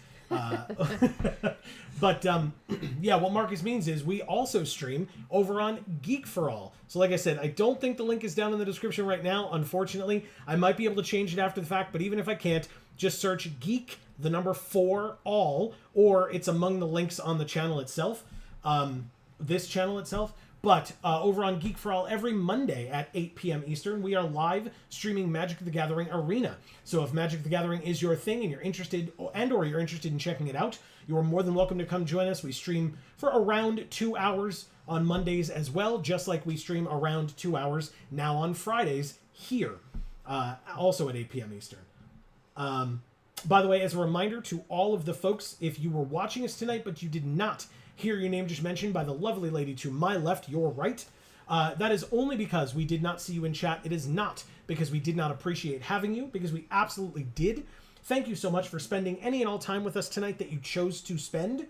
But yeah, what Marcus means is we also stream over on Geek for All. So like I said, I don't think the link is down in the description right now, unfortunately. I might be able to change it after the fact, but even if I can't, just search Geek, the number 4, all, or it's among the links on the channel itself, this channel itself. But over on Geek for All, every Monday at 8 p.m. Eastern, we are live streaming Magic the Gathering Arena. So if Magic the Gathering is your thing and you're interested, or you're interested in checking it out, you are more than welcome to come join us. We stream for around 2 hours on Mondays as well, just like we stream around 2 hours now on Fridays here, also at 8 p.m. Eastern. By the way, as a reminder to all of the folks, if you were watching us tonight but you did not hear your name just mentioned by the lovely lady to my left, your right, that is only because we did not see you in chat. It is not because we did not appreciate having you, because we absolutely did. Thank you so much for spending any and all time with us tonight that you chose to spend.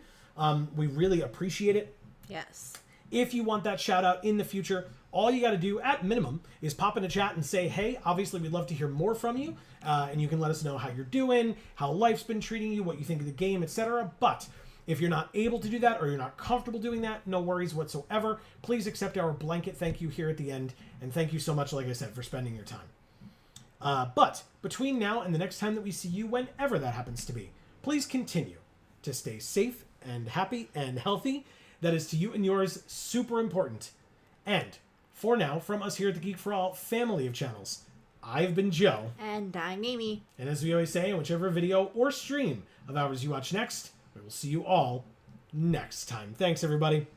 We really appreciate it. Yes. If you want that shout out in the future, all you got to do at minimum is pop in a chat and say, hey, obviously we'd love to hear more from you. And you can let us know how you're doing, how life's been treating you, what you think of the game, etc. But if you're not able to do that or you're not comfortable doing that, no worries whatsoever. Please accept our blanket thank you here at the end. And thank you so much, like I said, for spending your time. But between now and the next time that we see you, whenever that happens to be, please continue to stay safe and happy and healthy. That is to you and yours super important. And for now, from us here at the Geek for All family of channels, I've been Joe. And I'm Amy. And as we always say, in whichever video or stream of ours you watch next, we will see you all next time. Thanks, everybody.